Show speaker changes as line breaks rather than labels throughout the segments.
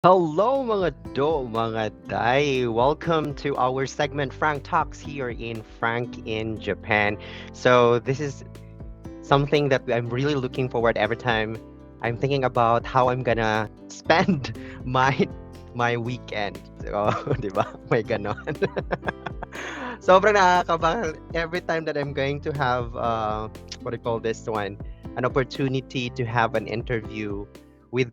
Hello mga mga day. Welcome to our segment Frank Talks here in Frank in Japan. So this is something that I'm really looking forward every time I'm thinking about how I'm gonna spend my weekend. So, 'di ba? May ganon. Sobrang nakakabahan every time that I'm going to have what do you call this one? An opportunity to have an interview with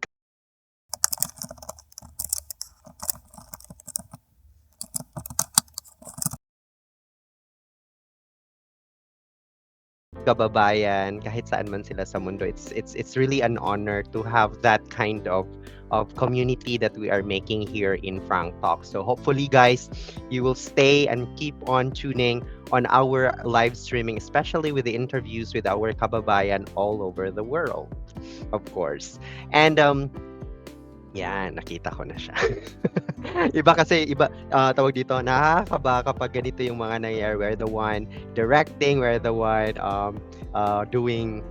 kababayan kahit saan man sila sa mundo. It's really an honor to have that kind of community that we are making here in Frank Talk. So hopefully guys, you will stay and keep on tuning on our live streaming, especially with the interviews with our kababayan all over the world, of course. And yan, nakita ko na siya. Iba kasi, tawag dito, nakakaba kapag ganito yung mga nangyayari. We're the one directing, we're the one doing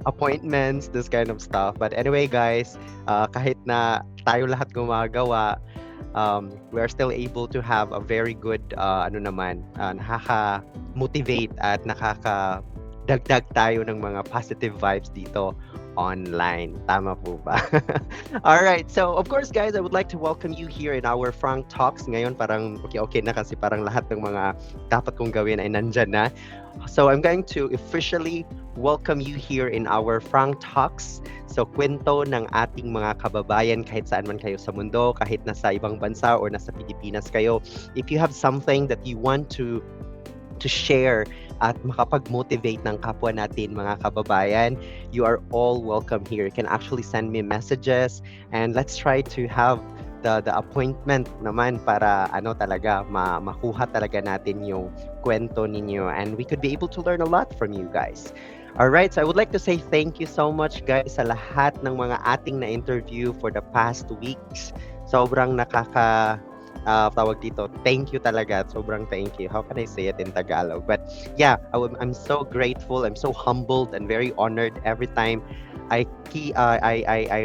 appointments, this kind of stuff. But anyway, guys, kahit na tayo lahat gumagawa, we're still able to have a very good, nakaka-motivate at nakaka-dagdag tayo ng mga positive vibes dito online. Tama po ba? All right. So, of course, guys, I would like to welcome you here in our Frank Talks. Ngayon, parang okay na kasi parang lahat ng mga dapat kong gawin ay nandyan na. So, I'm going to officially welcome you here in our Frank Talks. So, kwento ng ating mga kababayan kahit saan man kayo sa mundo, kahit nasa ibang bansa or nasa Pilipinas kayo. If you have something that you want to share at makapag-motivate ng kapwa natin mga kababayan, you are all welcome here. You can actually send me messages and let's try to have the appointment naman para talaga makuha talaga natin yung kwento ninyo and we could be able to learn a lot from you guys. All right, so I would like to say thank you so much guys sa lahat ng mga ating na interview for the past weeks. Sobrang tawag dito, thank you talaga. Sobrang thank you. How can I say it in Tagalog? But yeah, I'm so grateful. I'm so humbled and very honored every time I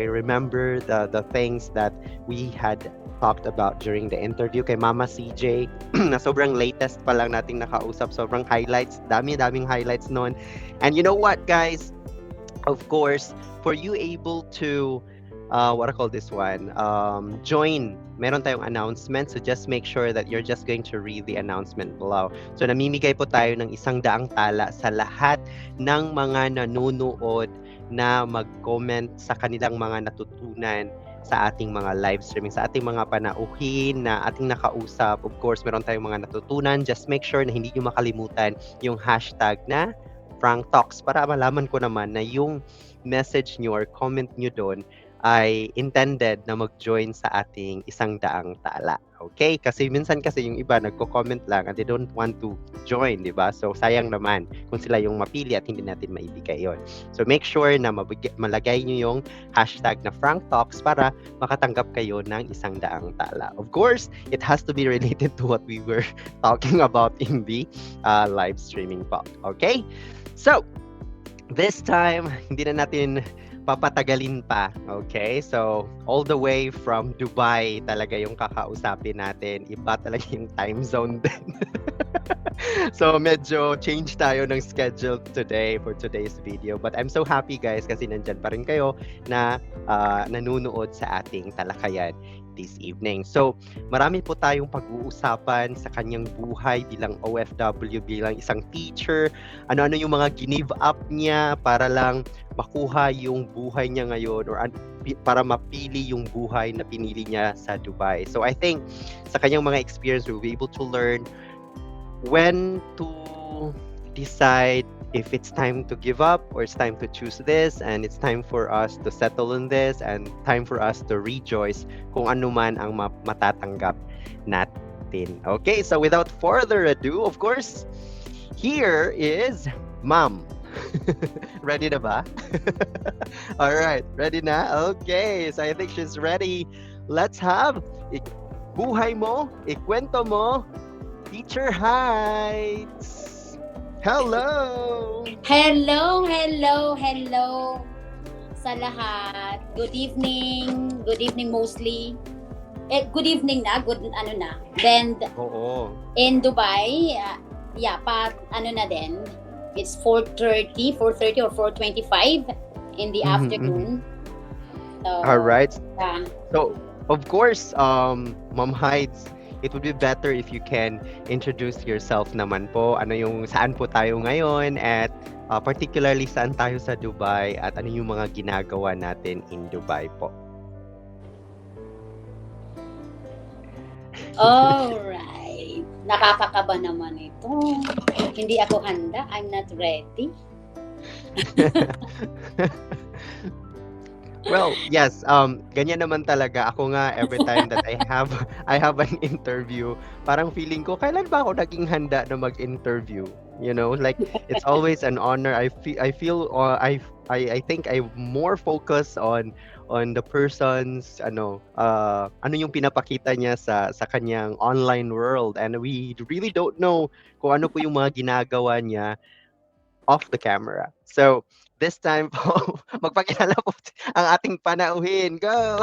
remember the things that we had talked about during the interview kay Mama CJ na sobrang latest pa lang nating nakausap. Sobrang highlights. Daming highlights noon. And you know what, guys? Of course, for you able to what I call this one, join. Meron tayong announcement, so just make sure that you're just going to read the announcement below. So namimigay po tayo ng 100 tala sa lahat ng mga nanonood na mag-comment sa kanilang mga natutunan sa ating mga live streaming, sa ating mga panauhin na ating nakausap. Of course, meron tayong mga natutunan. Just make sure na hindi nyo makalimutan yung hashtag na FrankTalks para malaman ko naman na yung message nyo or comment nyo doon ay intended na mag-join sa ating 100 tala. Okay? Kasi minsan kasi yung iba nagko-comment lang and they don't want to join, di ba? So sayang naman kung sila yung mapili at hindi natin maibigay yon. So make sure na malagay nyo yung hashtag na FrankTalks para makatanggap kayo ng 100 tala. Of course, it has to be related to what we were talking about in the live streaming po. Okay? So, this time, hindi na natin papatagalin pa. Okay? So, all the way from Dubai talaga yung kakausapin natin. Iba talaga yung time zone din. So, medyo change tayo ng schedule today for today's video. But I'm so happy guys kasi nandyan pa rin kayo na nanunood sa ating talakayan this evening. So, marami po tayong pag-uusapan sa kanyang buhay bilang OFW, bilang isang teacher. Ano-ano yung mga give up niya para lang makuha yung buhay niya ngayon or para mapili yung buhay na pinili niya sa Dubai. So, I think sa kanyang mga experience, we'll be able to learn when to decide if it's time to give up or it's time to choose this and it's time for us to settle on this and time for us to rejoice kung ano man ang matatanggap natin. Okay, so without further ado, of course, here is Ma'am. Ready na ba? All right, ready na? Okay, so I think she's ready. Let's have Buhay mo, Ikwento mo, Teacher Heidz. Hello!
Hello! sa lahat. Good evening. Good evening mostly. Good evening na. Good ano na. Then
Oo.
in Dubai, na din. It's 4:30 or 4:25 in the afternoon. So,
All right.
yeah.
So, of course, Ma'am Heidz, it would be better if you can introduce yourself naman po. Saan po tayo ngayon at particularly saan tayo sa Dubai at ano yung mga ginagawa natin in Dubai po.
Alright. Nakakakaba naman ito. Hindi ako handa. I'm not ready.
Well, yes, ganyan naman talaga. Ako nga, every time that I have an interview, parang feeling ko, kailan ba ako naging handa na mag-interview? You know, like, it's always an honor. I think I'm more focused on the person's, ano yung pinapakita niya sa kanyang online world. And we really don't know kung ano po yung mga ginagawa niya off the camera. So, this time po, magpakilala po ang ating panauhin. Go!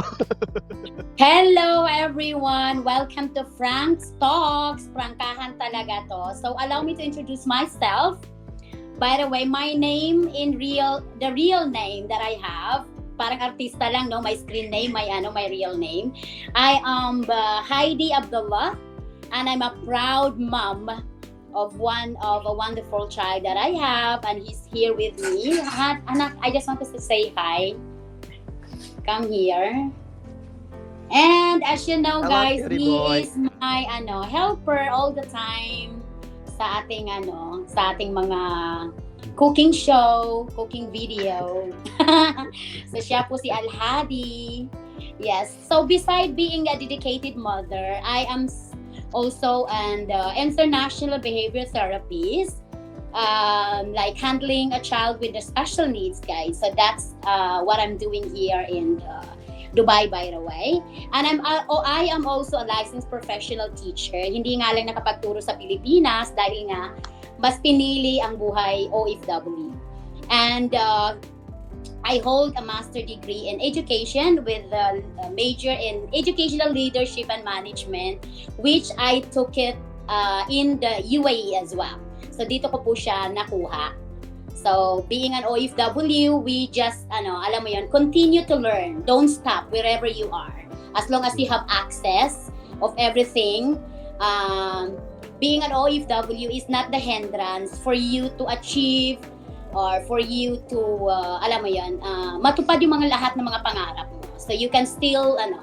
Hello everyone! Welcome to FrankTalks. Prangkahan talaga to. So allow me to introduce myself. By the way, my name the real name that I have, parang artista lang, no? My screen name, my real name. I am Heidi Abdullah, and I'm a proud mom of a wonderful child that I have, and he's here with me. Anak, I just want to say hi. Come here. And as you know, guys, he is my helper all the time sa ating mga cooking show, cooking video. So siya po si Alhadi. Yes. So beside being a dedicated mother, I am also an international behavior therapist, like handling a child with the special needs, guys. So that's what I'm doing here in Dubai, by the way. And I am also a licensed professional teacher. Hindi nga lang nakapagturo sa Pilipinas dahil nga mas pinili ang buhay OFW. And I hold a master degree in education with a major in educational leadership and management, which I took it in the UAE as well. So dito ko po siya nakuha. So being an OFW, we just alam mo yun, continue to learn. Don't stop wherever you are. As long as you have access of everything, being an OFW is not the hindrance for you to achieve or for you to matupad yung lahat ng mga pangarap mo. So you can still learn,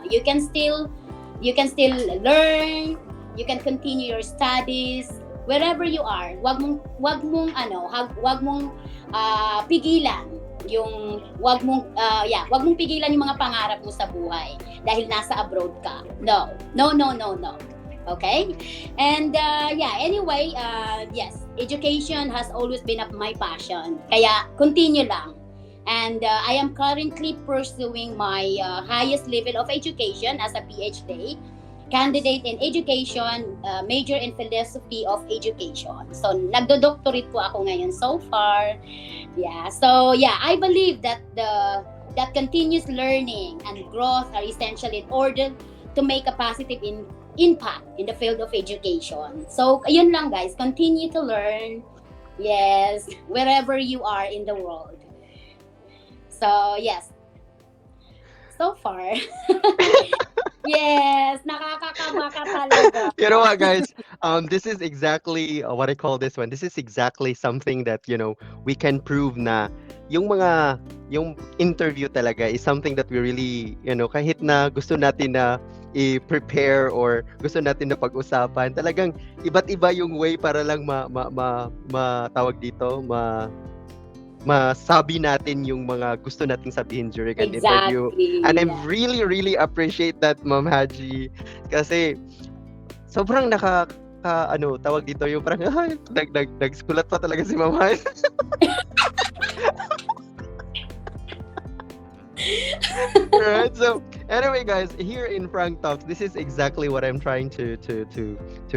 you can continue your studies wherever you are. Wag mong pigilan wag mong pigilan yung mga pangarap mo sa buhay dahil nasa abroad ka. No. Okay? And anyway, yes, education has always been my passion. Kaya continue lang. And I am currently pursuing my highest level of education as a PhD candidate in education, major in philosophy of education. So nagdo-doctorate po ako ngayon so far. Yeah. So I believe that that continuous learning and growth are essential in order to make a positive impact in the field of education. So, ayun lang guys, continue to learn. Yes, wherever you are in the world. So, yes. So far. Yes, nakakakaba ka talaga.
You know what, guys? This is exactly what I call this one. This is exactly something that, we can prove na yung interview talaga is something that we really, kahit na gusto natin na i-prepare or gusto natin na pag-usapan, talagang iba't iba yung way para lang tawag dito, masabi natin yung mga gusto nating sabihin during an interview. And I really, really appreciate that, Ma'am Haji. Kasi sobrang tawag dito yung parang nagsulat pa talaga si Ma'am Haji. Alright, so anyway, guys, here in FrankTalks, this is exactly what I'm trying to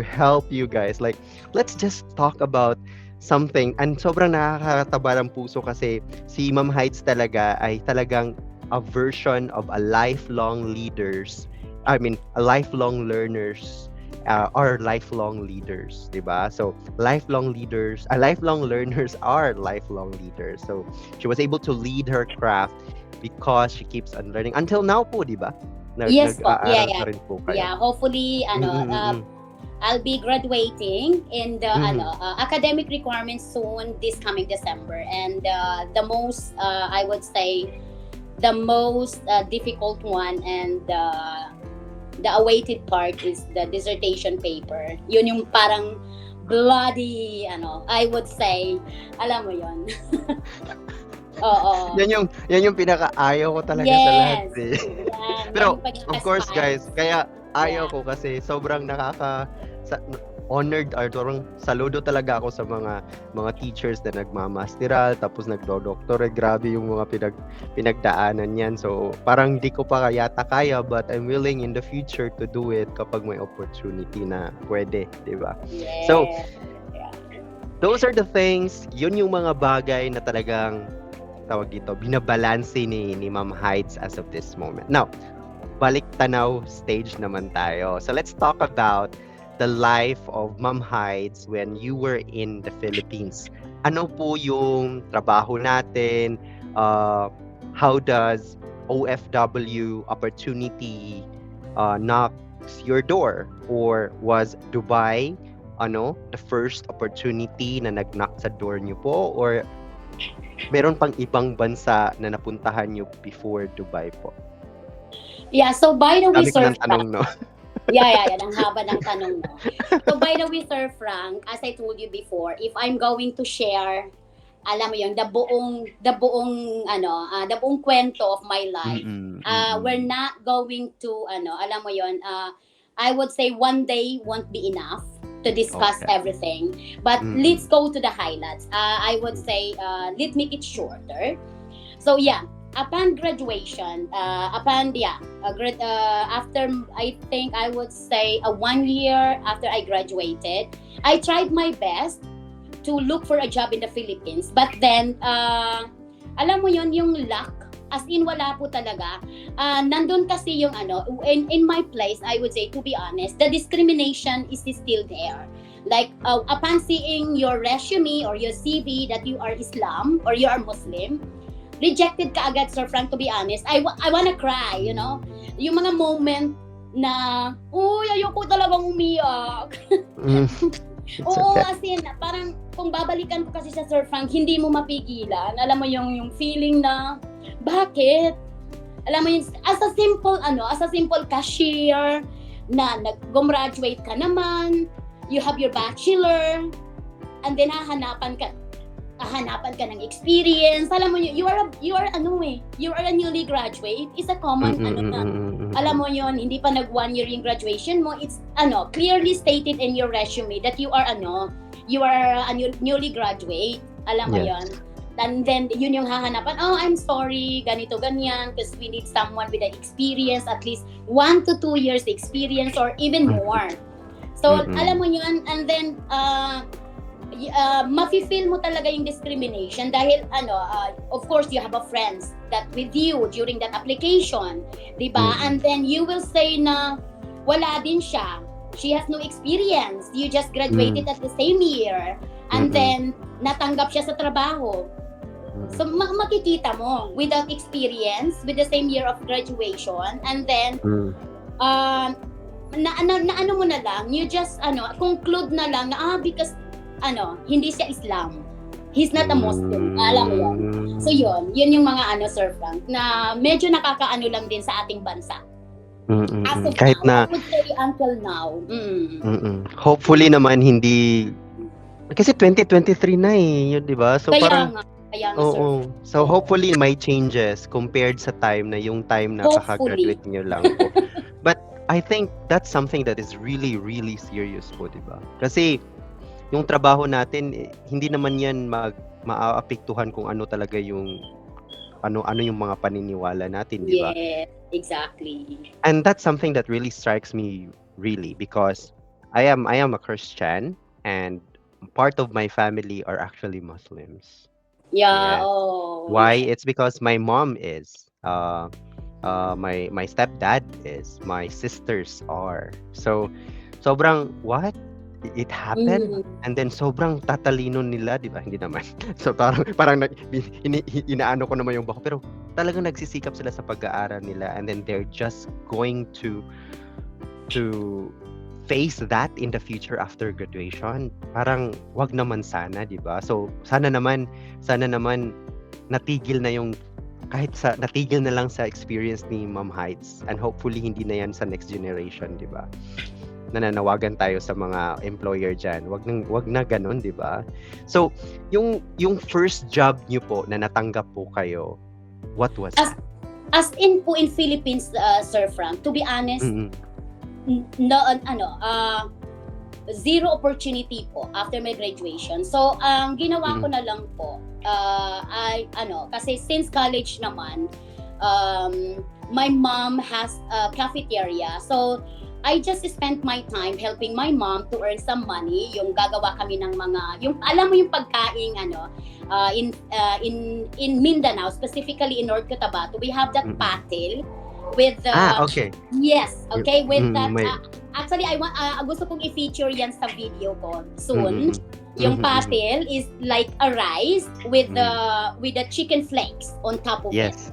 help you guys. Like, let's just talk about something, and sobrang nakakataba ng puso kasi si Ma'am Heidz talaga ay talagang a version of a lifelong leaders. I mean, a lifelong learners are lifelong leaders, 'di ba? So, lifelong leaders, lifelong learners are lifelong leaders. So, she was able to lead her craft because she keeps on learning until now po, 'di ba?
Yes po.
Nag-aaral pa rin po kayo.
Yeah, hopefully I'll be graduating in the academic requirements soon this coming December, and the most I would say the most difficult one and the awaited part is the dissertation paper. Yun yung parang bloody I would say, alam mo yun. Oo.
Yan yung pinakaayaw ko talaga sa lahat eh.
Yan.
Pero of course guys, kaya ayaw ko kasi sobrang honored or parang saludo talaga ako sa mga teachers na nagmamasteral tapos nagdo-doctorate. Grabe yung mga pinagdaanan niyan. So parang di ko pa yata kaya, but I'm willing in the future to do it kapag may opportunity na pwede, di ba?
Yeah.
So those are the things, yun yung mga bagay na talagang tawag dito, binabalanse ni Ma'am Heidz as of this moment. Now, balik tanaw stage naman tayo. So let's talk about the life of Ma'am Heidz when you were in the Philippines. Ano po yung trabaho natin? How does OFW opportunity knocks your door? Or was Dubai the first opportunity na nag-knock sa door niyo po? Or meron pang ibang bansa na napuntahan niyo before Dubai po?
Yeah, so by the way,
Dami
Sir
ng tanong, no?
Yeah. Ang haba ng tanong, no? So by the way, Sir Frank, as I told you before, if I'm going to share, alam mo yun, the buong kwento of my life, we're not going to, alam mo yun, I would say one day won't be enough to discuss everything. But let's go to the highlights. I would say, let's make it shorter. So yeah, upon graduation, after I think I would say 1 year after I graduated, I tried my best to look for a job in the Philippines. But then, alam mo yon, yung luck, as in wala po talaga. Nandun kasi yung in my place, I would say, to be honest, the discrimination is still there. Like, upon seeing your resume or your CV that you are Islam or you are Muslim, rejected ka agad, Sir Frank, to be honest. I wanna cry, Yung mga moment na, ayoko talagang umiyak. Oo,
okay.
as in, parang kung babalikan ko kasi sa Sir Frank, hindi mo mapigilan. Alam mo yung feeling na, bakit? Alam mo yun, as a simple cashier, na nag-graduate ka naman, you have your bachelor, and then hahanapan ka ng experience. Alam mo yun, you are a newly graduate. It's a common alam mo yun, hindi pa nag 1 year yung graduation mo. It's clearly stated in your resume that you are a newly graduate. Alam mo yun. And then yun yung hahanapan, I'm sorry, ganito ganyan, because we need someone with an experience, at least 1 to 2 years experience or even more. So alam mo yun, and then mafe-feel mo talaga yung discrimination dahil of course you have a friends that with you during that application, di ba? And then you will say na wala din siya, she has no experience, you just graduated at the same year, and then natanggap siya sa trabaho. So makikita mo, without experience, with the same year of graduation, and then ano mo na lang, you just conclude na lang na because hindi siya Islam. He's not a Muslim. Alam mo yun. So yun yung mga Sir Frank, na medyo nakakaano lang din sa ating bansa. As of
kahit
now,
na
I would say until now.
Hopefully naman hindi, kasi 2023 na yun, di ba? So
Kaya
parang
nga, Sir.
So hopefully may changes compared sa time na kakagraduate nyo lang po. But I think that's something that is really, really serious po, di ba? Kasi yung trabaho natin, hindi naman yan maaapektuhan kung ano talaga yung ano yung mga paniniwala natin, di ba?
Yes, exactly.
And that's something that really strikes me really, because I am a Christian, and part of my family are actually Muslims.
Yeah,
Yes.
oh,
Why?
yeah.
It's because my mom is. My stepdad is. My sisters are. So, sobrang what? It happened?
Mm,
And then sobrang tatalino nila, di ba? Hindi naman. So parang inaano ko naman yung bako. Pero talagang nagsisikap sila sa pag-aaral nila, and then they're just going to face that in the future after graduation. Parang wag naman sana, 'di ba? So sana naman natigil na yung natigil na lang sa experience ni Ma'am Heidz, and hopefully hindi na yan sa next generation, 'di ba? Nananawagan tayo sa mga employer diyan. Wag na ganoon, 'di ba? So, yung first job niyo po na natanggap po kayo, what was
as
that?
as in po in Philippines, Sir Frank, to be honest,
Mm-mm.
no, zero opportunity po after my graduation. So, ang ginawa ko na lang po, kasi since college naman, my mom has a cafeteria. So, I just spent my time helping my mom to earn some money. Yung gagawa kami ng mga, yung alam mo yung pagkain in Mindanao, specifically in North Cotabato, we have that patil with the
Okay.
yes, okay, with that
May
actually I want gusto kong i-feature yan sa video ko soon. Yung patil is like a rice with the chicken flakes on top of it.
Yes.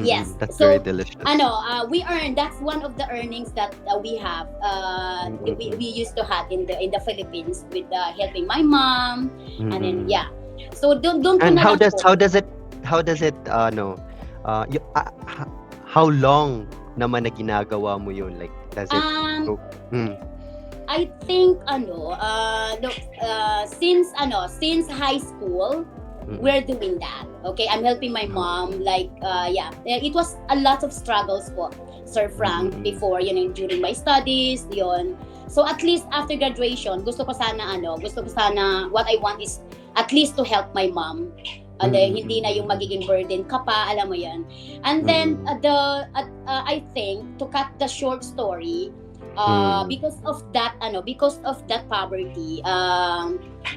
Yes.
That's
So,
very delicious.
we earn, that's one of the earnings that we have we used to have in the Philippines with helping my mom, and then yeah. So don't
And how does it how long naman na ginagawa mo yun, like does it go?
I think since high school we're doing that. Okay, I'm helping my mom, like it was a lot of struggles po, Sir Frank, before during my studies yon. So at least after graduation, gusto ko sana what I want is at least to help my mom. Hindi na yung magiging burden ka pa, alam mo yan. And then I think, to cut the short story, because of that poverty,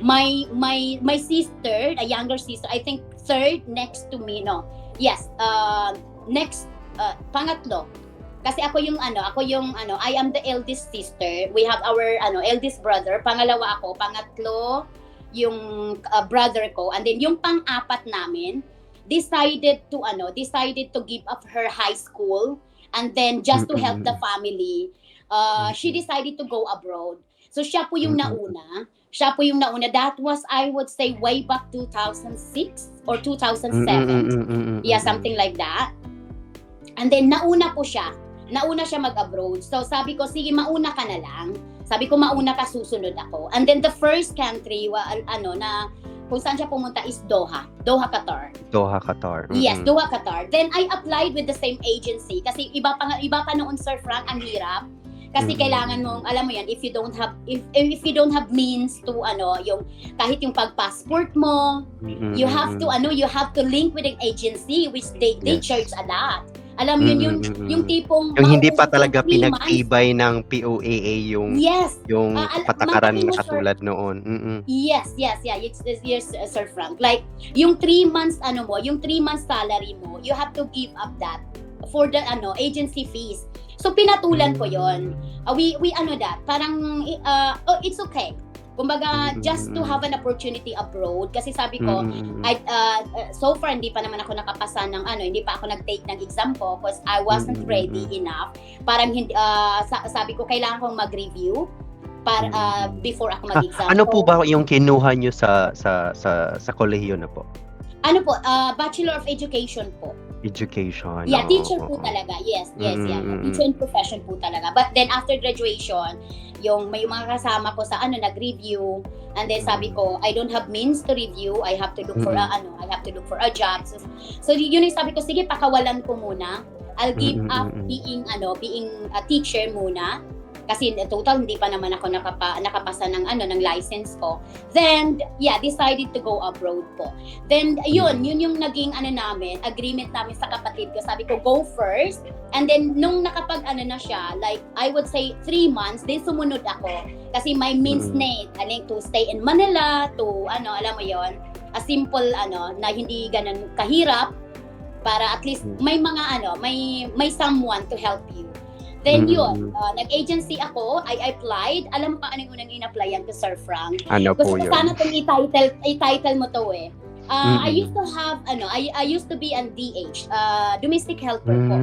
my sister, a younger sister, I think third next to me, pangatlo, kasi ako yung I am the eldest sister. We have our eldest brother, pangalawa ako, pangatlo yung brother ko, and then yung pang-apat namin decided to give up her high school, and then just to help the family, she decided to go abroad. So siya po yung nauna. That was, I would say, way back 2006 or 2007. Yeah, something like that. And then nauna siya mag-abroad. So sabi ko, sige, mauna ka na lang. Sabi ko, mauna ka, susunod ako. And then the first country na kung saan siya pumunta is Doha, Qatar. Yes, Doha, Qatar. Then I applied with the same agency kasi iba pa noon, Sir Frank, ang hirap. Kasi kailangan mong, alam mo yan, if you don't have means to yung kahit yung pag-passport mo, you have to link with an agency which they charge a lot. Alam mo yun, yung tipong
yung hindi pa talaga pinagtibay ng POAA yung patakaran na katulad noon.
Yes, Sir Frank. Like yung 3 months yung 3 months salary mo, you have to give up that for the agency fees. So pinatulan ko 'yon. We that parang it's okay. Kumbaga, just to have an opportunity abroad, kasi sabi ko, so far hindi pa naman ako nakapasa ng hindi pa ako nag-take ng exam ko because I wasn't ready enough. Parang hindi sabi ko kailangan kong mag-review para before ako mag-exam.
Ano po ba yung kinuha niyo sa kolehiyo na po?
Bachelor of Education po.
Education.
Yeah, teacher po talaga. Yes. Yeah. Teacher in profession po talaga. But then after graduation, may mga kasama ko sa nag-review, and then sabi ko, I don't have means to review. I have to look for a job. So yun yung sabi ko, sige, pakawalan ko muna. I'll give up being a teacher muna. kasi total hindi pa naman ako nakapasa ng license ko. Then decided to go abroad po. Then yun yung naging agreement namin sa kapatid ko. Sabi ko go first, and then nung nakapag na siya, like I would say 3 months, then sumunod ako kasi my means to stay in Manila, to alam mo yon, a simple na hindi ganun kahirap, para at least may mga may someone to help you. Then yun, nag-agency ako, I applied. Alam mo pa anong unang in-applyan ko, Sir Frank?
Ano po
yun? Gusto ko sana itong i-title mo to eh. I used to have, I used to be an DH, domestic helper po,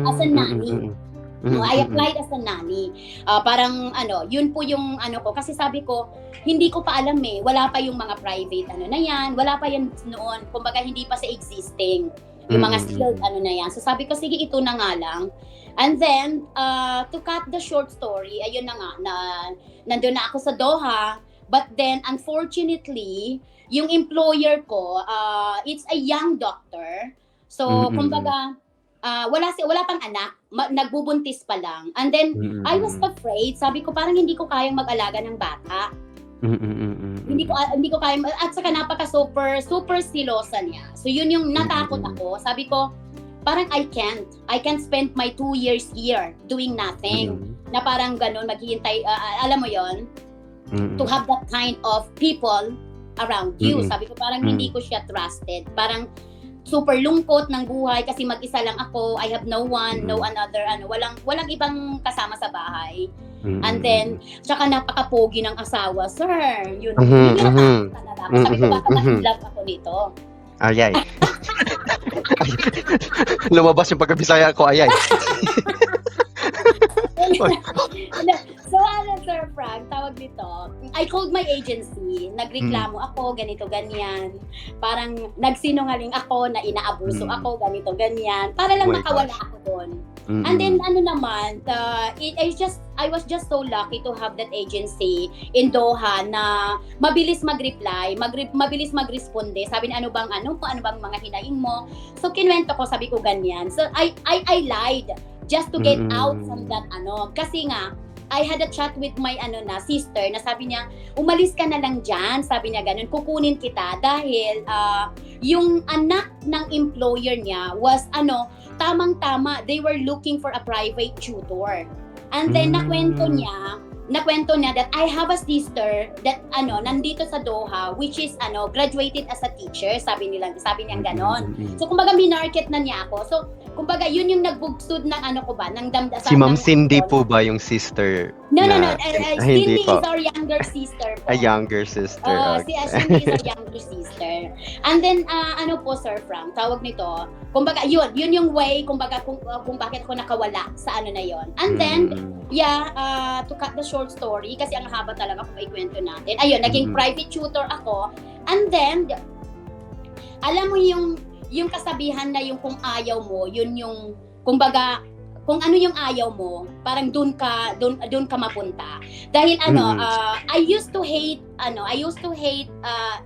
as a nanny. I applied as a nanny. Parang yun po yung ko. Kasi sabi ko, hindi ko pa alam eh. Wala pa yung mga private na yan. Wala pa yan noon. Kumbaga hindi pa sa existing. Yung mga skilled na yan. So sabi ko, sige, ito na nga lang. And then, to cut the short story, ayun na nga, nandun na ako sa Doha. But then, unfortunately, yung employer ko, it's a young doctor. So, kumbaga, wala pang anak, nagbubuntis pa lang. And then, I was afraid. Sabi ko, parang hindi ko kayang mag-alaga ng bata. Hindi ko kaya, at saka super silosa niya. So, yun yung natakot ako. Sabi ko, parang I can't spend my 2 years here doing nothing. Na parang ganun, maghihintay, alam mo yon, to have that kind of people around you. Sabi ko, parang hindi ko siya trusted. Parang super lungkot ng buhay kasi mag-isa lang ako. I have no one, no another, walang ibang kasama sa bahay. And then, tsaka napaka-pogi ng asawa, sir. Yun, talaga. Sabi ko, baka ma-love ako nito.
Ayay. Lumabas yung pagkabisaya ko, ayay.
So, Sir Frank, tawag dito, I called my agency, nagreklamo ako, ganito, ganyan. Parang nagsinungaling ako na inaabuso ako, ganito, ganyan. Para lang makawala ako doon. And then, naman, I was just so lucky to have that agency in Doha na mabilis mag-reply, mabilis mag-responde. Sabi niya, ano bang mga hinaing mo? So, kinwento ko, sabi ko ganyan. So, I lied just to get out from that Kasi nga, I had a chat with my sister na sabi niya, umalis ka na lang dyan. Sabi niya ganun, kukunin kita dahil yung anak ng employer niya was tamang-tama, they were looking for a private tutor. And then nakwento niya that I have a sister that nandito sa Doha, which is graduated as a teacher, sabi niya ganon. So kumbaga minarket na niya ako. So kumbaga yun yung nagbugsod ng ng damdamin.
Si Ma'am Cindy po ba yung sister?
No. Cindy is our younger sister po.
A younger sister.
Si Cindy is our younger sister. And then po, Sir Frank, tawag nito, kumbaga yun yung way kung bakit ako nakawala sa na yon. And then to cut the short story kasi ang haba talaga kung ikwento natin. Ayun, naging private tutor ako. And then alam mo yung kasabihan na yung kung ayaw mo, yun yung kumbaga kung ano yung ayaw mo, parang doon ka mapunta. Dahil I used to hate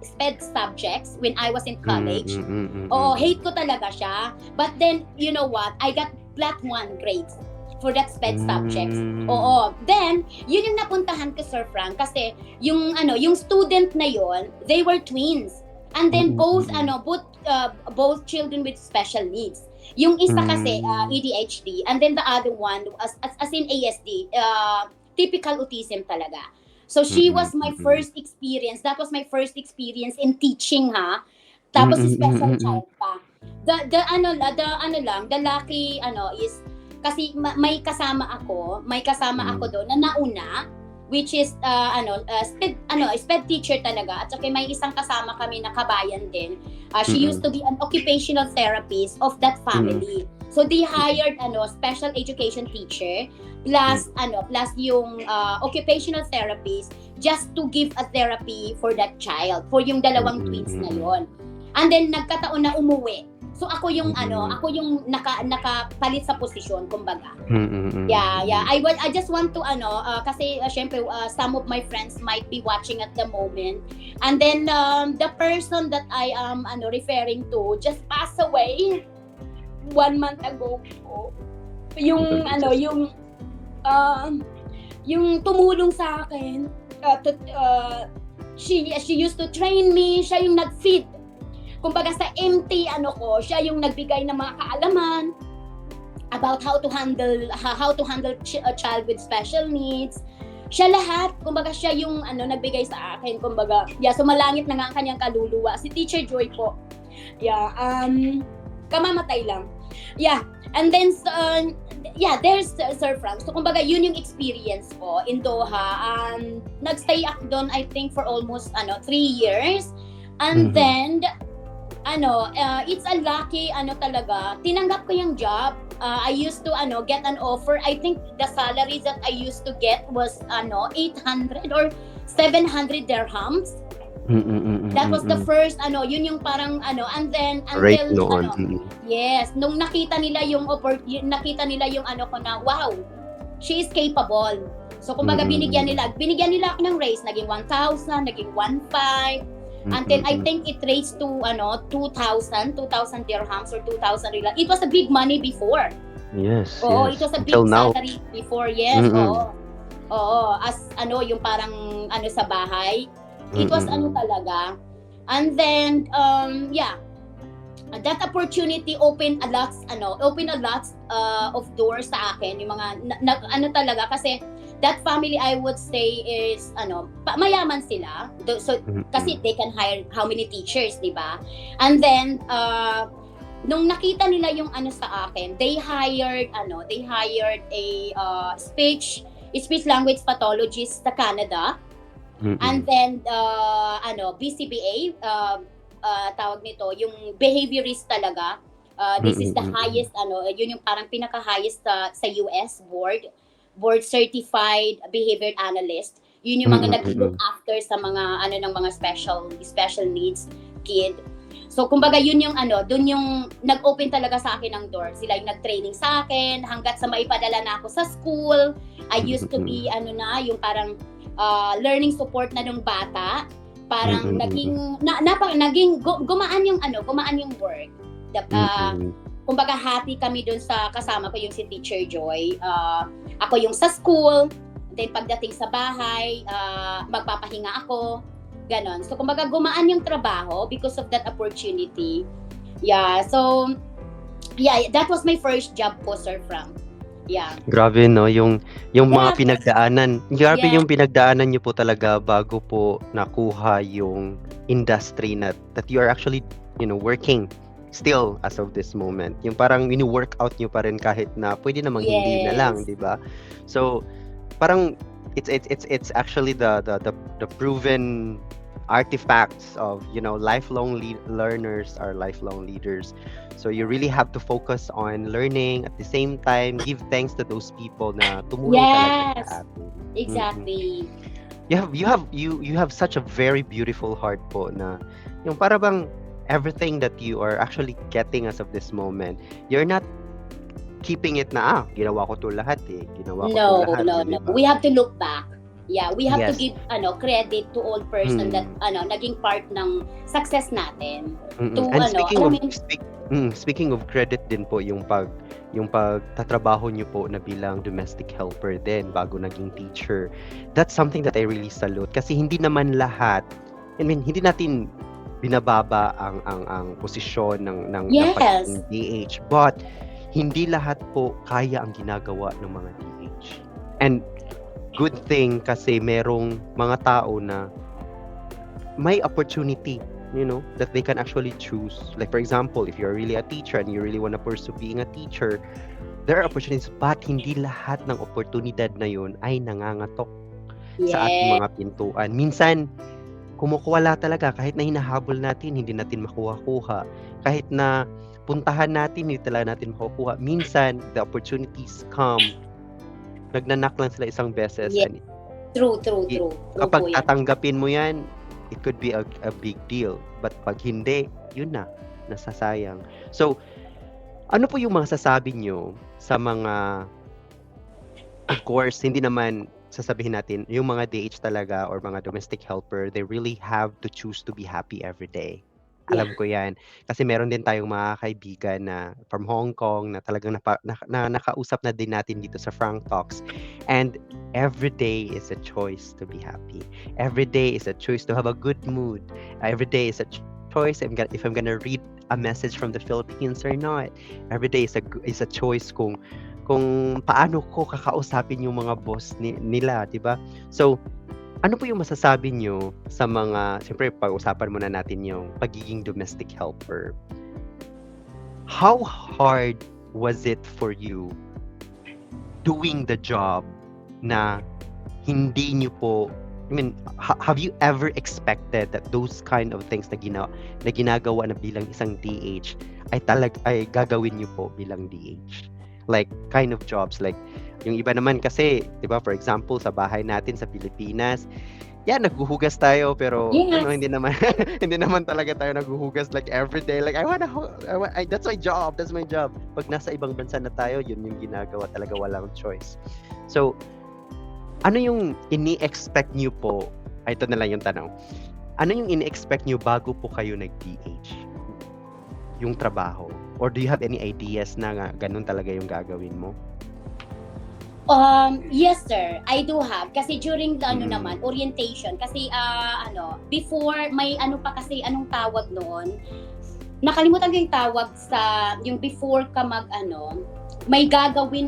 SPED subjects when I was in college. Hate ko talaga siya. But then, you know what? I got flat 1 grades for that SPED subjects. Then, yun yung napuntahan ko, Sir Frank, kasi yung student na yon, they were twins. And then both children with special needs. Yung isa kasi ADHD, and then the other one as in ASD, typical autism talaga. So she was my first experience. That was my first experience in teaching, ha. Tapos special child pa. The lucky is kasi may kasama ako doon na nauna, which is SPED teacher talaga, at saka may isang kasama kami na kabayan din. She used to be an occupational therapist of that family. So they hired special education teacher plus yung occupational therapist just to give a therapy for that child, for yung dalawang twins na yon. And then nagkataon na umuwi. So ako yung nakapalit sa posisyon, kumbaga. Yeah. I just want to kasi syempre some of my friends might be watching at the moment. And then the person that I am referring to just passed away 1 month ago po. Yung yung tumulong sa akin. She used to train me. Siya yung nag-feed. Kumbaga sa MT siya yung nagbigay ng mga kaalaman about how to handle a child with special needs. Siya lahat, kumbaga siya yung nagbigay sa akin, kumbaga. Sumalangit na nga ang kanyang kaluluwa. Si Teacher Joy po. Kamamatay lang. And then there's Sir Frank. So kumbaga yun yung experience ko in Doha. Nagstay ako doon I think for almost 3 years. And then it's a lucky talaga. Tinanggap ko yung job. I used to get an offer. I think the salary that I used to get was 800 or 700 dirhams. That was the first yun yung parang and then
Right
until
noon.
yes, nung nakita nila yung ko na wow, she is capable. So kumbaga binigyan nila ako ng raise, naging 1,000, naging 1,500 until I think it raised to 2,000 dirhams or 2,000 riyal. It was a big money before.
Yes.
Oo,
yes.
it was a big
Until now.
salary before. Yes, oo, as yung parang sa bahay. It was talaga. And then that opportunity opened a lot of doors sa akin, yung mga talaga kasi that family I would say is mayaman sila. So kasi they can hire how many teachers, 'di ba? And then nung nakita nila yung sa akin, they hired a speech language pathologist sa Canada. And then BCBA tawag nito yung behaviorist talaga. This is the highest yun yung parang pinaka-highest sa US board certified behavior analyst. Yun yung mga nag-look after sa mga ng mga special needs kid. So kumbaga yun yung doon yung nag-open talaga sa akin ng door. Sila yung nag-training sa akin hangga't sa maipadala na ako sa school. I used to be yung parang learning support na nung bata. Parang naging gumaan yung work. Kumbaga happy kami doon sa kasama ko yung si Teacher Joy. Ako yung sa school, then pagdating sa bahay, magpapahinga ako. Ganon. So kumbaga gumaan yung trabaho because of that opportunity. That was my first job po, Sir Frank.
Grabe no, yung mga pinagdaanan. Grabe yung pinagdaanan niyo po talaga bago po nakuha yung industry that you are actually, working still as of this moment. Yung parang workout niyo pa rin kahit na pwede namang hindi na lang, 'di ba? So, parang it's actually the proven artifacts of lifelong learners are lifelong leaders. So you really have to focus on learning at the same time give thanks to those people na tumulong talaga sa atin.
Exactly.
You have such a very beautiful heart po na yung para bang everything that you are actually getting as of this moment, you're not keeping it na ginawa ko to lahat ginawa ko to lahat.
No. We have to look back. We have to give credit to all person that naging part ng success natin. To
speaking of credit din po yung pagtatrabaho niyo po na bilang domestic helper din bago naging teacher. That's something that I really salute kasi hindi naman lahat, hindi natin binababa ang posisyon ng pagiging DH, but hindi lahat po kaya ang ginagawa ng mga DH. And good thing kasi merong mga tao na may opportunity, that they can actually choose. Like for example, if you're really a teacher and you really want to pursue being a teacher, there are opportunities, but hindi lahat ng oportunidad na yun ay nangangatok sa ating mga pintuan. Minsan, kumukuwala talaga kahit na hinahabol natin, hindi natin makuha-kuha. Kahit na puntahan natin, hindi talaga natin makukuha. Minsan, the opportunities come, nagnanak lang sila isang beses. And
True.
Kapag tatanggapin mo yan, it could be a big deal. But pag hindi, yun na, nasasayang. So, ano po yung mga sasabi nyo sa mga, of course, hindi naman sasabihin natin, yung mga DH talaga or mga domestic helper, they really have to choose to be happy every day. Alam ko yan. Kasi meron din tayong mga kaibigan na from Hong Kong na talagang nakausap na din natin dito sa FrankTalks. And every day is a choice to be happy. Every day is a choice to have a good mood. Every day is a choice if I'm gonna read a message from the Philippines or not. Every day is a choice kung paano ko kakausapin yung mga boss nila, 'di ba? So, ano po yung masasabi nyo sa mga, siyempre pag-usapan muna natin yung pagiging domestic helper. How hard was it for you doing the job na hindi nyo po, I mean, have you ever expected that those kind of things na ginagawa na bilang isang DH ay gagawin nyo po bilang DH? Like, kind of jobs, like, yung iba naman kasi, di ba, for example, sa bahay natin sa Pilipinas, naghuhugas tayo, pero hindi naman hindi naman talaga tayo naghuhugas like every day. Like, that's my job. Pag nasa ibang bansa na tayo, yun yung ginagawa talaga, walang choice. So, ano yung ini-expect nyo po? Ito na lang yung tanong. Ano yung ini-expect nyo bago po kayo nag-DH? Yung trabaho? Or do you have any ideas na ganun talaga yung gagawin mo?
Yes sir, I do have. Kasi during the orientation, kasi before may anong tawag noon? Nakalimutan ko yung tawag sa yung before ka may gagawin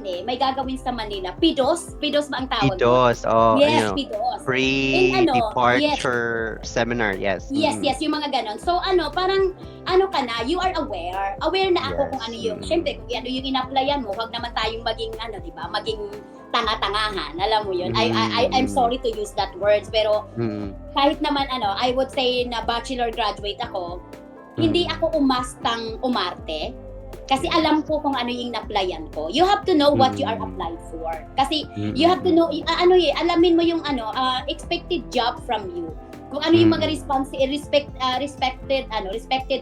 sa Manila. PIDOS ba ang tawag?
PIDOS,
yes, PIDOS.
Pre-departure seminar, yes.
Yes, yung mga ganon. So parang ka na, you are aware na ako kung ano yung, syempre kung ano yung in-applyan mo, huwag naman tayong maging di ba, maging tanga-tangahan, alam mo yun. I'm sorry to use that words, pero kahit naman I would say na bachelor graduate ako, hindi ako umastang umarte. Kasi alam ko kung ano yung na-applyan ko. You have to know what you are applied for. Kasi you have to know, alamin mo yung expected job from you. Kung ano yung mga respected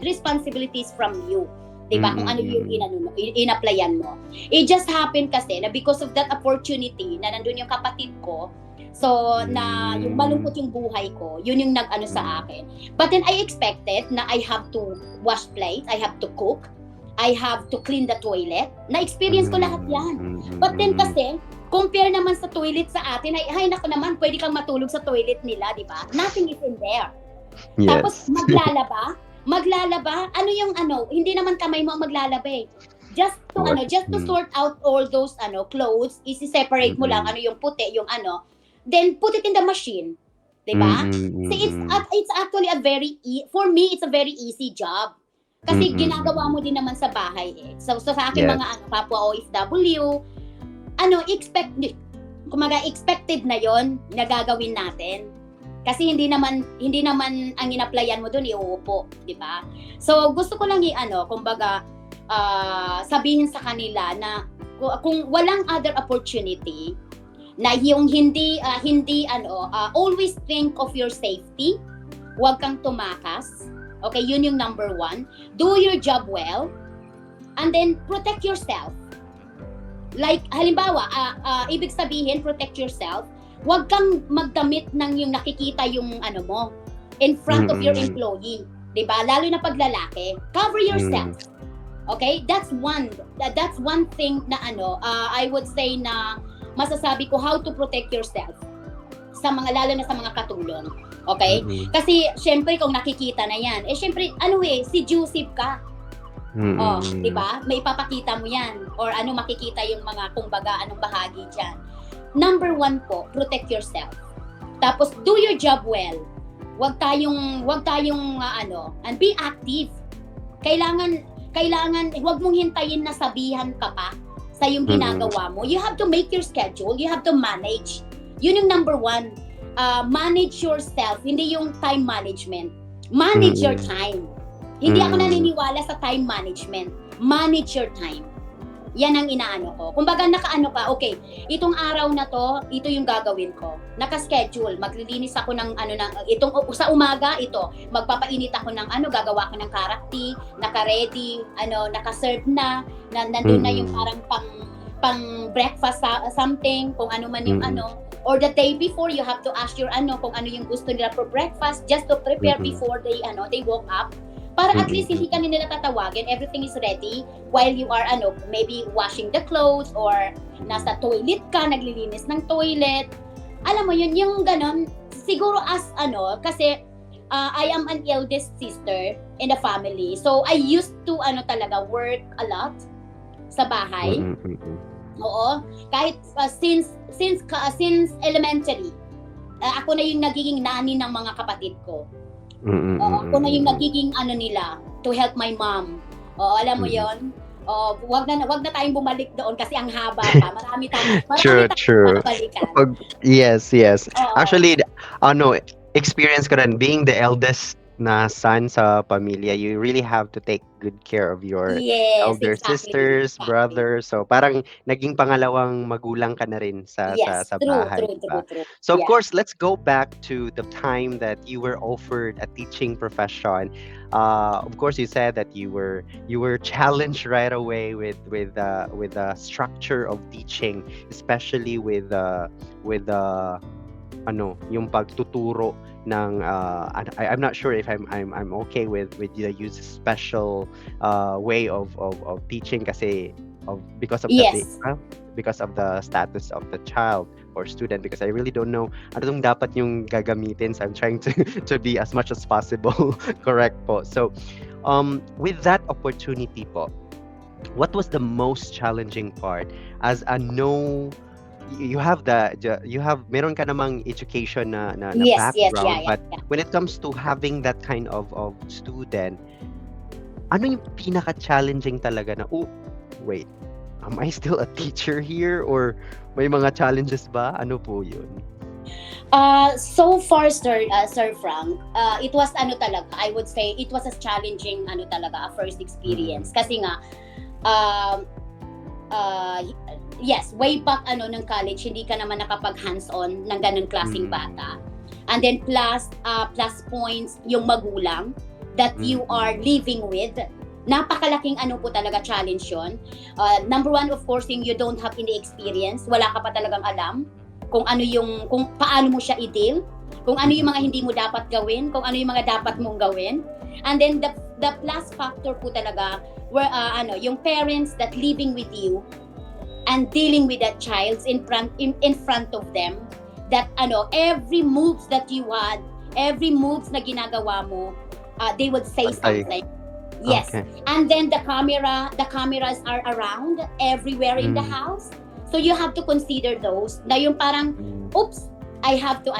responsibilities from you. Diba? Kung ano yung in-applyan mo. It just happened kasi na because of that opportunity na nandun yung kapatid ko, so na yung malungkot yung buhay ko, yun yung nag-ano sa akin. But then I expected na I have to wash plates, I have to cook, I have to clean the toilet. Na-experience ko lahat yan. But then kasi, compare naman sa toilet sa atin, ay naku naman, pwede kang matulog sa toilet nila, di ba? Nothing is in there. Yes. Tapos maglalaba, hindi naman kamay mo ang maglalaba eh. Just to sort out all those clothes, isi-separate mo lang yung puti, yung then put it in the machine. Diba? So it's actually for me, it's a very easy job. Kasi ginagawa mo din naman sa bahay eh. So sa akin mga kapwa OFW, expected na yon na gagawin natin. Kasi hindi naman ang in-applyan mo doon iuupo, di ba? So gusto ko lang sabihin sa kanila na kung walang other opportunity na yung hindi always think of your safety. Huwag kang tumakas. Okay, yun yung number 1. Do your job well, and then protect yourself. Like, halimbawa, ibig sabihin, protect yourself. Huwag kang magdamit ng yung nakikita yung mo in front of your employee. Diba? Lalo na pag lalaki. Cover yourself. Okay? That's one thing na I would say na masasabi ko how to protect yourself. Lalo na sa mga katulong. Okay? Kasi, syempre, kung nakikita na yan, syempre, si Joseph ka. Di ba? May ipapakita mo yan. Or makikita yung mga, anong bahagi dyan. Number 1 po, protect yourself. Tapos, do your job well. Huwag tayong, and be active. Kailangan, huwag mong hintayin na sabihan ka pa sa yung ginagawa mo. You have to make your schedule. You have to manage. Yun yung number 1. Manage yourself, hindi yung time management. Manage your time. Hindi ako naniniwala sa time management. Manage your time. Yan ang inaano ko. Kumbaga nakaano ka, okay, itong araw na to, ito yung gagawin ko. Naka-schedule, maglilinis ako ng itong sa umaga, ito, magpapainit ako ng gagawa ko ng karakti, naka-ready, naka-serve na, nandun na yung parang pang breakfast something, kung ano man yung or the day before you have to ask your kung ano yung gusto nila for breakfast just to prepare before they woke up. Para at least hindi ka nila tatawagin, everything is ready while you are maybe washing the clothes or nasa toilet ka, naglilinis ng toilet. Alam mo yun, yung ganon, siguro kasi I am an eldest sister in the family. So I used to talaga work a lot sa bahay. Oo. Kahit since elementary, ako na yung nagiging nanny ng mga kapatid ko. Ako na yung nagiging nila to help my mom. Alam mo yon. Wag na tayong bumalik doon kasi ang haba pa. Marami tayong babalikan.
Yes. Actually, experience ko rin being the eldest na son sa pamilya. You really have to take good care of your elder sisters, brothers. So parang naging pangalawang magulang ka na rin sa bahay.
True.
So of course, let's go back to the time that you were offered a teaching profession. Of course, you said that you were challenged right away with the structure of teaching, especially with yung pagtuturo ng I'm not sure if I'm okay with the use special way of teaching kasi because of the status of the child or student, because I really don't know ano tong dapat yung gagamitin, so I'm trying to be as much as possible correct po. So with that opportunity po, what was the most challenging part as a meron ka namang education na background, but when it comes to having that kind of student, ano yung pinaka-challenging talaga na wait, am I still a teacher here or may mga challenges ba? Ano po yun?
So far, Sir Frank, it was talaga, I would say it was a challenging talaga a first experience kasi nga yes, way back ng college, hindi ka naman nakapag hands-on ng ganun klaseng bata. And then plus points yung magulang that you are living with. Napakalaking po talaga challenge yun. Number one, of course, yung you don't have any experience. Wala ka pa talagang alam kung paano mo siya i-deal, kung ano yung mga hindi mo dapat gawin, kung ano yung mga dapat mong gawin. And then the plus factor po talaga where yung parents that living with you and dealing with that child in front of them, that every moves that you had, every moves na ginagawa mo, they would say something. Yes. Okay. And then the cameras are around everywhere in the house. So you have to consider those. Na yung parang, oops, I have to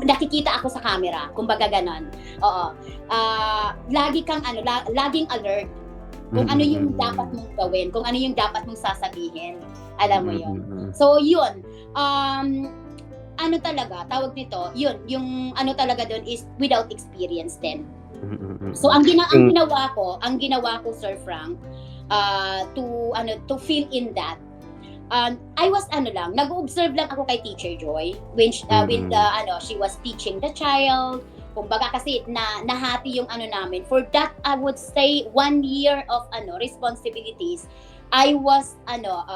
nakikita ako sa camera, kumbaga ganon. Oo. Laging alert kung ano yung dapat mong gawin, kung ano yung dapat mong sasabihin. Alam mo yun. So yun, talaga, tawag nito, yun, yung talaga doon is without experience din. So ang ginawa ko, Sir Frank, to fill in that, I was nag-observe lang ako kay Teacher Joy when she was teaching the child. Kumbaga kasi nahati yung namin. For that, I would say 1 year of responsibilities. I was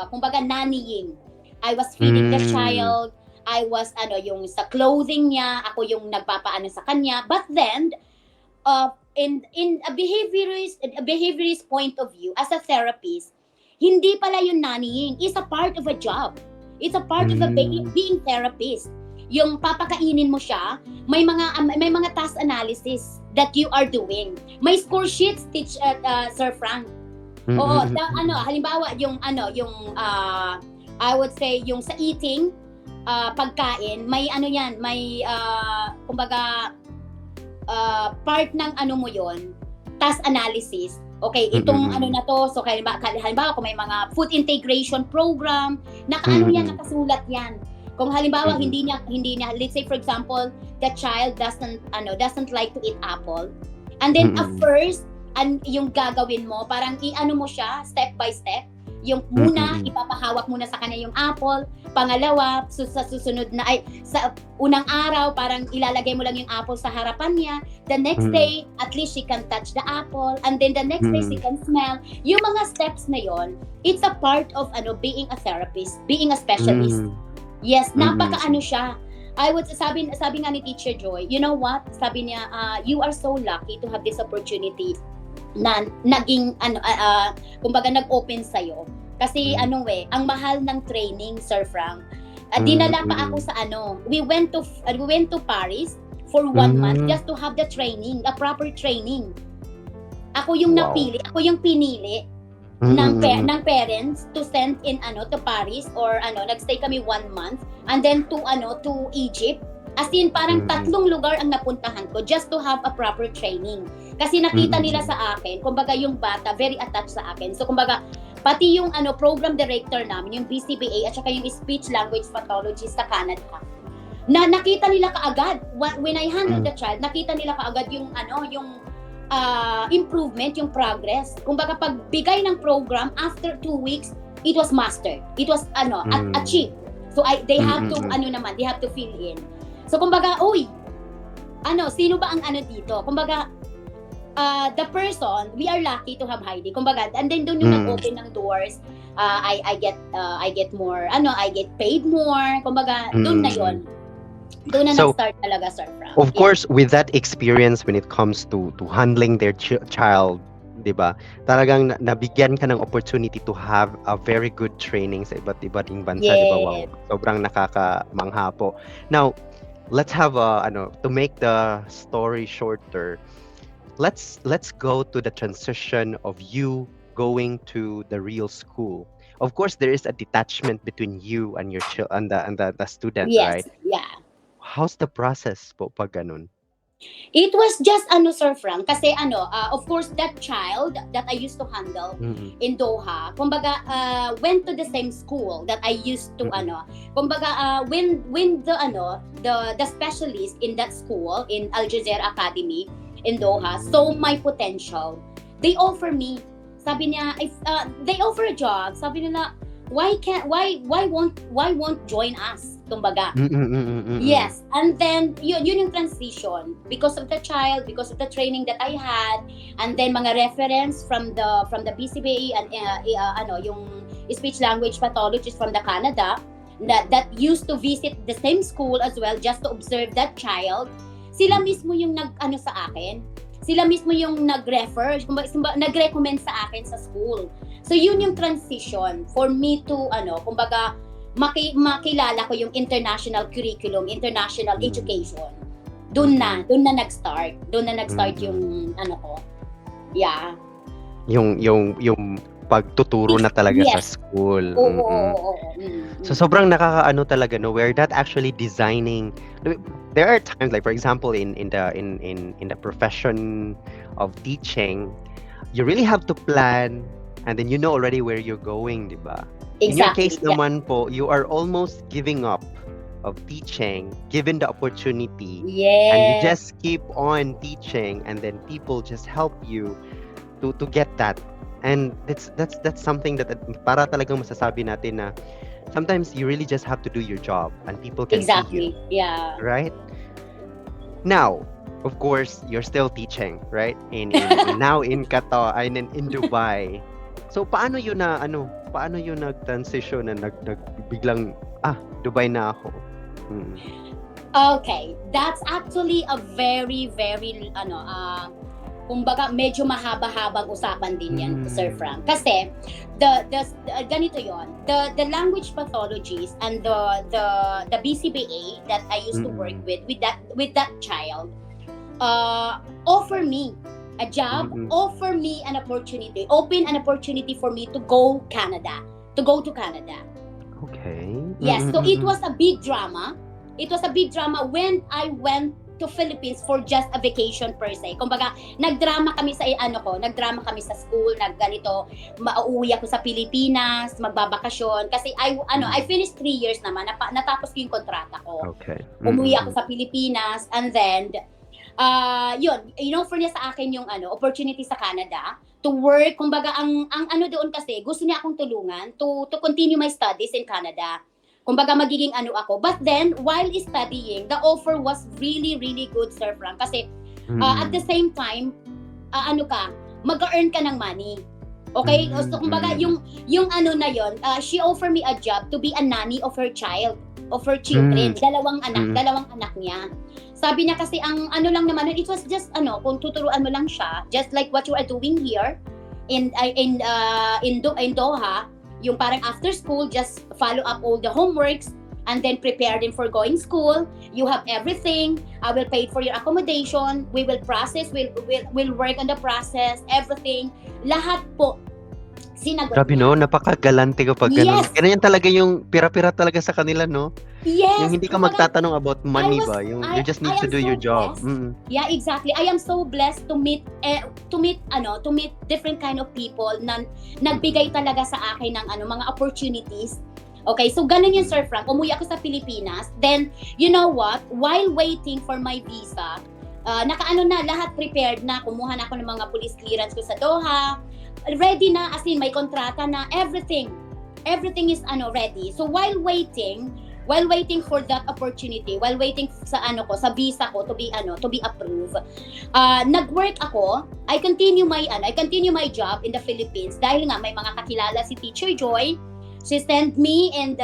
kumbaga nannying. I was feeding the child. I was yung sa clothing niya, ako yung nagpapaano sa kanya. But then in a behaviorist point of view, as a therapist, hindi pala yung nannying. It's a part of a job. It's a part of a being therapist. Yung papakainin mo siya, may mga task analysis that you are doing. May score sheets, Sir Frank. Oo, halimbawa yung I would say yung sa eating, pagkain, may kumbaga part ng mo yon, task analysis. Okay, itong na to, so halimbawa kung may mga food integration program, nakasulat yan. Kung halimbawa hindi niya, let's say for example, the child doesn't like to eat apple. And then at first, yung gagawin mo, parang mo siya step by step. Yung muna, ipapahawak muna sa kanya yung apple. Pangalawa, sa susunod na, sa unang araw, parang ilalagay mo lang yung apple sa harapan niya. The next day, at least she can touch the apple. And then the next day, she can smell. Yung mga steps na yon, it's a part of being a therapist, being a specialist. Yes, siya. Sabi nga ni Teacher Joy, you know what? Sabi niya, you are so lucky to have this opportunity na naging kumbaga nag-open sa'yo. Kasi ang mahal ng training, Sir Frank. Dinala pa ako sa we went to Paris for 1 month just to have the training, a proper training. Ako yung napili, ako yung pinili ng parents to send in to Paris or nagstay kami 1 month and then to Egypt. As in parang 3 lugar ang napuntahan ko just to have a proper training. Kasi nakita nila sa akin, kumbaga yung bata very attached sa akin. So kumbaga pati yung program director namin, yung BCBA at saka yung speech language pathologist sa Canada. Na nakita nila kaagad when I handled the child, nakita nila kaagad yung improvement, yung progress. Kumbaga pagbigay ng program after 2 weeks, it was mastered. It was achieved. So they have to they have to fill in. So kumbaga, sino ba ang dito? Kumbaga the person, we are lucky to have Heidi. Kumbaga, and then doon yung nag-open ng doors. I get more, I get paid more. Kumbaga, doon na yon. Doon na nag-start talaga, Sir Frank.
Of course, with that experience when it comes to handling their child, 'di ba? Talagang nabigyan ka ng opportunity to have a very good training sa iba't ibang bansa, 'di ba? Wow. Sobrang nakakamangha po. Now, let's have to make the story shorter. Let's go to the transition of you going to the real school. Of course, there is a detachment between you and your and the student, right?
Yes, yeah.
How's the process po pag ganun?
It was just Sir Frank, kasi of course that child that I used to handle in Doha, kumbaga went to the same school that I used to kumbaga when the specialist in that school in Al Jazeera Academy in Doha saw my potential. They offer me, sabi niya, if they offer a job, sabi nila, why won't join us? Kumbaga. Yes, and then yun yung transition because of the child, because of the training that I had, and then mga reference from the BCBA and yung speech language pathologist from the Canada that used to visit the same school as well just to observe that child. Sila mismo yung sa akin. Sila mismo yung nag-refer, nag-recommend sa akin sa school. So yun yung transition for me to kumbaga makilala ko yung international curriculum, international education. Doon na nag-start. Doon na nag-start yung ko. Yeah.
Yung pagtuturo na talaga sa school. So sobrang nakakaano talaga, no? We're not actually designing. There are times, like for example, in the profession of teaching, you really have to plan, and then you know already where you're going, di ba?
Exactly.
In your case naman po, you are almost giving up of teaching, given the opportunity, and you just keep on teaching, and then people just help you to get that. And that's something that para talagang masasabi natin na sometimes you really just have to do your job and people can see you.
Yeah.
Right? Now, of course, you're still teaching, right? Now in Qatar and in Dubai. So paano yun nag-transition na biglang Dubai na ako?
Okay, that's actually a very kumbaga medyo mahaba-habang usapan din yan, Sir Frank. Kasi the ganito yon, the language pathologists and the BCBA that I used to work with that child offer me a job, offer me an opportunity, open an opportunity for me to go to Canada.
Okay.
Yes, so it was a big drama. It was a big drama when I went to Philippines for just a vacation per se. Kumbaga, nagdrama kami sa school, nagganito, mauuwi ako sa Pilipinas, magbabakasyon kasi I finished 3 years naman, natapos ko yung kontrata ko.
Okay.
Umuwi ako sa Pilipinas and then yun, in-offer niya sa akin yung opportunity sa Canada to work. Kumbaga, ang doon kasi, gusto niya akong tulungan to continue my studies in Canada. Kumbaga magiging ako. But then, while studying, the offer was really, really good, Sir Frank. Kasi at the same time, mag-earn ka ng money. Okay? So, kumbaga, yung na yon, she offered me a job to be a nanny of her child. of her children. Dalawang anak niya. Sabi niya kasi ang ano lang naman, it was just kung tuturuan mo lang siya, just like what you are doing here in Doha, yung parang after school, just follow up all the homeworks and then prepare them for going school. You have everything. I will pay for your accommodation. We will process. We'll work on the process. Everything. Lahat po. Sinagot
Grabe
niya.
no, napakagalante kapag ganun.
Yes.
Ganyan talaga yung pira-pira talaga sa kanila, no?
Yes.
Yung hindi ka magtatanong about money ba? You just need to do your job.
Yeah, exactly. I am so blessed to meet different kind of people na nagbigay talaga sa akin ng mga opportunities. Okay, so ganun yun, Sir Frank. Umuwi ako sa Pilipinas. Then, you know what? While waiting for my visa, lahat prepared na. Kumuha na ako ng mga police clearance ko sa Doha. Ready na, as in may kontrata na, everything is ready. So while waiting for that opportunity, while waiting sa sa visa ko to be approved, nag-work ako. I continue my job in the Philippines dahil nga may mga kakilala si Teacher Joy. She sent me in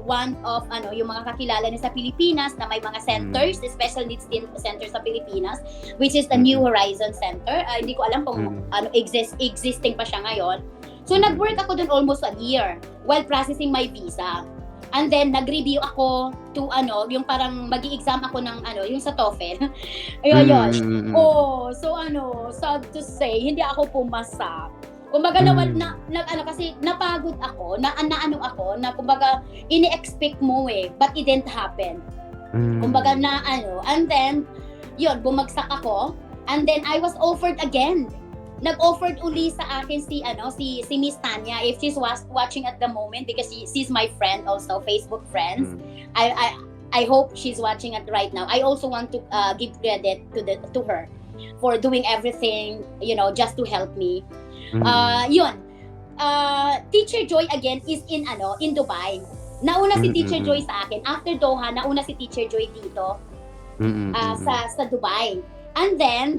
one of yung mga kakilala niya sa Pilipinas na may mga centers, special needs center sa Pilipinas, which is the New Horizon Center. Hindi ko alam kung existing pa siya ngayon. So nag-work ako doon almost a year while processing my visa. And then nag-review ako to yung parang magi-exam ako ng yung sa TOEFL. Ayun. Oh, so sad to say, hindi ako pumasa. Kumbaga kasi napagod ako, na kumbaga ini-expect mo but it didn't happen. Kumbaga and then yun, bumagsak ako, and then I was offered again. Nag-offered uli sa akin si Miss Tanya, if she's watching at the moment, because she's my friend also, Facebook friends. I hope she's watching it right now. I also want to give credit to her for doing everything, just to help me. Teacher Joy again is in Dubai. Nauna si Teacher Joy sa akin. After Doha, nauna si Teacher Joy dito sa Dubai. And then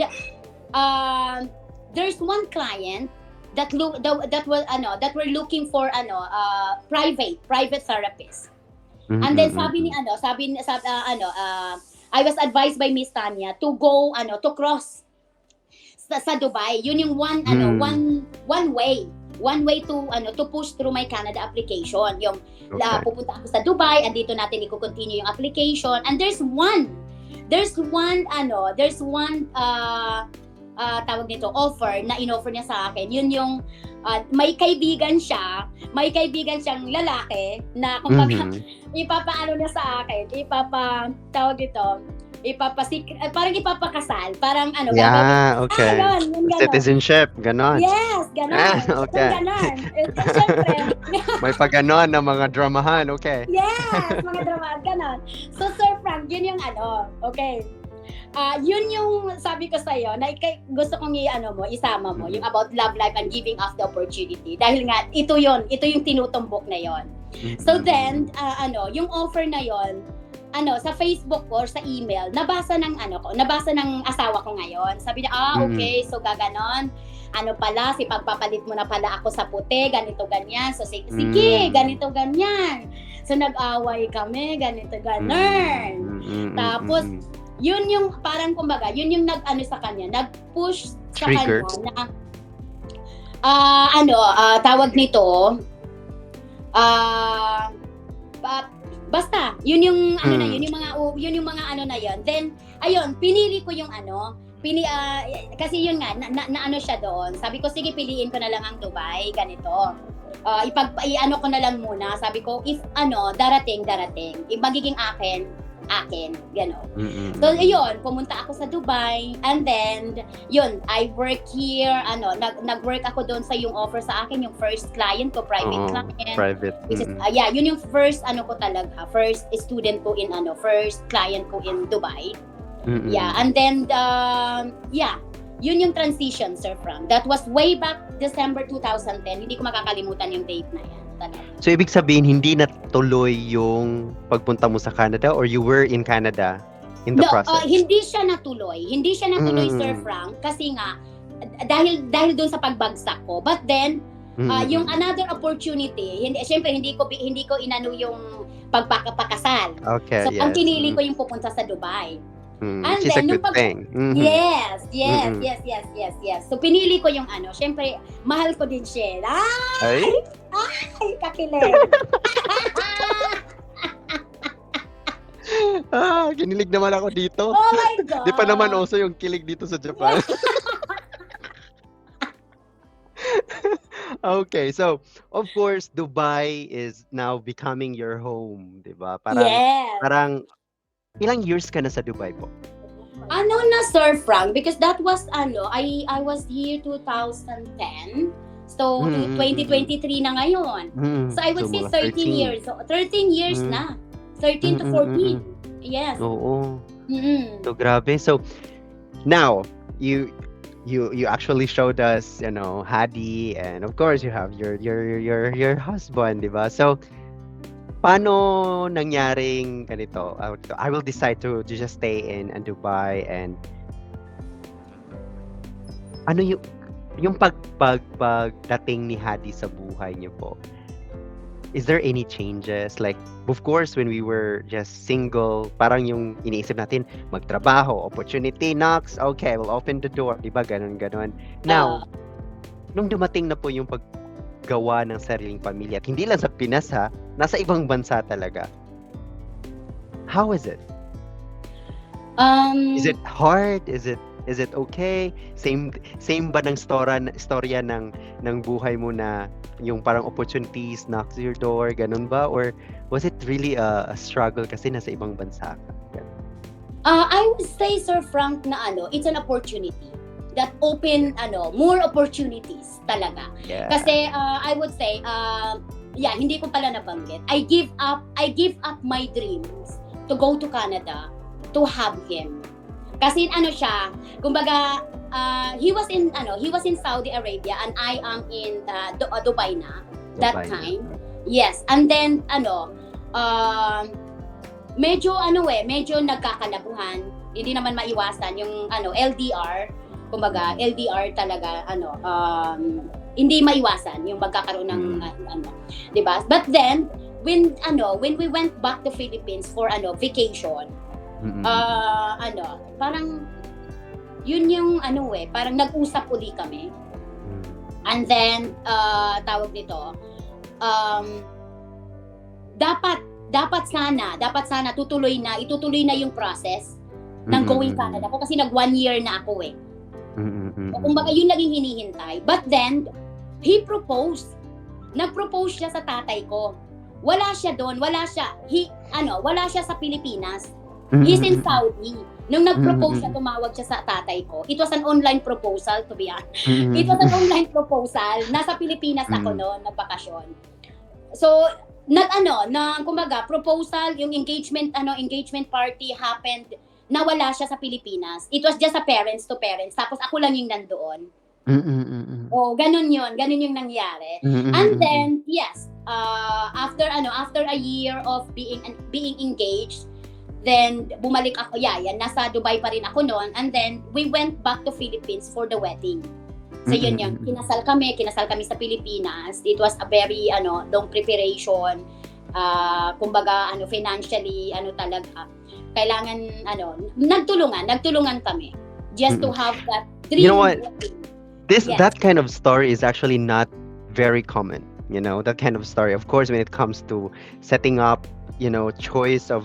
there's one client that were looking for private therapist. And then I was advised by Miss Tanya to go to cross sa Dubai. Yun yung one way to push through my Canada application. Yung pupunta ako sa Dubai, andito natin i-continue yung application. And there's one tawag nito, offer na in-offer niya sa akin. Yun yung may kaibigan siyang lalaki na kumbaga ipapaano na sa akin, parang ipapakasal, parang
okay.
Ganon.
Citizenship, ganon.
Yes, ganon.
Okay.
Ganon. Siyempre.
May paganon na mga dramahan, okay.
Yes, mga dramahan, ganon. So, Sir Frank, yun yung okay. Yun yung sabi ko sa'yo na gusto kong isama mo, yung about love life and giving us the opportunity. Dahil nga, ito yung tinutumbok na yon. So then, yung offer na yon, sa Facebook ko or sa email, nabasa ng asawa ko ngayon. Sabi niya, okay, so gaganon. Pala, pagpapalit mo na pala ako sa puti, ganito, ganyan. So, sige, ganito, ganyan. So, nag-away kami, ganito, ganon. Tapos, yun yung parang kumbaga, yun yung sa kanya, nag-push sa
trigger.
Kanya na, tawag nito, basta, yun yung yun yung mga na yun. Then, ayun, pinili ko yung kasi yun nga, na siya doon. Sabi ko, sige, piliin ko na lang ang Dubai, ganito. Ko na lang muna. Sabi ko, if darating, if magiging akin, gano'n. So, yun, pumunta ako sa Dubai, and then, yun, I work here, nag-work ako doon sa yung offer sa akin, yung first client ko, private client.
Private.
Which is, yun yung first, ko talaga, first student ko in, first client ko in Dubai. Yeah, and then, yun yung transition, Sir Frank. That was way back December 2010. Hindi ko makakalimutan yung date na yan. Talaga.
So, ibig sabihin, hindi natuloy yung pagpunta mo sa Canada, or you were in Canada in the process?
Hindi siya natuloy. Sir Frank, kasi nga, dahil doon sa pagbagsak ko. But then, yung another opportunity, syempre, hindi ko inano yung pagpapakasal.
Okay,
So, ang
yes.
pinili ko yung pupunta sa Dubai. And
Which is a
then,
good thing.
Yes.
Mm-mm.
So, pinili ko yung syempre, mahal ko din siya.
Ay?
Ay, kakilig.
Kinilig naman ako dito.
Oh my God.
Di pa naman uso yung kilig dito sa Japan. Okay, so of course Dubai is now becoming your home, 'di ba?
Yes.
Parang ilang years ka na sa Dubai po?
Ano na, Sir Frank? Because that was, I was here 2010. So, 2023 na ngayon. So, I would say
mga
13 years. So, 13 years na. 13 to 14. Yes.
Oo. So, grabe. So, now, you actually showed us, Hadi, and of course, you have your husband, di ba? So, paano nangyaring ganito? I will decide to just stay in Dubai, and ano yung pagdating ni Hadi sa buhay niyo po? Is there any changes? Like, of course, when we were just single, parang yung iniisip natin, magtrabaho, opportunity knocks, okay, we'll open the door, di ba? Ganon. Now, nung dumating na po yung paggawa ng sariling pamilya, at hindi lang sa Pinas ha, nasa ibang bansa talaga. How is it? Is it hard? Is it okay? Same ba ng storya ng buhay mo na yung parang opportunities knocks your door, ganun ba? Or was it really a struggle kasi nasa ibang bansa ka?
I would say, Sir Frank, na it's an opportunity that open more opportunities talaga.
Yeah.
Kasi I would say hindi ko pala nabanggit. I give up my dreams to go to Canada to have him. Kasi siya, kumbaga he was in Saudi Arabia and I am in Dubai na that time. Yes. And then medyo nagkakalabuhan. Hindi naman maiwasan yung LDR. Kumbaga LDR talaga hindi maiwasan yung magkakaroon ng 'di ba? But then when we went back to Philippines for vacation, parang yun yung parang nag-usap uli kami. And then tawag nito, dapat sana itutuloy na yung process ng going Canada ko kasi nag 1 year na ako O kumbaga yun laging hinihintay. But then he proposed. Nag-propose siya sa tatay ko. Wala siya doon, wala siya sa Pilipinas. He's in Saudi. Nung nag-propose siya, tumawag siya sa tatay ko. It was an online proposal, to be honest. It was an online proposal. Nasa Pilipinas ako noon, nagbakasyon. So, kumbaga, proposal, yung engagement party happened, nawala siya sa Pilipinas. It was just a parents to parents. Tapos ako lang yung nandoon. Ganun yun. Ganun yung nangyari. And then, yes, after a year of being engaged, then bumalik ako, nasa Dubai pa rin ako noon, and then we went back to Philippines for the wedding. So yun, kinasal kami sa Pilipinas. It was a very long preparation. Kumbaga financially talaga kailangan nagtulungan kami just to have that dream.
You know what? That kind of story is actually not very common. That kind of story. Of course, when it comes to setting up, choice of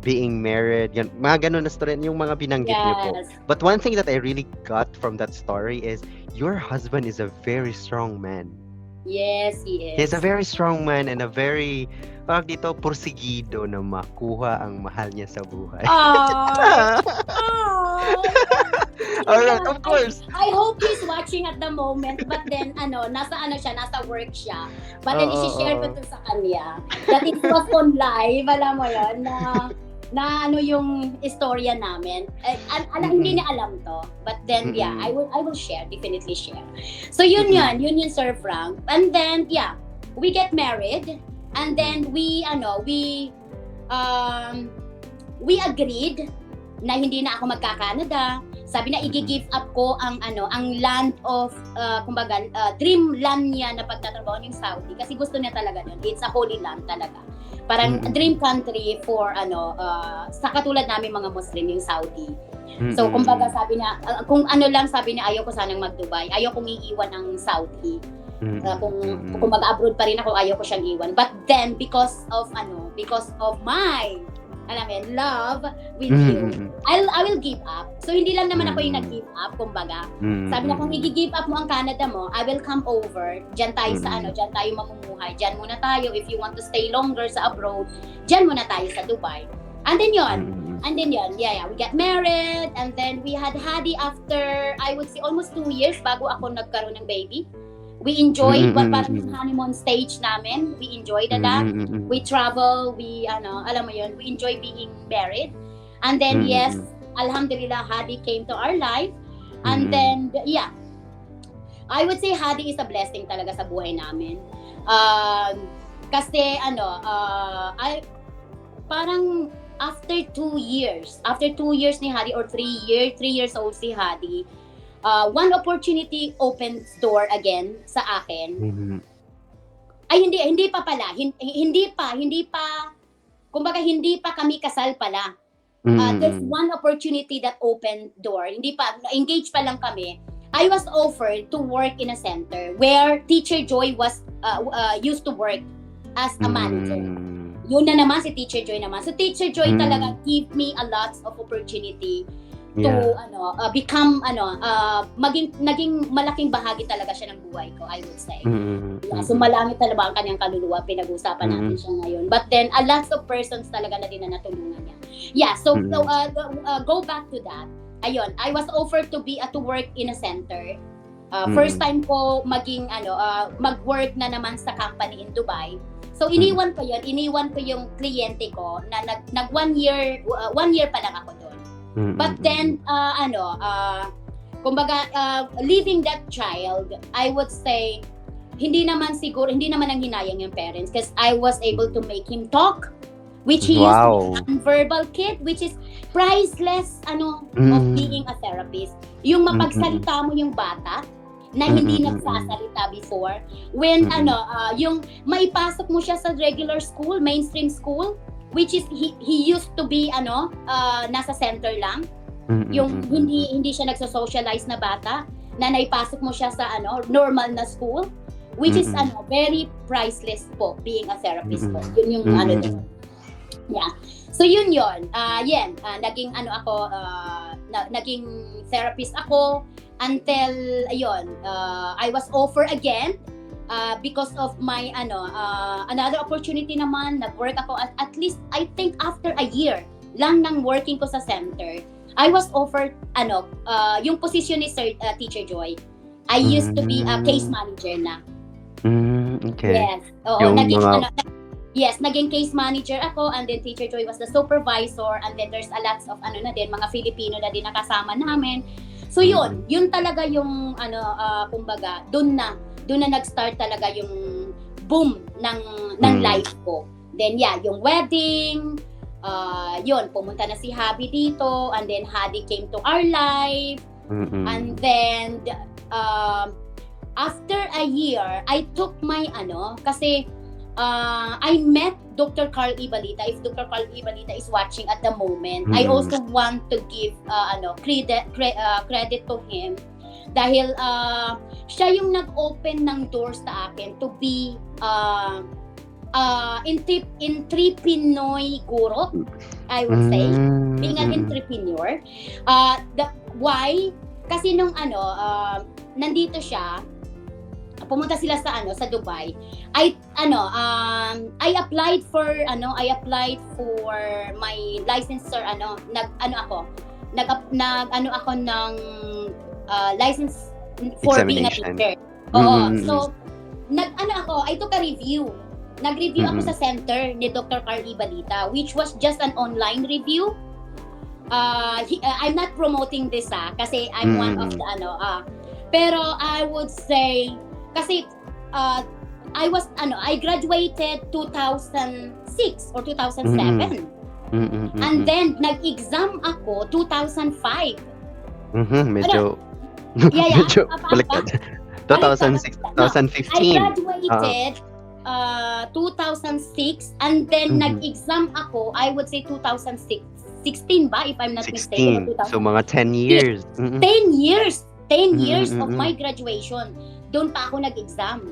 being married, mga ganun na story, yung mga binanggit niyo po. But one thing that I really got from that story is your husband is a very strong man.
Yes, he is.
He's a very strong man and a very, parang dito, porsigido na makuha ang mahal niya sa buhay. Alright, of course.
I hope he's watching at the moment, but then nasa work siya. But then isi-share ko to sa kanya that it was on live, alam mo yun, na yung istorya namin. Hindi niya alam to. But then I will definitely share. So yun Sir Frank. And then we get married, and then we agreed na hindi na ako magka-Canada. Sabi na i-give up ko ang land of kumbaga dream land niya na pagtatrabaho ng Saudi kasi gusto niya talaga yun. It's a holy land talaga. Parang dream country for sa katulad namin mga Muslim, yung Saudi. So kumbaga sabi niya, kung ano lang sabi niya, ayaw ko sanang mag-Dubai, ayaw kong iiwan ng Saudi. Kung mag-abroad pa rin ako, ayaw ko siyang iwan. But then because of my love with you, I will give up. So hindi lang naman ako yung nag-give up, kumbaga. Sabi na, kung i-give up mo ang Canada mo, I will come over. Diyan tayo diyan tayo mamumuhay. Diyan muna tayo. If you want to stay longer sa abroad, diyan muna tayo sa Dubai. And then we got married, and then we had Hadi after, I would say, almost 2 years bago ako nagkaroon ng baby. We enjoyed parang honeymoon stage namin. We enjoyed that. We travel, we we enjoy being married. And then yes, alhamdulillah, Hadi came to our life. And then I would say Hadi is a blessing talaga sa buhay namin. Kasi I parang after 2 years ni Hadi, or 3 years old si Hadi, one opportunity opens door again sa akin. Ay hindi pa pala. Hindi pa. Kumbaga hindi pa kami kasal pala. There's one opportunity that opened door. Hindi pa, engaged pa lang kami. I was offered to work in a center where Teacher Joy was used to work as a manager. Yun na naman si Teacher Joy naman. So Teacher Joy talaga give me a lot of opportunity to become naging malaking bahagi talaga siya ng buhay ko, I would say. So malami talaga ang kanyang kaluluwa, pinag-usapan natin siya ngayon. But then a lot of persons talaga na din na natulungan niya. Go back to that. Ayun, I was offered to work in a center. First time ko mag-work na naman sa company in Dubai. So iniwan ko yung kliyente ko na nag 1 year pa lang ako doon. But then leaving that child, I would say hindi naman ang hinayang yung parents, because I was able to make him talk, which he used to be a verbal kid, which is priceless of being a therapist. Yung mapagsalita mo yung bata na hindi nagsasalita before, when yung maipasok mo siya sa regular school, mainstream school, which is he used to be nasa center lang, yung hindi siya nagso-socialize na bata, na naipasok mo siya sa normal na school, which is very priceless po being a therapist po. Yun yung so yun naging naging therapist ako until I was offered again because of my another opportunity naman. Nag-work ako at least I think after a year lang ng working ko sa center, I was offered yung position ni Teacher Joy. I used to be a case manager na.
Okay.
Yes. Naging case manager ako, and then Teacher Joy was the supervisor, and then there's a lots of mga Filipino na din nakasama namin. So yun talaga yung kumbaga doon na nag-start talaga yung boom ng life ko. Then yung wedding, pumunta na si Habi dito, and then Hadi came to our life. And then after a year, I took my kasi I met Dr. Carl Ibalita. If Dr. Carl Ibalita is watching at the moment, I also want to give credit to him dahil siya yung nag-open ng doors sa akin to be Pinoy guro, I would say, being an entrepreneur. Why? Kasi nung nandito siya, pumunta sila sa Dubai. I applied for my license, or ako ng license for being a teacher. So I took a review. Nag-review ako sa center ni Dr. Carl Ibalita, which was just an online review. I'm not promoting this kasi I'm one of the pero I would say kasi I graduated 2006 or 2007. And then nag-exam ako 2005.
Medyo baliktad. 2006, 2015.
I graduated 2006, and then nag-exam ako, I would say 2016 ba, if I'm not
16.
mistaken.
So mga 10 years.
10 years of my graduation. Doon pa ako nag-exam.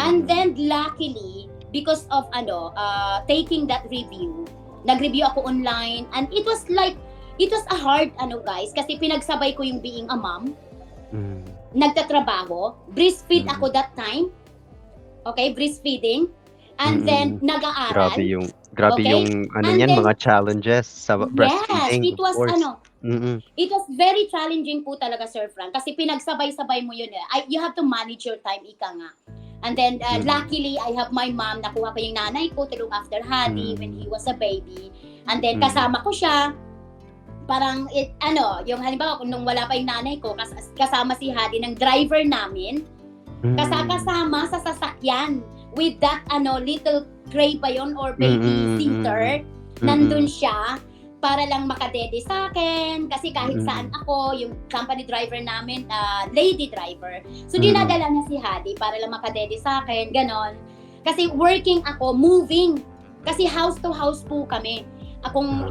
And then luckily, because of taking that review, nag-review ako online, and it was a hard guys, kasi pinagsabay ko yung being a mom, nagtatrabaho, breastfeed ako that time. Okay, breastfeeding, and then nag-aaral.
Grabe yung mga challenges sa breastfeeding.
Yes, it was it was very challenging po talaga, Sir Frank, kasi pinagsabay-sabay mo yun. You have to manage your time, ika nga. And then luckily I have my mom, nakuha ko yung nanay ko to look after Hadi when he was a baby. And then kasama ko siya. Parang yung halimbawa nung wala pa yung nanay ko, kasama si Hadi ng driver namin. Kasama sa sasakyan with that little gray ba yun or baby seater, nandun siya para lang makadede sa akin, kasi kahit saan ako, yung company driver namin, lady driver, so dinadala niya si Hadi para lang makadede sa akin, ganon. Kasi working ako, moving, kasi house to house po kami.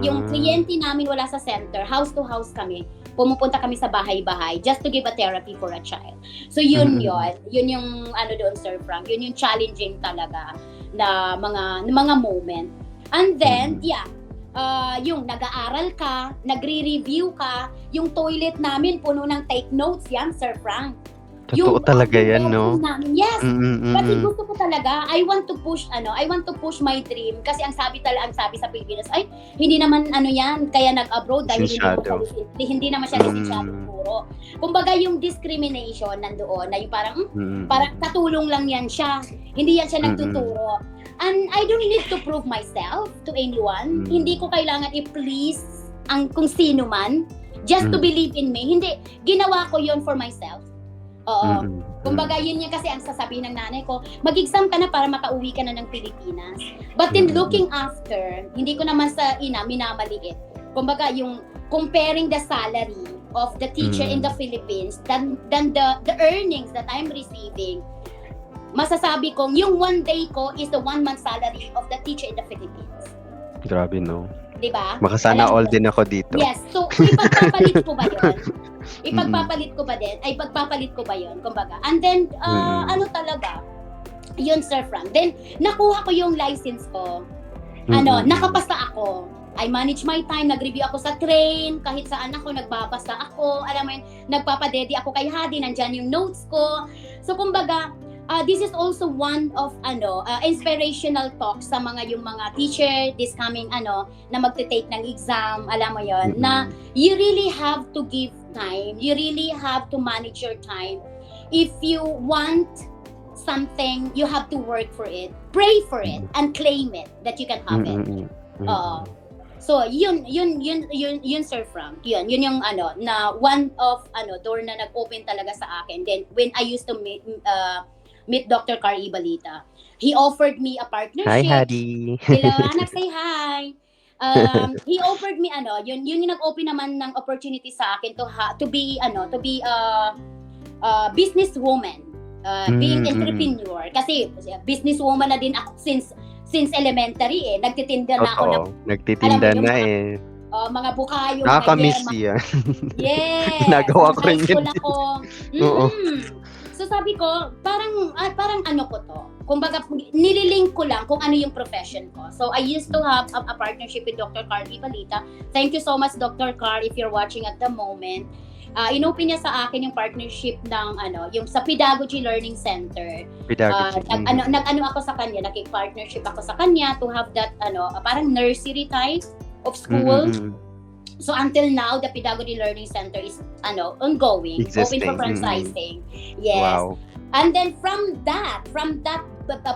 Yung kliyente namin wala sa center, house to house kami. Pumupunta kami sa bahay-bahay just to give a therapy for a child. So yun yung doon, Sir Frank, yun yung challenging talaga na mga moment. And then yung nag-aaral ka, nagre-review ka, yung toilet namin puno ng take notes yan, Sir Frank.
Totoo talaga yan, no?
Yes. Kasi gusto ko talaga, I want to push my dream, kasi ang sabi sa Pilipinos, ay hindi naman yan, kaya nag-abroad dahil hindi naman siya lisensyado puro. Kumbaga yung discrimination nandoon, na yung parang katulong lang yan siya. Hindi yan siya nagtuturo. And I don't need to prove myself to anyone. Hindi ko kailangan i-please kung sino man just to believe in me. Hindi, ginawa ko yon for myself. Oo. Kumbaga, yun yung kasi ang sasabihin ng nanay ko, mag-exam ka na para makauwi ka na ng Pilipinas. But then looking after, hindi ko naman sa minamaliit. Kumbaga, yung comparing the salary of the teacher in the Philippines than the earnings that I'm receiving, masasabi kong yung 1 day ko is the 1 month salary of the teacher in the Philippines.
Grabe, no?
Diba?
Makasana all din ako dito.
Yes. So, ipagpapalit ko ba yun? Pagpapalit ko ba yun? Kumbaga. And then, talaga, yun, Sir Frank. Then, nakuha ko yung license ko. Nakapasa ako. I manage my time, nag-review ako sa train, kahit saan ako, nagbabasa ako, alam mo yun, nagpapadede ako kay Hadi, nandyan yung notes ko. So, kumbaga, this is also one of inspirational talks sa mga teacher this coming na magte-take ng exam, alam mo yon, na you really have to give time, you really have to manage your time. If you want something, you have to work for it, pray for it, and claim it that you can have it. So yun Sir Frank, yun yung na one of door na nag-open talaga sa akin. Then when I used to meet Dr. Carl Ibalita, he offered me a partnership.
Hi, Hadi.
Hello, anak, say hi. He offered me yun yung nag-open naman ng opportunity sa akin to be a businesswoman, being entrepreneur, kasi businesswoman na din ako since elementary nagtitinda na ako
nagtitinda na
mga bukayo,
nakakamiss yan.
Yes.
Nagawa ko rin yun.
So sabi ko, parang ko to. Kumbaga, nililink ko lang kung ano yung profession ko. So I used to have a partnership with Dr. Carl Ibalita. Thank you so much, Dr. Carl, if you're watching at the moment. Inopen niya sa akin yung partnership ng yung sa Pedagogy Learning Center. Nag ako sa kanya, nakik-partnership ako sa kanya to have that parang nursery type of school. So until now, the Pedagogy Learning Center is ongoing,
existing.
Open for franchising. Yes.
Wow.
And then from that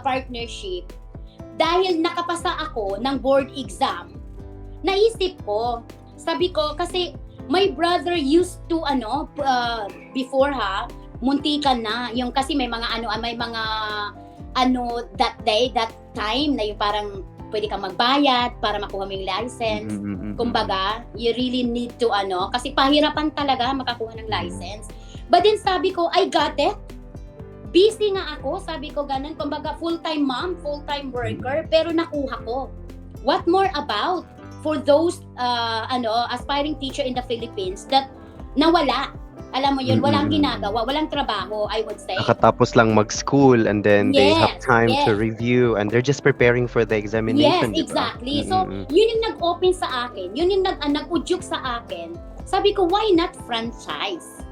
partnership, dahil nakapasa ako ng board exam, naisip ko, sabi ko, kasi my brother used to before muntikan na yung, kasi may mga that time na yung parang pwede kang magbayad para makuha mo yung license. Kumbaga, you really need to kasi pahirapan talaga makakuha ng license. But then sabi ko, I got it. busy nga ako, sabi ko ganun, kumbaga full-time mom, full-time worker, pero nakuha ko. What more about for those aspiring teacher in the Philippines that nawala? Alam mo yun, walang ginagawa, walang trabaho, I would say.
Nakatapos lang mag-school and then they have time
yes.
to review and they're just preparing for the examination.
Yes, exactly. So, yun yung nag-open sa akin, yun yung nag-udyok sa akin. Sabi ko, why not franchise?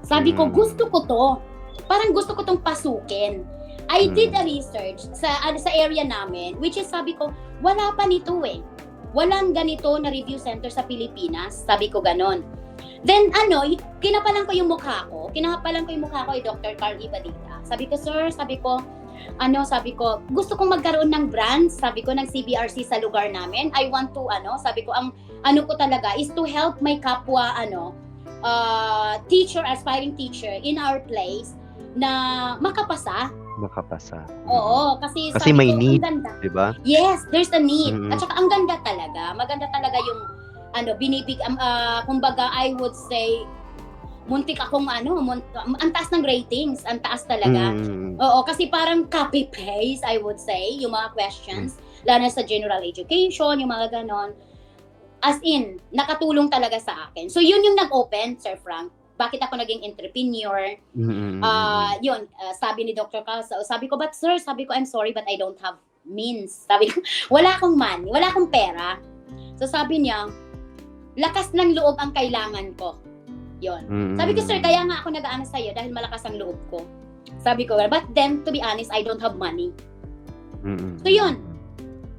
Sabi ko, gusto ko to. Parang gusto ko tong pasukin. I did a research sa area namin, which is sabi ko, wala pa nito eh. Walang ganito na review center sa Pilipinas. Sabi ko ganon. Then kinapalan ko yung mukha ko kay Dr. Carl Ibadita. Sabi ko, sir, sabi ko, gusto kong magkaroon ng brand, sabi ko, ng CBRC sa lugar namin. I want to, sabi ko, ang ko talaga is to help my kapwa, teacher, aspiring teacher in our place na makapasa. Oo, kasi
may
ko,
need,
ang ganda.
diba?
Yes, there's a need. At saka ang ganda talaga. Maganda talaga yung kumbaga I would say muntik akong ang taas ng ratings, ang taas talaga. Oo, kasi parang copy paste, I would say, yung mga questions, lalo na sa general education, yung mga ganon. As in, nakatulong talaga sa akin. So yun yung nag-open, Sir Frank. Bakit ako naging entrepreneur? Sabi ni Dr. Carl, sabi ko, but sir, sabi ko, I'm sorry, but I don't have means. Sabi ko, wala akong money, wala akong pera. So sabi niya, lakas ng loob ang kailangan ko. Yun. Sabi ko, sir, kaya nga ako nag-aano sa'yo dahil malakas ang loob ko. Sabi ko, but then, to be honest, I don't have money. So yun,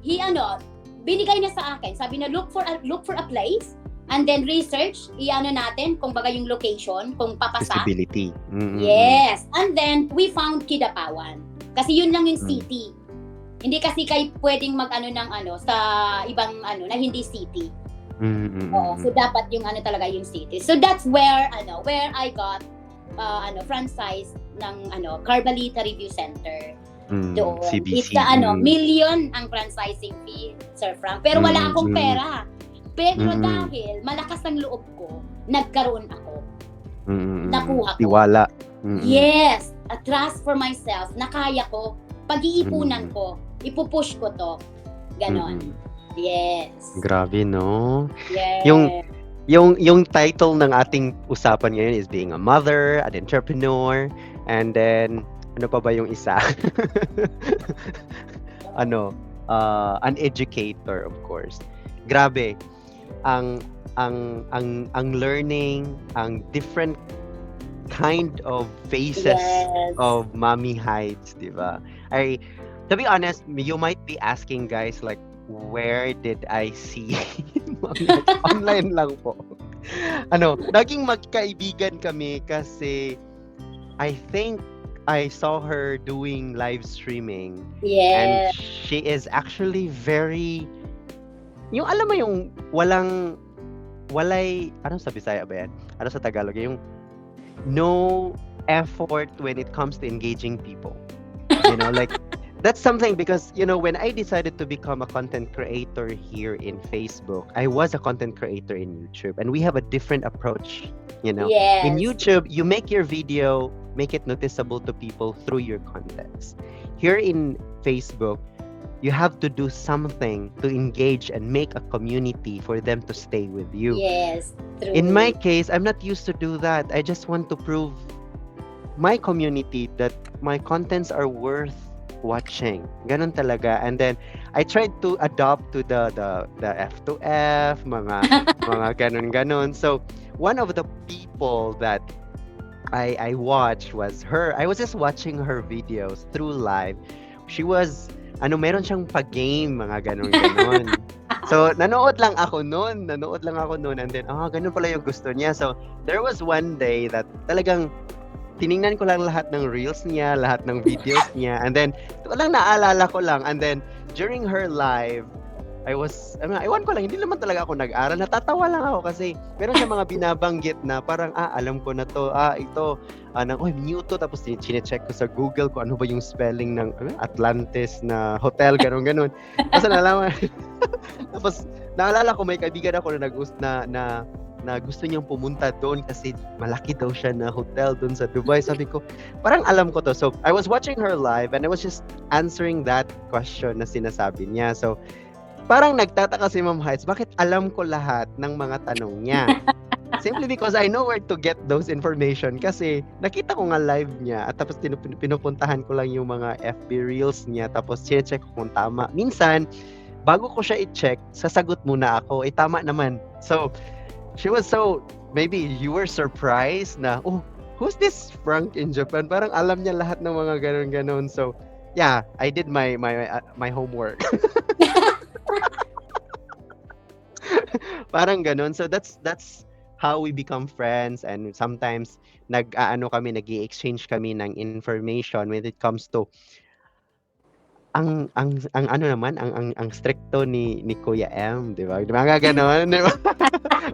binigay niya sa akin. Sabi na, look for a place, and then research, natin kung baga yung location, kung papasa.
Visibility.
Yes. And then, we found Kidapawan. Kasi yun lang yung city. Hindi kasi kayo pwedeng sa ibang na hindi city. So dapat yung talaga yung city. So that's where I got franchise ng Carbalita Review Center. Doon.
CBC.
It's million ang franchising fee, Sir Frank. Pero wala akong pera. Pero dahil malakas ang loob ko, nagkaroon ako. Nakuha ko.
Tiwala.
Yes, a trust for myself. Nakaya ko. Pag-iipunan ko. Ipupush ko to. Ganon. Yes.
Grabe, no?
Yes.
Yung title ng ating usapan ngayon is being a mother, an entrepreneur, and then ano pa ba yung isa? An educator, of course. Grabe. Ang learning, ang different kind of faces of Mami Heidz, di ba? To be honest, you might be asking, guys, like, where did I see Mami Heidz? Online lang po. Naging magkaibigan kami kasi I think I saw her doing live streaming.
Yes.
And she is actually very, yung alam mo yung walay, anong sa Bisaya ba yan? Ano sa Tagalog? Yung no effort when it comes to engaging people. Like, that's something because, when I decided to become a content creator here in Facebook, I was a content creator in YouTube. And we have a different approach,
Yes.
In YouTube, you make your video, make it noticeable to people through your contents. Here in Facebook, you have to do something to engage and make a community for them to stay with you.
Yes, true.
In my case, I'm not used to do that. I just want to prove my community that my contents are worth watching. Ganun talaga. And then I tried to adopt to the F2F, mga ganun. So one of the people that I watched was her. I was just watching her videos through live. She was meron siyang pag-game, mga ganun. So, nanood lang ako noon, and then, ganun pala yung gusto niya. So, there was one day that talagang tiningnan ko lang lahat ng reels niya, lahat ng videos niya, and then, walang naalala ko lang, and then, during her live, ewan ko lang, hindi naman talaga ako nag-aral, natatawa lang ako kasi meron siya mga binabanggit na parang, alam ko na to, ito, new to, tapos chinecheck ko sa Google kung ano ba yung spelling ng Atlantis na hotel, ganun. Tapos naalala ko, may kaibigan ako na na gusto niyang pumunta doon kasi malaki daw siya na hotel doon sa Dubai. Sabi ko, parang alam ko to. So, I was watching her live and I was just answering that question na sinasabi niya. So, parang nagtataka si Ma'am Heidz, bakit alam ko lahat ng mga tanong niya? Simply because I know where to get those information kasi nakita ko nga live niya at tapos pinupuntahan ko lang yung mga FB Reels niya tapos check ko kung tama. Minsan, bago ko siya i-check, sasagot muna ako. Tama naman. So, she was so, maybe you were surprised na, oh, who's this Frank in Japan? Parang alam niya lahat ng mga ganon-ganon. So, yeah, I did my homework. Parang ganon. So, that's how we become friends, and sometimes nag-i-exchange kami ng information when it comes to ang ano naman ang stricto ni Kuya M, 'di ba? Mga gano'n, 'di ba?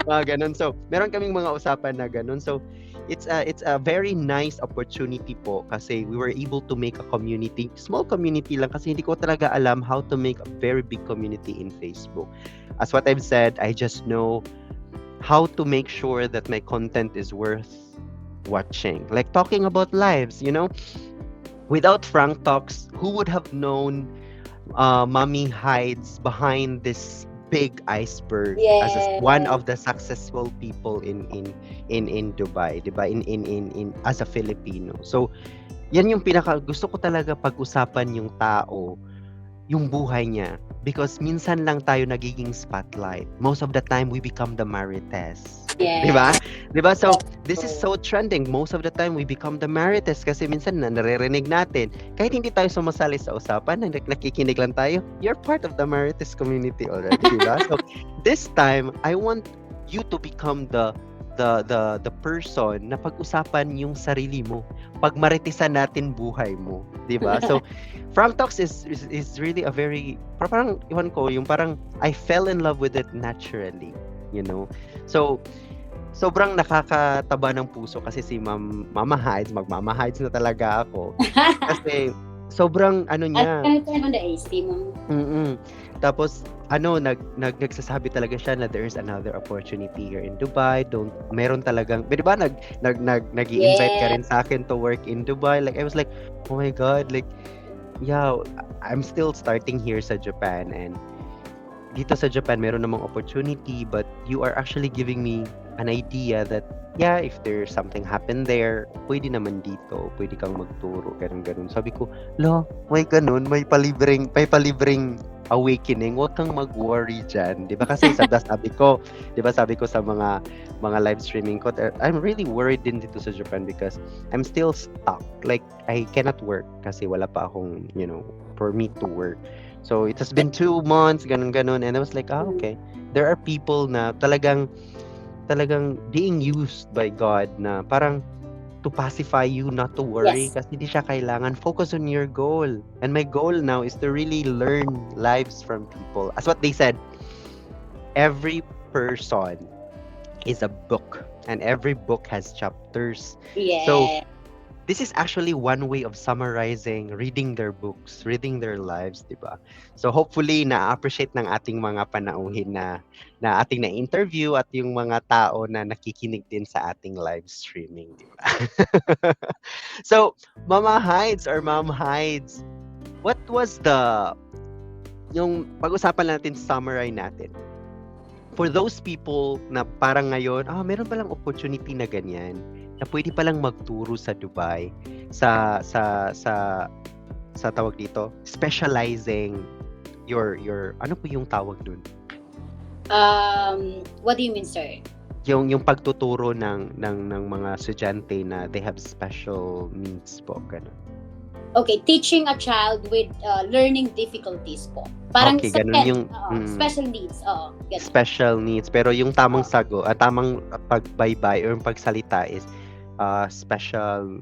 Mga gano'n. So, meron kaming mga usapan na gano'n. So, it's a very nice opportunity po kasi we were able to make a community, small community lang kasi hindi ko talaga alam how to make a very big community in Facebook. As what I've said, I just know how to make sure that my content is worth watching. Like talking about lives, without FrankTalks, who would have known Mommy Heidz behind this big iceberg as one of the successful people in Dubai, 'di ba? In as a Filipino. So, yan yung gusto ko talaga pag-usapan yung tao, yung buhay niya, because minsan lang tayo nagiging spotlight. Most of the time we become the marites.
Yes.
Diba? So, this is so trending. Most of the time, we become the marites kasi minsan naririnig natin. Kahit hindi tayo sumasali sa usapan, nakikinig lang tayo, you're part of the marites community already, diba? So, this time, I want you to become the person na pag-usapan yung sarili mo. Pagmaritisan natin buhay mo, diba? So, FrankTalks is really a very, parang, iwan ko, yung parang, I fell in love with it naturally, So, sobrang nakakataba ng puso kasi si Mama Heidz, magmama Heidz na talaga ako. Kasi sobrang niya.
On the AC mo.
Tapos nagsasabi talaga siya na there's another opportunity here in Dubai. Meron talagang, di ba nag-i-invite ka rin sa akin to work in Dubai. Like I was like, oh my God, like yeah, I'm still starting here sa Japan, and dito sa Japan meron namang opportunity, but you are actually giving me an idea that yeah, if there's something happen there, pwede naman dito, pwede kang magturo, ganun. Sabi ko, may ganun, may palibreng awakening, huwag kang mag-worry dyan, di ba? Kasi sabi ko sa mga live streaming ko, I'm really worried din dito sa Japan because I'm still stuck, like I cannot work kasi wala pa akong, for me to work. So it has been 2 months, ganun, and I was like, okay, there are people na talagang being used by God na parang to pacify you, not to worry, kasi hindi siya kailangan. Focus on your goal. And my goal now is to really learn lives from people. As what they said, every person is a book, and every book has chapters.
Yeah.
So this is actually one way of summarizing, reading their books, reading their lives, diba? So hopefully, na-appreciate ng ating mga panauhin na ating na-interview at yung mga tao na nakikinig din sa ating live streaming, diba? So, Mama Heidz or Ma'am Heidz, what was yung pag-usapan natin, summary natin? For those people na parang ngayon, meron palang opportunity na ganyan, na pwede palang magturo sa Dubai sa tawag dito, specializing your ano po yung tawag dun?
What do you mean, sir?
Yung pagtuturo ng mga estudyante na they have special needs po, ganun.
Okay, teaching a child with learning difficulties po. Parang
okay, ganun yung
special needs. Ganun.
Special needs, pero yung tamang tamang pagbaybay or yung pagsalita is special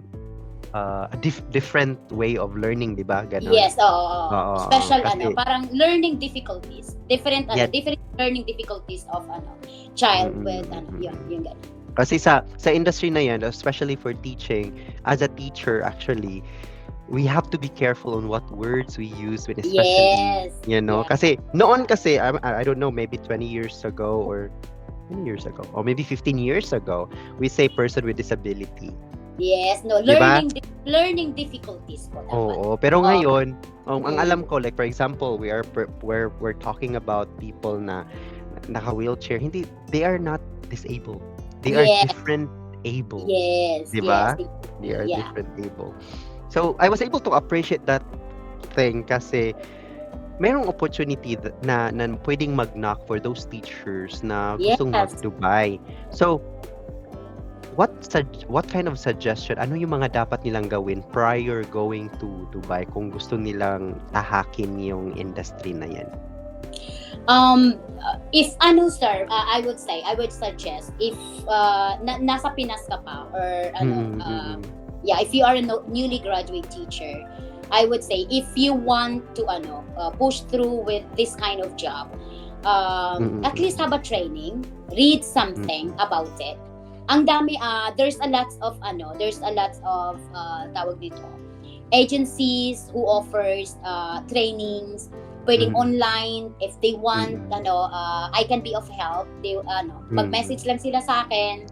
different way of learning, 'di ba? Ganun.
Yes, special
kasi,
parang learning difficulties. Different learning difficulties of child with yung ganun.
Kasi sa industry na 'yan, especially for teaching, as a teacher actually, we have to be careful on what words we use when especially,
yes.
Kasi noon kasi I don't know, maybe 20 years ago or years ago? Or maybe 15 years ago, we say person with disability.
Yes, no,
Diba?
learning difficulties po dapat.
Oo, pero ngayon, ang
Mm.
alam ko, like for example, we're talking about people na naka-wheelchair. Hindi, they are not disabled. They are
Yes.
different able.
Yes,
Diba?
yes.
They are
Yeah.
different able. So, I was able to appreciate that thing kasi merong opportunity na pwedeng mag-knock for those teachers na gustong
Yes.
mag-Dubai. So, what kind of suggestion, ano yung mga dapat nilang gawin prior going to Dubai kung gusto nilang tahakin yung industry na yan?
If sir, I would suggest if nasa Pinas ka pa or if you are a newly graduate teacher, I would say if you want to push through with this kind of job, at least have a training, read something about it. Ang dami there's a lot of tawag dito, agencies who offers trainings, pwedeng online if they want, I can be of help. They mag-message lang sila sa akin.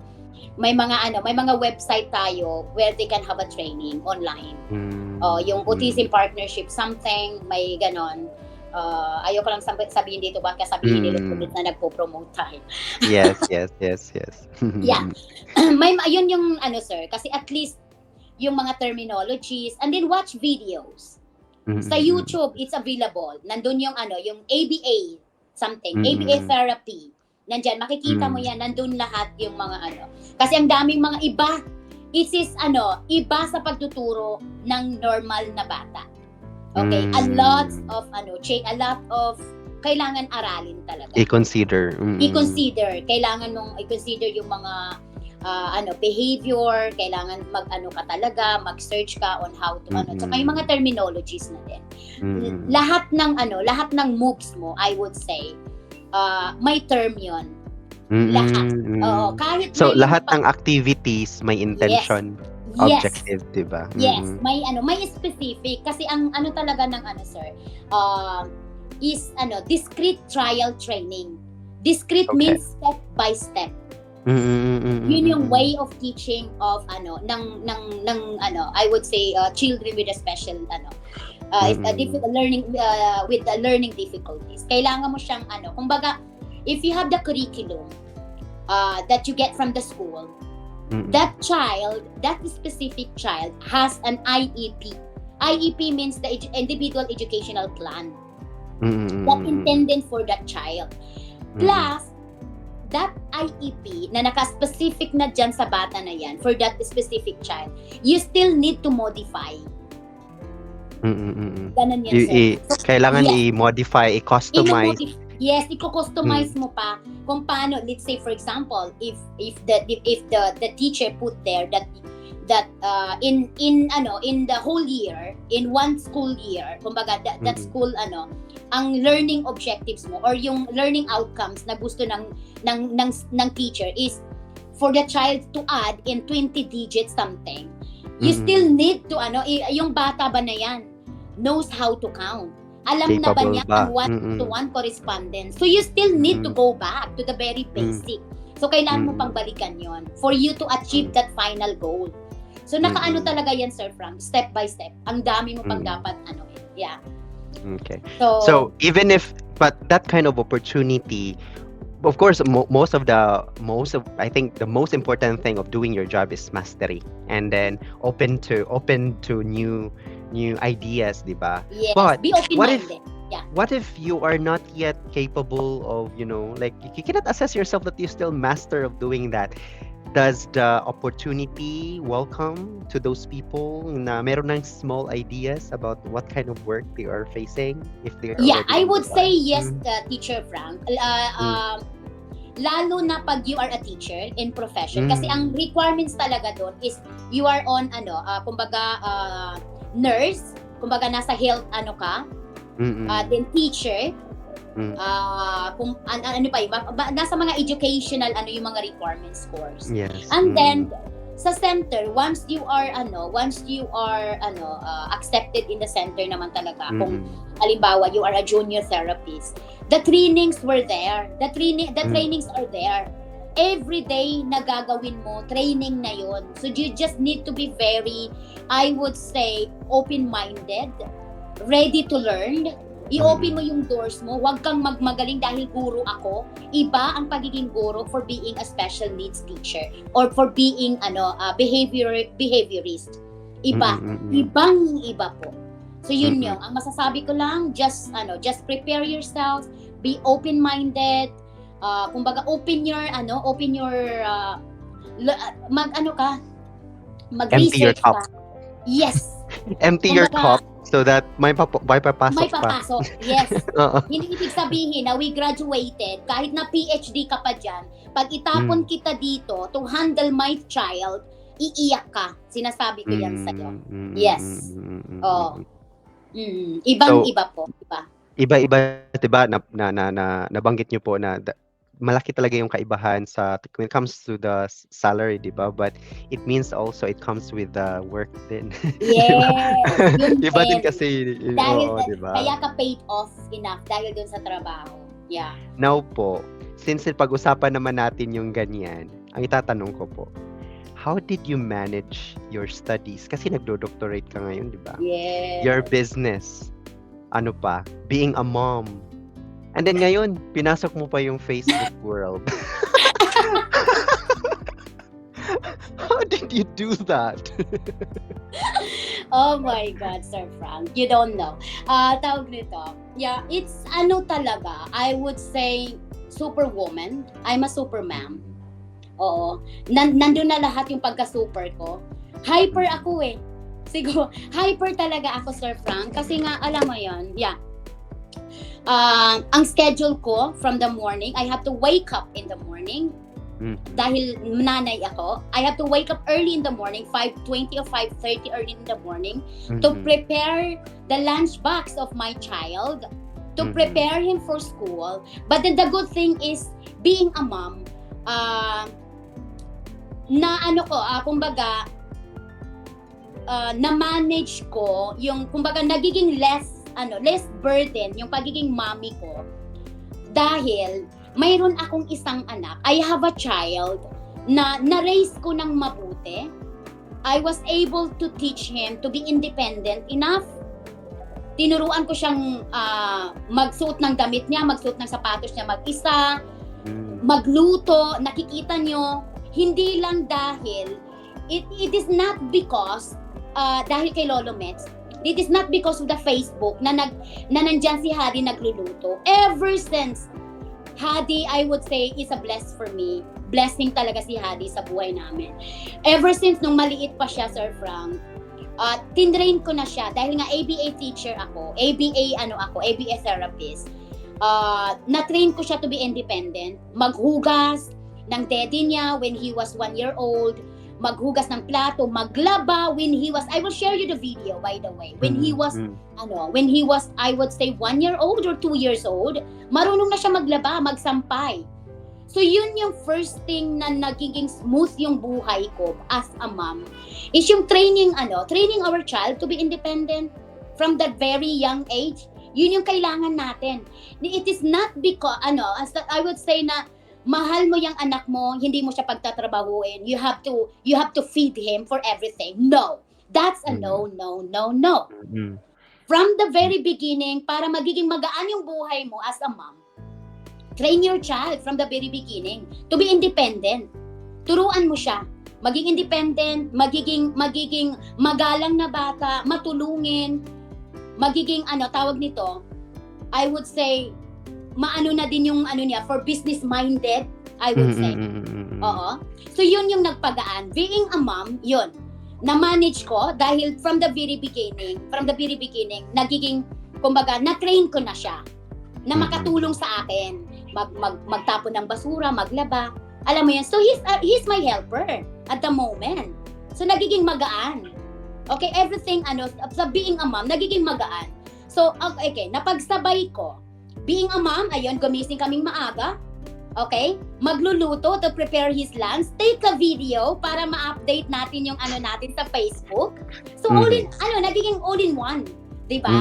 May mga website tayo where they can have a training online. Yung Autism partnership something, may ganon. Ayoko lang sabihin dito, baka sabihin nila na nagpo-promote tayo.
Yes.
Yeah. Yun yung sir, kasi at least yung mga terminologies, and then watch videos. Sa YouTube, it's available. Nandun yung yung ABA something, ABA therapy. Nandyan, makikita mo yan, nandun lahat yung mga Kasi ang daming mga iba. It is iba sa pagtuturo ng normal na bata. Okay, a lot of kailangan aralin talaga.
I-consider.
Kailangan mong i-consider yung mga behavior, kailangan ka talaga, mag-search ka on how to tsaka yung mga terminologies na din. Lahat ng moves mo, I would say, may term 'yon. Lahat. Oo, kahit
so lahat ng activities may intention.
Yes.
Objective, diba?
Yes, may specific kasi ang talaga ng sir, is discrete trial training. Discrete means step by step. Yun yung way of teaching of I would say children with a special learning with the learning difficulties. Kailangan mo siyang kumbaga, if you have the curriculum that you get from the school, that specific child has an IEP. IEP means the individual educational plan that intended for that child. Plus, that IEP na naka-specific na dyan sa bata na yan, for that specific child, you still need to modify. Ganun yan, sir.
Kailangan i-modify, i-customize.
Yes, i-customize mo pa kung paano. Let's say for example, if the teacher put there that in the whole year, in one school year, kumbaga that school ang learning objectives mo or yung learning outcomes na gusto ng teacher is for the child to add in 20 digits something. You still need to yung bata ba na yan knows how to count. Alam na ba niya ang 1-to-1 correspondence? So you still need to go back to the very basic. So kailangan mo pang balikan yon for you to achieve that final goal. So nakaano talaga yan, Sir Frank, step by step. Ang dami mo pang dapat yeah.
Okay. So even if, but that kind of opportunity, of course, I think the most important thing of doing your job is mastery, and then open to new ideas, diba?
Yes,
but
be open-minded.
What if you are not yet capable of, like you cannot assess yourself that you're still master of doing that? Does the opportunity welcome to those people na meron ng small ideas about what kind of work they are facing? If they are
I would say yes, Teacher Frank. Lalo na pag you are a teacher in profession, kasi ang requirements talaga doon is you are on nurse, kumbaga nasa health ka, then teacher, kung nasa mga educational yung mga requirements course.
Yes.
And then sa center, once you are accepted in the center naman talaga, kung halimbawa you are a junior therapist, the trainings were there. The trainings are there. everyday na gagawin mo, training na yon. So you just need to be very, I would say, open-minded, ready to learn. I-open mo yung doors mo. Huwag kang magmagaling dahil guro ako. Iba ang pagiging guro for being a special needs teacher or for being behaviorist. Iba. Ibang-iba po. So yun yung. Ang masasabi ko lang, just prepare yourself, be open-minded, kumbaga open your mag-research ka. Yes.
Empty your cup so that may papasok pa.
Yes. Hindi ibig sabihin na we graduated, kahit na PhD ka pa dyan, pag itapon kita dito to handle my child, iiyak ka. Sinasabi ko yan sa'yo. Yes. Ibang-iba po.
Iba-iba, diba, nabanggit nyo po na malaki talaga yung kaibahan when it comes to the salary, diba? But it means also it comes with the work din.
Yes.
Iba din kasi.
Diba? Kaya ka paid off enough dahil dun sa trabaho. Yeah.
Now po, since pag-usapan naman natin yung ganyan, ang itatanong ko po, how did you manage your studies? Kasi nagdo-doctorate ka ngayon, diba?
Yes.
Your business, being a mom. And then ngayon, pinasok mo pa yung Facebook world. How did you do that?
Oh my God, Sir Frank. You don't know. Tawag nito. Yeah, it's talaga. I would say superwoman. I'm a supermom. Oo. Nandun na lahat yung pagka-super ko. Hyper ako eh. Siguro, hyper talaga ako, Sir Frank. Kasi nga, alam mo yon, yeah. Ang schedule ko from the morning, I have to wake up in the morning. Dahil nanay ako, I have to wake up early in the morning, 5:20 or 5:30 early in the morning, to prepare the lunch box of my child, to prepare him for school. But then the good thing is, being a mom, na-manage ko yung, kumbaga, nagiging less burden yung pagiging mommy ko dahil mayroon akong isang anak. I have a child na na-raise ko ng mabuti. I was able to teach him to be independent enough. Tinuruan ko siyang magsuot ng damit niya, magsuot ng sapatos niya mag-isa, magluto. Nakikita nyo, hindi lang dahil it is not because dahil kay Lolo Mets. It is not because of the Facebook na nandyan si Hadi nagluluto. Ever since, Hadi, I would say, is a blessing talaga si Hadi sa buhay namin. Ever since nung maliit pa siya, Sir Frank, tinrain ko na siya dahil nga ABA teacher ako, ABA therapist. Na-train ko siya to be independent, maghugas ng daddy niya when he was 1 year old, maghugas ng plato, maglaba when he was, I will share you the video by the way, when he was, I would say 1 year old or 2 years old, marunong na siya maglaba, magsampay. So yun yung first thing na nagiging smooth yung buhay ko as a mom, is yung training our child to be independent from that very young age. Yun yung kailangan natin. It is not because, I would say na, mahal mo yung anak mo, hindi mo siya pagtatrabahuin. You have to feed him for everything. No. That's a no. From the very beginning, para magiging magaan yung buhay mo as a mom, train your child from the very beginning to be independent. Turuan mo siya. Maging independent, magiging magalang na bata, matulungin, magiging tawag nito, I would say, maano na din yung niya for business minded, I would say. Oo. So yun yung nagpagaan. Being a mom, yun. Na-manage ko dahil from the very beginning, nagiging, kumbaga, na-train ko na siya na makatulong sa akin. Magtapon ng basura, maglaba. Alam mo yan. So he's my helper at the moment. So nagiging magaan. Okay, everything, sa being a mom, nagiging magaan. So, okay, napagsabay ko. Being a mom, ayun, gumising kaming maaga. Okay? Magluluto to prepare his lunch. Take a video para ma-update natin yung natin sa Facebook. So, nagiging all-in-one. Diba?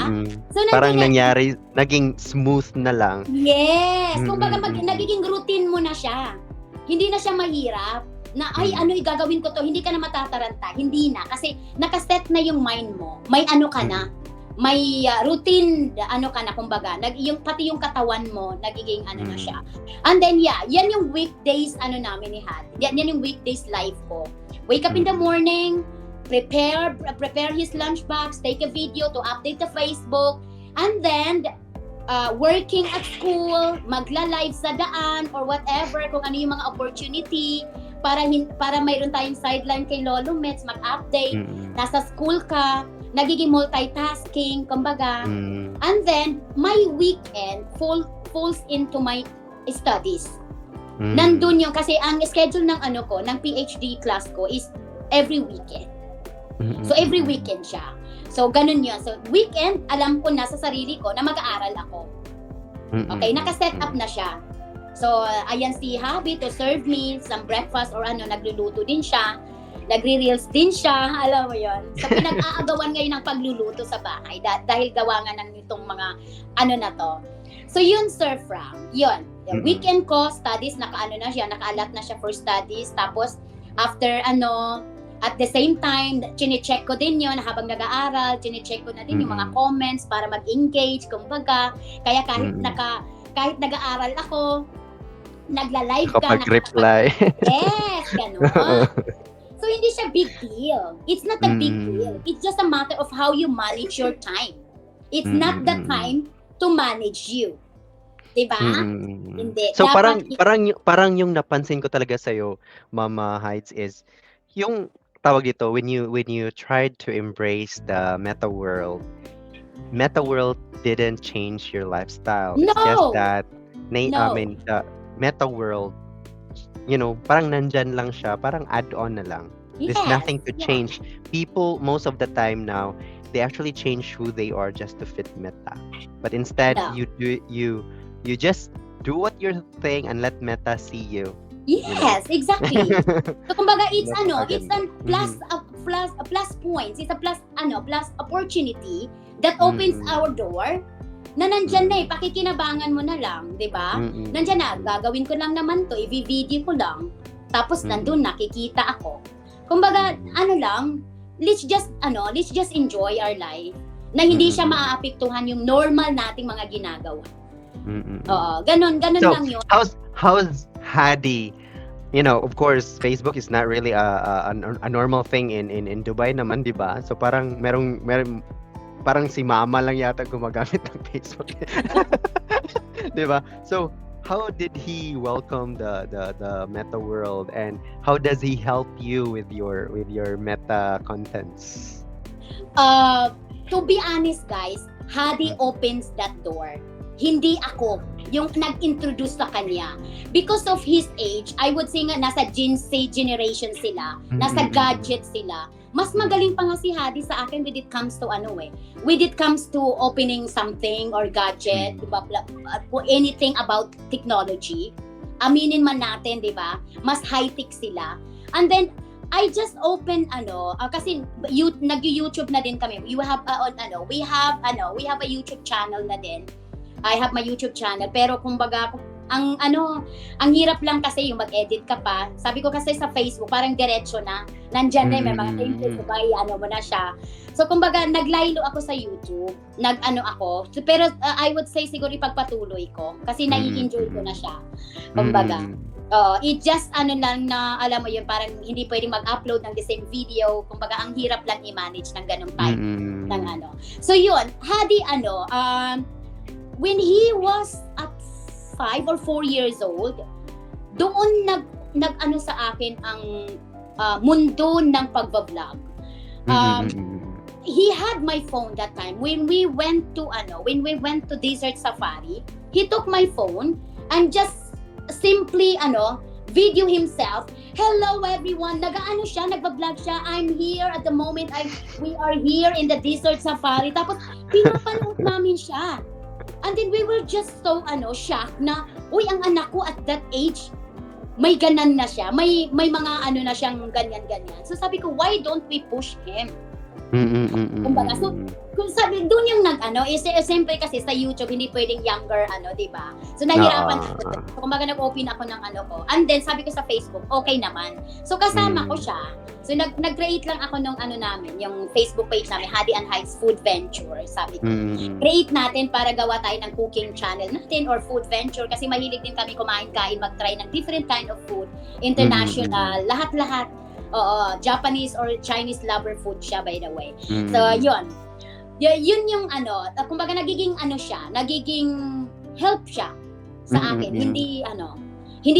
So,
parang naging smooth na lang.
Yes! Kumbaga, nagiging routine mo na siya. hindi na siya mahirap na ay ano igagawin ko to, hindi ka na matataranta, hindi na kasi nakaset na yung mind mo, may ano ka na, may routine ano ka na kumbaga, pati yung katawan mo nagiging ano na siya. And then yan yung weekdays ano namin ni Had. Yan yung weekdays life ko. Wake up in the morning, prepare his lunchbox, take a video to update the Facebook, and then working at school, magla-live sa daan or whatever kung ano yung mga opportunity para mayroon tayong sideline kay Lolo Mets, mag-update, nasa school ka, nagiging multitasking, kumbaga. And then, my weekend falls into my studies. Nandun yung, kasi ang schedule ng ng PhD class ko is every weekend. So, every weekend siya. So, ganun yun. So, weekend, alam ko na sa sarili ko na mag-aaral ako. Okay, naka-set up na siya. So, ayan si Habi to serve me some breakfast or nagluluto din siya. Nagre-reels din siya, alam mo yon. So, pinag-aagawan ngayon ng pagluluto sa bahay dahil gawa nga ng itong mga na to. So, yun, Sir Frank. Yun. The weekend ko, studies, nakaalat na siya for studies. Tapos, after at the same time, chine-check ko din yun habang nag-aaral, chine-check ko na din yung mga comments para mag-engage, kumbaga. Kaya kahit nag-aaral ako, nagla-live ka.
Kapag-reply.
Yes, gano'n. So, hindi siya big deal. It's not a big deal. It's just a matter of how you manage your time. It's not the time to manage you. Diba? Hindi.
So, parang yung napansin ko talaga sa'yo, Mama Heidz, is yung tawag dito, when you tried to embrace the meta world didn't change your lifestyle.
No.
It's just that
No.
the meta world, parang nandyan lang siya, parang add-on na lang.
Yes.
There's nothing to change. People most of the time now, they actually change who they are just to fit meta. But instead, you just do what you're saying and let meta see you.
Yes, exactly. So kumbaga it's
That's
it's a plus points. It's a plus opportunity that opens our door na nandyan na pakikinabangan mo na lang, 'di ba? Nandyan na, gagawin ko lang naman 'to, i-video ko lang. Tapos nandun nakikita ako. Kumbaga let's just enjoy our life na hindi siya maaapektuhan yung normal nating mga ginagawa. Oo, ganun
So,
lang yun.
how's Hadi? Of course, Facebook is not really a normal thing in Dubai naman, 'di ba? So parang merong parang si Mama lang yata gumagamit ng Facebook. 'Di ba? So how did he welcome the meta world, and how does he help you with your meta contents?
To be honest, guys, Hadi opens that door. Hindi ako yung nag-introduce sa kanya. Because of his age, I would say nga nasa Gen Z generation sila, nasa gadget sila. Mas magaling pa nga si Hadi sa akin when it comes to when it comes to opening something or gadget, anything about technology. Aminin man natin, 'di ba? Mas high-tech sila. And then I just open kasi nag-YouTube na din kami. We have a YouTube channel na din. I have my YouTube channel, pero kumbaga ang hirap lang kasi yung mag-edit ka pa. Sabi ko kasi sa Facebook parang diretso na. Nandiyan na may mga templates, mo na siya. So kumbaga naglaylo ako sa YouTube, ako. So, pero I would say siguro ipagpatuloy ko kasi nai-enjoy ko na siya. Kumbaga it just lang na alam mo yun, parang hindi pwedeng mag-upload ng the same video. Kumbaga ang hirap lang i-manage ng ganung type ng So yun, Hadi when he was at 5 or 4 years old, doon nag sa akin ang mundo ng pagbablog. He had my phone that time when we went to desert safari. He took my phone and just simply video himself. Hello everyone. Nagbablog siya. I'm here at the moment. We are here in the desert safari. Tapos pinapanood namin siya. And then we were just so shocked na, uy, ang anak ko at that age, may na siya, may mga na siyang ganyan. So sabi ko, why don't we push him? Kumbaga, so, kung sabi, doon yung siyempre kasi sa YouTube, hindi pwedeng younger, di ba? So, nahirapan ako. So, kumbaga, nag-open ako ng ko. And then, sabi ko sa Facebook, okay naman. So, kasama ko siya. So, nag-create lang ako ng namin, yung Facebook page namin, Hadi and Heidz Food Venture, sabi ko. Create natin para gawa tayo ng cooking channel natin or food venture kasi mahilig din kami kumain-kain, mag-try ng different kind of food, international, lahat-lahat. Oo, Japanese or Chinese lover food siya, by the way. So, yun yung kumbaga nagiging siya, nagiging help siya sa akin. Hindi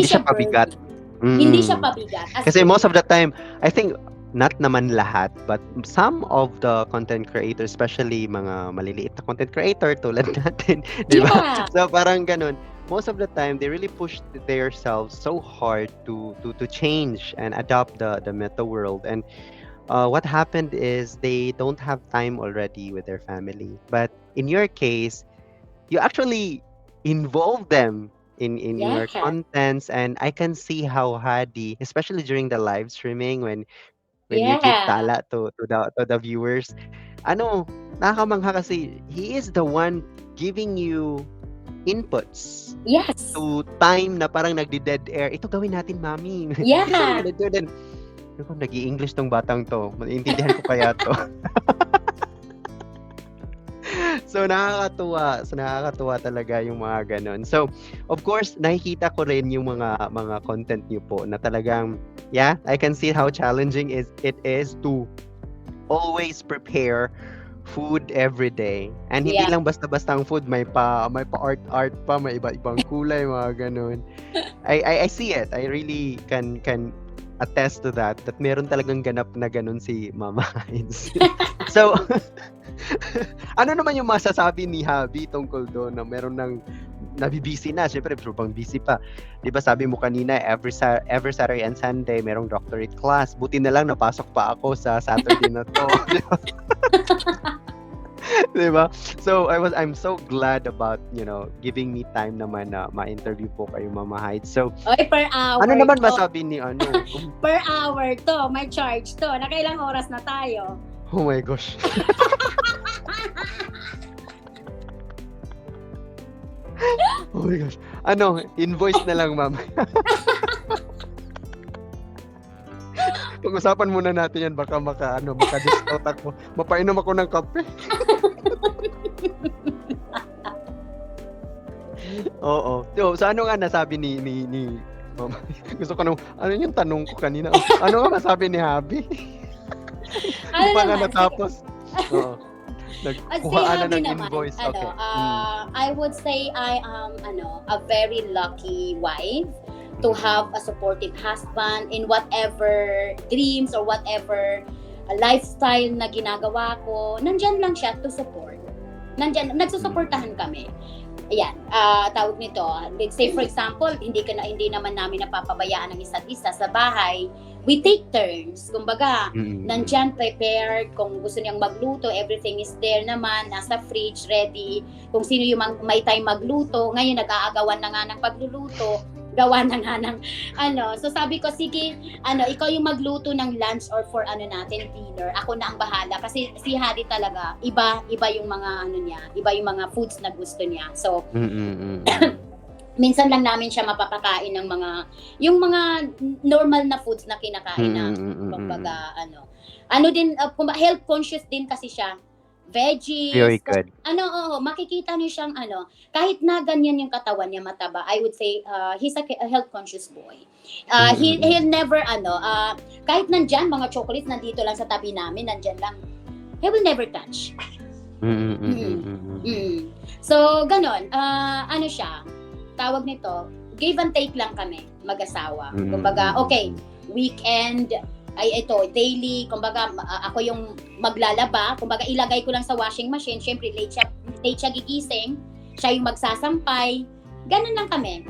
siya
pabigat.
Hindi siya pabigat.
Kasi most of the time, I think, not naman lahat, but some of the content creators, especially mga maliliit na content creator tulad natin, di ba?
Yeah.
So, parang ganun. Most of the time, they really push themselves so hard to change and adopt the meta world. And what happened is they don't have time already with their family. But in your case, you actually involve them in your contents, and I can see how Hadi, especially during the live streaming when you give tala to the viewers, nakakamangha kasi he is the one giving you inputs to time na parang nagdi-dead air. Ito gawin natin, mami.
Yeah.
Nag-i-English tong batang to. Maintindihan ko kaya to. So nakakatuwa talaga yung mga ganon. So of course nakikita ko rin yung mga content niyo po na talagang I can see how challenging it is to always prepare food every day. And hindi lang basta-basta ang food, may pa art pa, may iba-ibang kulay, mga ganun. I see it. I really can attest to that meron talagang ganap na ganun si Mama Heidz. So ano naman yung masasabi ni Habi tungkol doon na meron ng nabibisi na, syempre sobrang busy pa. 'Di ba sabi mo kanina every Saturday and Sunday merong doctorate class. Buti na lang napasok pa ako sa Saturday na to. 'Di ba? So I'm so glad about, giving me time naman na ma-interview po kayo, Mama Heidz. So
per hour.
Ano naman masabi ni
Per hour to, may charge to. Nakailang oras na tayo?
Oh my gosh. Oh my gosh. Invoice na lang, ma'am. Pag-usapan muna natin yan, baka maka-discount ako. Mapainom ako ng kape. Oo. So ano nga nasabi ni Mama? Gusto ko yung tanong ko kanina. Ano nga nasabi ni Habi? Hindi pa nga natapos. Oo. Nagkuhaan na ng invoice. Okay.
I would say I am a very lucky wife to have a supportive husband in whatever dreams or whatever lifestyle na ginagawa ko. Nandyan lang siya to support. Nagsusuportahan kami. Ayan, tawag nito. Let's say for example, hindi naman namin napapabayaan ng isa't isa sa bahay. We take turns. Kumbaga, nandyan prepared. Kung gusto niyang magluto, everything is there naman. Nasa fridge, ready. Kung sino yung may time magluto. Ngayon, nag-aagawan na nga ng pagluluto. Gawa na nga ng So sabi ko, sige, ikaw yung magluto ng lunch or for natin, dinner. Ako na ang bahala. Kasi si Hadi talaga, iba yung mga niya. Iba yung mga foods na gusto niya. So, minsan lang namin siya mapapakain ng yung mga normal na foods na kinakain na kumbaga din health conscious din kasi siya, veggies.
Very good.
Makikita niyo siyang kahit na ganyan yung katawan niya mataba, I would say he's a health conscious boy. He'll never kahit nandyan mga chocolates nandito lang sa tabi namin, nandyan lang, he will never touch. So ganon, siya, tawag nito, give and take lang kami, mag-asawa. Kumbaga, okay, weekend, daily, kumbaga, ako yung maglalaba, kumbaga, ilagay ko lang sa washing machine, syempre, late siya gigising, siya yung magsasampay, ganun lang kami.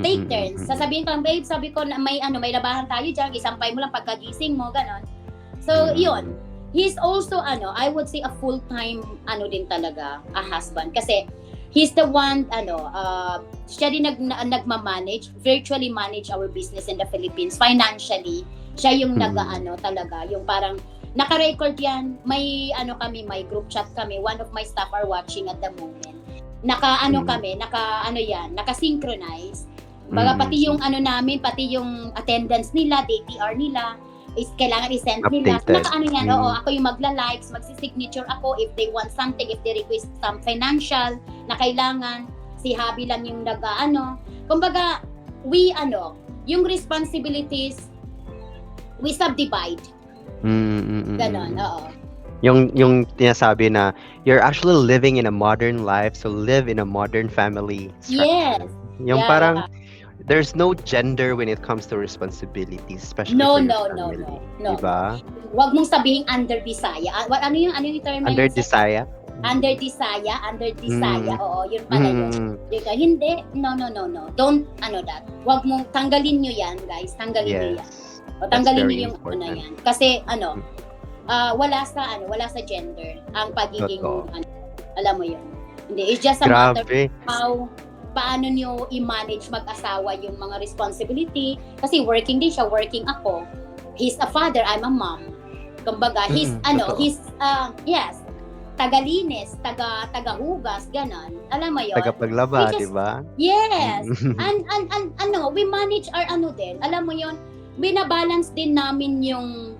Take turns. Sasabihin ko, babe, sabi ko, may labahan tayo dyan, isampay mo lang pagkagising mo, ganun. So, yun. He's also, I would say, a full-time, din talaga, a husband. Kasi, he's the one, siya din nagmamanage, virtually manage our business in the Philippines, financially. Siya yung talaga, yung parang naka-record yan. May may group chat kami. One of my staff are watching at the moment. Naka-synchronize. Baga pati yung namin, pati yung attendance nila, DTR nila, is kailangan i-send nila.
Updated.
Ako yung magla-likes, magsi-signature ako if they want something, if they request some financial na kailangan, si Habi lang yung kumbaga, yung responsibilities, we subdivide. Ganon, oo.
Yung tinasabi na you're actually living in a modern life, so live in a modern family structure.
Yes.
Yung parang there's no gender when it comes to responsibilities, especially for your family.
No.
Diba?
Huwag mong sabihing under Bisaya. Ano yung term na
Under
yun?
Desire?
Under Desire. Oo, yun pala yun. Hindi. No. Don't, that. Huwag mong, tanggalin nyo yan, guys. Tanggalin nyo yan. O, tanggalin nyo yung yan. Kasi, wala sa gender ang pagiging, alam mo yun. Hindi, it's just a matter of paano nyo i-manage mag-asawa yung mga responsibility. Kasi working din siya, working ako. He's a father, I'm a mom. Kumbaga, he's tagalinis, tagahugas, ganon. Alam mo yun?
Tagapaglaba, di ba?
Yes. and we manage our alam mo yun, binabalance din namin yung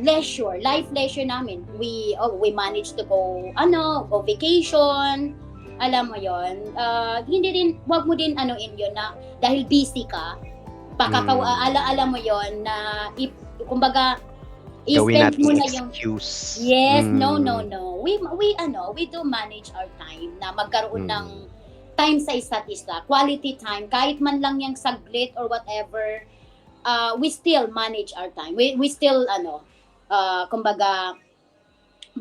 life leisure namin. We manage to go vacation. Alam mo yon, hindi din, wag mo din yun na dahil busy ka, alam mo yon na kumbaga i-spend mo na yung
excuse.
Yes, no. We do manage our time na magkaroon ng time sa isa't isa, quality time, kahit man lang yung saglit or whatever. We still manage our time. We still kumbaga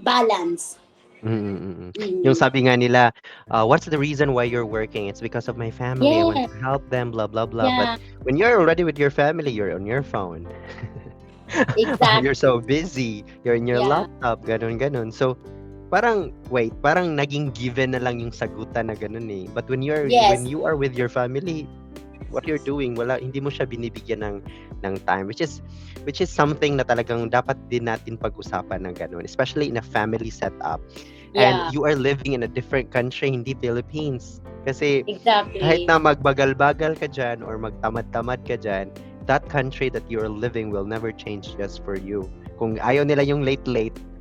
balance.
Yung sabi nga nila, what's the reason why you're working? It's because of my family. I want to help them, blah blah blah. But when you're already with your family, you're on your phone.
Exactly.
You're so busy. You're in your laptop, ganon. So parang naging given na lang yung sagutan na ganun eh. But when you are with your family, what you're doing, hindi mo siya binibigyan ng time, which is something na talagang dapat din natin pag-usapan ng ganun, especially in a family setup. And you are living in a different country, hindi Philippines. Kasi kahit na magbagal-bagal ka dyan or magtamad-tamad ka dyan, that country that you're living will never change just for you. Kung ayaw nila yung late,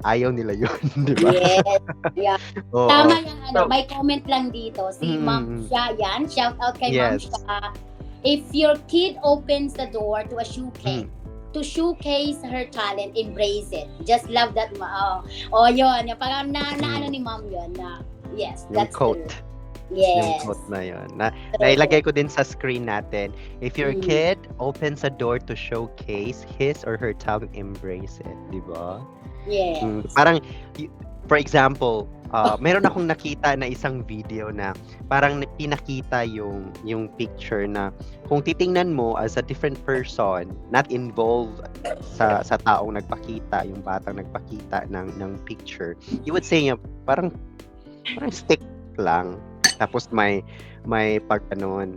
ayaw nila yun, di ba?
Yes. Yeah. Tama yung may comment lang dito. Si Ma'am Shia yan. Shout out kay Ma'am Shia. If your kid opens the door to a showcase, to showcase her talent, embrace it. Just love that. Yun. Parang ni Ma'am yun na, yes, that's
yung quote.
True. Yes.
Yung quote na yun. Nailagay ko din sa screen natin. If your kid opens a door to showcase his or her talent, embrace it. Di ba?
Yes.
Parang, for example, meron akong nakita na isang video na parang pinakita yung picture na kung titingnan mo as a different person, not involved sa taong nagpakita, yung batang nagpakita ng picture, you would say parang stick lang. Tapos may part ano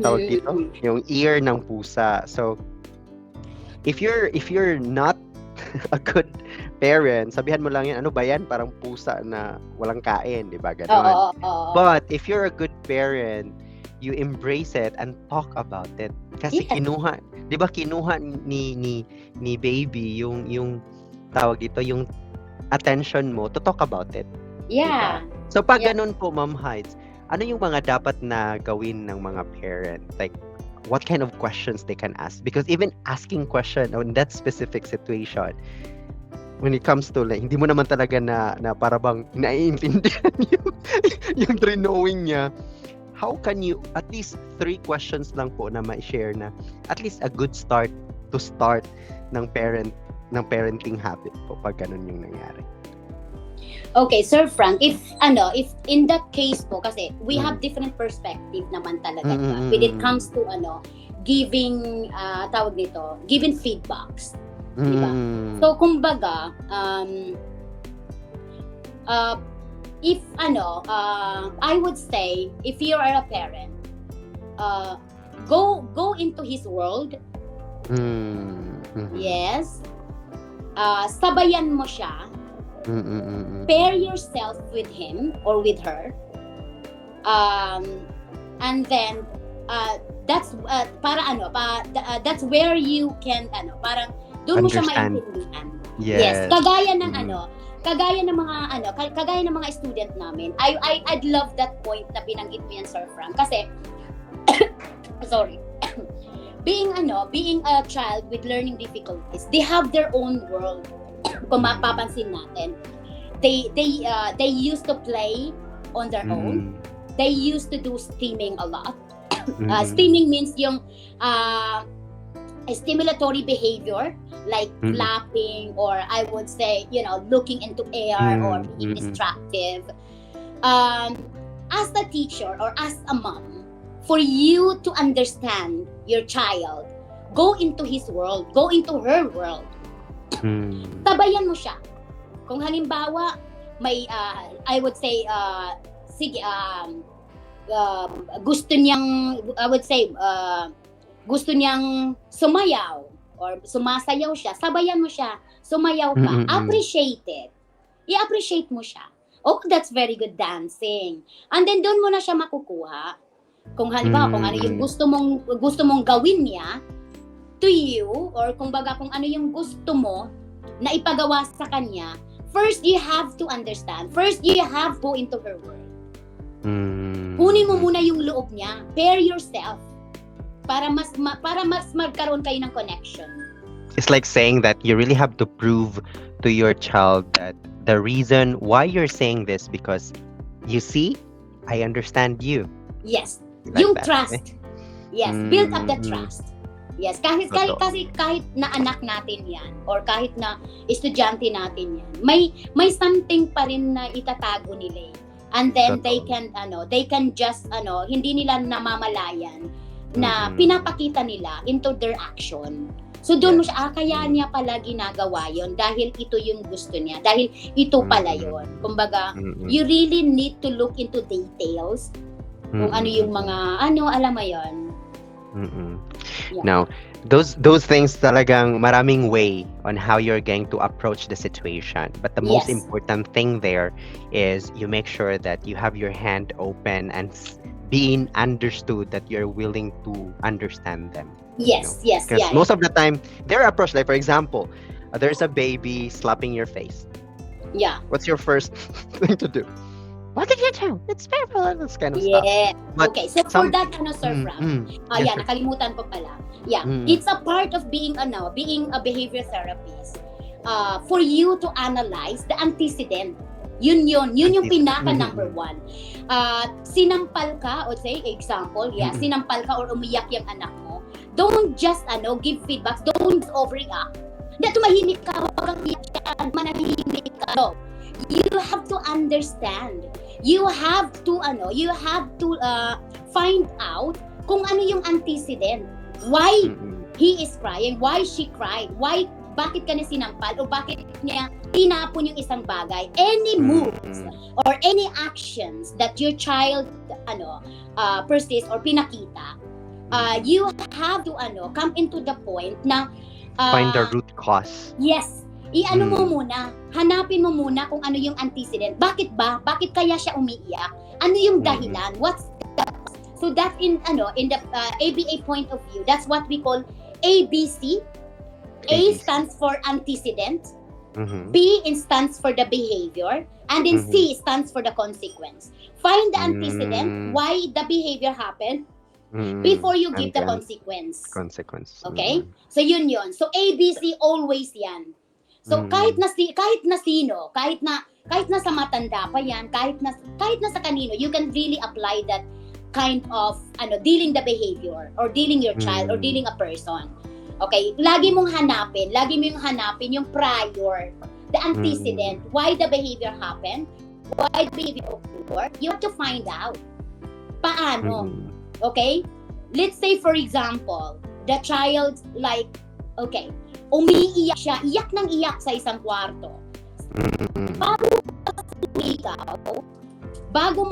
tawag dito? Yung ear ng pusa. So if you're not a good parent, sabihan mo lang yan, ano ba yan? Parang pusa na walang kain, di ba? Ganon. But if you're a good parent, you embrace it and talk about it. Kasi kinuha ni baby yung tawag dito, yung attention mo to talk about it.
Yeah.
Diba? So pag ganun po, Ma'am Heidz, ano yung mga dapat na gawin ng mga parent? Like, what kind of questions they can ask? Because even asking question on that specific situation, when it comes to like, hindi mo naman talaga na parabang naiintindihan yung knowing niya, how can you, at least 3 questions lang po na ma-share na at least a good start to start ng parenting habit po pag ganun yung nangyari.
Okay, Sir Frank, if in that case po, kasi we have different perspective naman talaga when it comes to giving tawag dito, giving feedbacks. Diba? So kumbaga, if I would say if you are a parent, go into his world. Yes. sabayan mo siya, pair yourself with him or with her, and then that's that's where you can parang doon mo siya maintindihan. Yes, kagaya ng kagaya ng mga student namin. I'd love that point na binanggit mo yan, Sir Frank, kasi sorry. being a child with learning difficulties, they have their own world. Kung mapapansin natin, they used to play on their own. They used to do steaming a lot. Steaming means yung stimulatory behavior, like clapping, or I would say, looking into air or being distractive. As a teacher or as a mom, for you to understand your child, go into his world, go into her world. Tabayan mo siya. Kung halimbawa, may, I would say, gusto niyang, I would say, gusto niyang sumayaw or sumasayaw siya, sabayan mo siya, sumayaw ka, appreciate it. I-appreciate mo siya. Oh, that's very good dancing. And then doon mo na siya makukuha. Kung halimbawa, kung ano yung gusto mong gawin niya to you, or kung ano yung gusto mo na ipagawa sa kanya, first you have to understand. First you have to go into her world. Kunin mo muna yung loob niya. Pair yourself para mas magkaroon kayo ng connection.
It's like saying that you really have to prove to your child that the reason why you're saying this, because you see, I understand you.
Yes.
Like
yung
that,
trust. Yes, build up the trust. Yes, kahit na anak natin 'yan, or kahit na estudyante natin 'yan, may something pa rin na itatago nila. And then they can just hindi nila namamalayan na pinapakita nila into their action. So doon mo siya, kaya niya pala ginagawa yon dahil ito yung gusto niya, dahil ito pala yon. Kumbaga, you really need to look into details kung ano yung mga alam mo yon.
Yeah. Now, those things talagang maraming way on how you're going to approach the situation. But the most important thing there is you make sure that you have your hand open and being understood, that you're willing to understand them.
Yes.
Because most of the time, their approach, like for example, there's a baby slapping your face.
Yeah.
What's your first thing to do? What did you do? It's painful. This kind of stuff.
But okay, so for that, Sir Frank, nakalimutan ko pala. Yeah, it's a part of being a behavior therapist. For you to analyze the antecedent. Yun yung pinaka number one. Sinampal ka, or say example, sinampal ka or umiyak yung anak mo. Don't just give feedbacks. Don't overreact. Hindi, tumahimik ka, wag kang iyak yan, manahimik ka. No. You have to understand. You have to find out kung ano yung antecedent. Why he is crying, why she cried, bakit ka na sinampal, o bakit niya tinapon yung isang bagay. Any moves or any actions that your child persists or pinakita, you have to come into the point na
find the root cause.
Yes. Mo muna, hanapin mo muna kung ano yung antecedent. Bakit kaya siya umiiyak? Ano yung dahilan? What's that? So that in the ABA point of view, that's what we call ABC. A stands for antecedent, B stands for the behavior, and then C stands for the consequence. Find the antecedent, why the behavior happened, before you give the consequence. Okay? So yun. So ABC always yan. So kahit na sino, kahit na sa matanda pa yan, kahit na sa kanino, you can really apply that kind of dealing the behavior or dealing your child or dealing a person. Okay, lagi mo yung hanapin yung prior, the antecedent, why the behavior happened, why the behavior occurred. You have to find out paano. Okay, let's say for example, the child umiiyak siya, iyak sa isang kwarto. Bago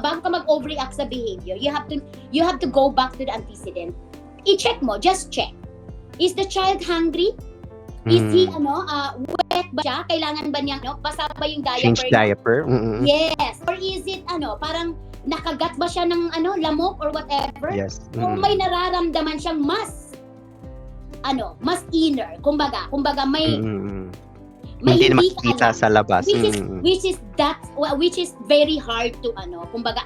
ka mag-overreact sa behavior, you have to go back to the antecedent. I-check mo, just check. Is the child hungry? Is he
Mm.
wet ba siya? Kailangan ba niya basa ba yung
Change
diaper niya?
diaper? Mm-mm.
Yes. Or is it parang nakagat ba siya ng lamok or whatever?
Yes.
Kung may nararamdaman siyang mas inner, kumbaga may
Mm-mm.
may
Hindi
hindi
makikita
alam.
sa labas.
Which is very hard to kumbaga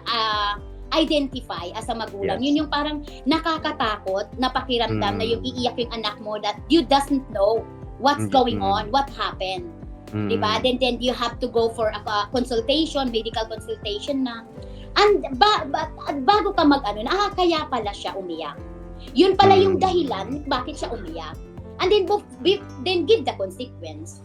identify as a magulang.
Yes.
Yun yung parang nakakatakot na pakiramdam na yung iiyak yung anak mo that you doesn't know what's going on, what happened. Diba? Then you have to go for a consultation, medical consultation na. And bago ka kaya pala siya umiyak. Yun pala yung dahilan bakit siya umiyak. And then give the consequence.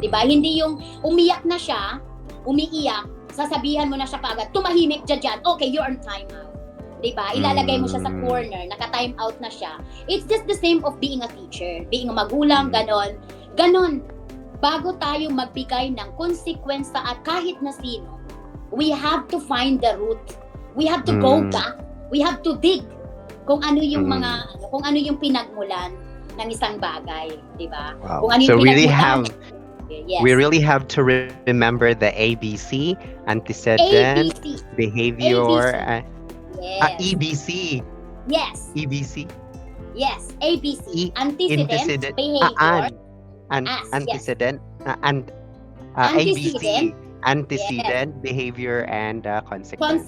Diba? Hindi yung umiyak na siya, umiiyak, sasabihan mo na siya kaagad, tumahimik dyan, okay, you're on timeout. Diba? Ilalagay mo siya sa corner, naka-time out na siya. It's just the same of being a teacher, being a magulang, ganon. Bago tayo magbigay ng consequence sa kahit na sino, we have to find the root. We have to go back. We have to dig kung ano yung kung ano yung pinagmulan ng isang bagay, di ba?
Wow.
Kung ano yung
We really have to remember the ABC, antecedent,
ABC.
behavior,
Yes.
EBC.
Yes.
EBC.
Yes. ABC. Antecedent,
Antecedent.
behavior.
Antecedent.
Antecedent.
ABC. Antecedent, behavior, and consequence.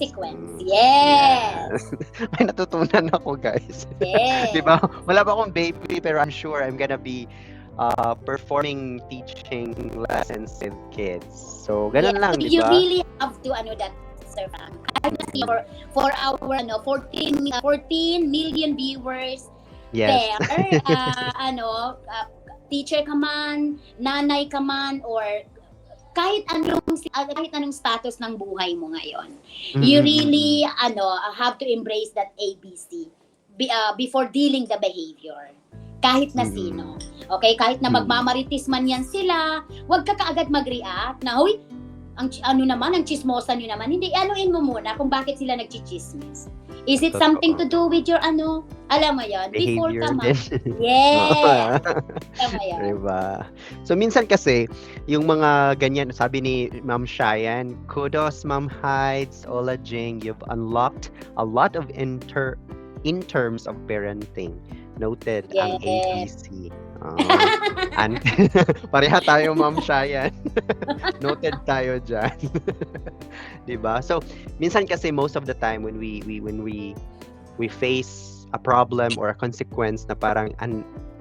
Yes.
May natutunan ako, guys.
Yes.
Diba? Wala pa akong baby, pero I'm sure I'm gonna be performing teaching lessons with kids. So, ganun lang,
You
diba?
really have to that, Sir Frank. For our 14 million viewers
Yes.
there, teacher ka man, nanay ka man, or kahit anong status ng buhay mo ngayon, you really have to embrace that ABC before dealing the behavior. Kahit na sino. Okay? Kahit na magmamaritis man yan sila, huwag ka kaagad mag-react na, huy, ang chismosa nyo naman. Hindi, anuin mo muna kung bakit sila nagchichismis. Is it something to do with your alam mo yan, before ka Yes! Alam mo yan.
Diba? So, minsan kasi, yung mga ganyan, sabi ni Ma'am Shayan, kudos Ma'am Heidz, Ula Jing, you've unlocked a lot of in terms of parenting. Noted ang ABC. And pareha tayo, Ma'am Shayan. Noted tayo dyan. Diba? So, minsan kasi most of the time when we face a problem or a consequence na parang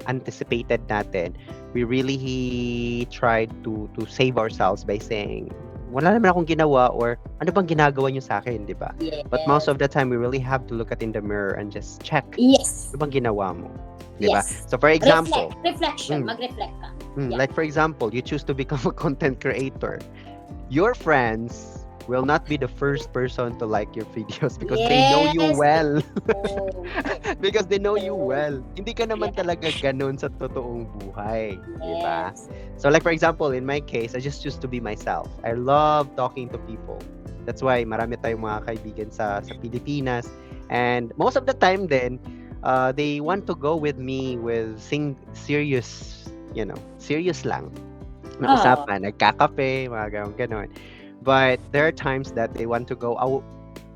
anticipated natin, we really tried to save ourselves by saying, wala naman akong ginawa, or ano bang ginagawa niyo sa akin, di ba?
Yes.
But most of the time, we really have to look at in the mirror and just check.
Yes.
Ano bang ginawa mo? Di ba?
Yes.
So for example,
reflection, mag-reflect ka.
like for example, you choose to become a content creator. Your friends will not be the first person to like your videos because they know you well. Because they know you well. Hindi ka naman talaga ganun sa totoong buhay. Diba? So like for example, in my case, I just choose to be myself. I love talking to people. That's why marami tayong mga kaibigan sa Pilipinas. And most of the time then, they want to go with me with serious lang. Na usapan, nagkakape, mga ganon. But there are times that they want to go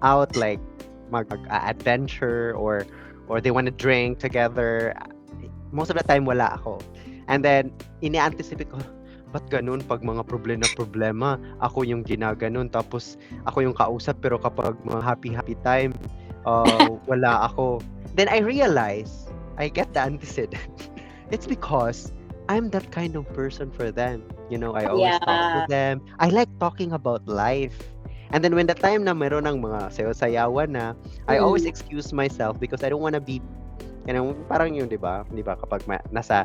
out like adventure or they want to drink together. Most of the time wala ako. And then ini-anticipate ko, ba't ganun pag mga problema, ako yung ginaganon, tapos ako yung kausap, pero kapag mga happy time, wala ako. Then I realize, I get the antecedent. It's because I'm that kind of person for them. You know, I always talk to them. I like talking about life. And then when the time na meron ng mga sayaw-sayawan na, I always excuse myself because I don't want to be, parang yun, di ba? Kapag nasa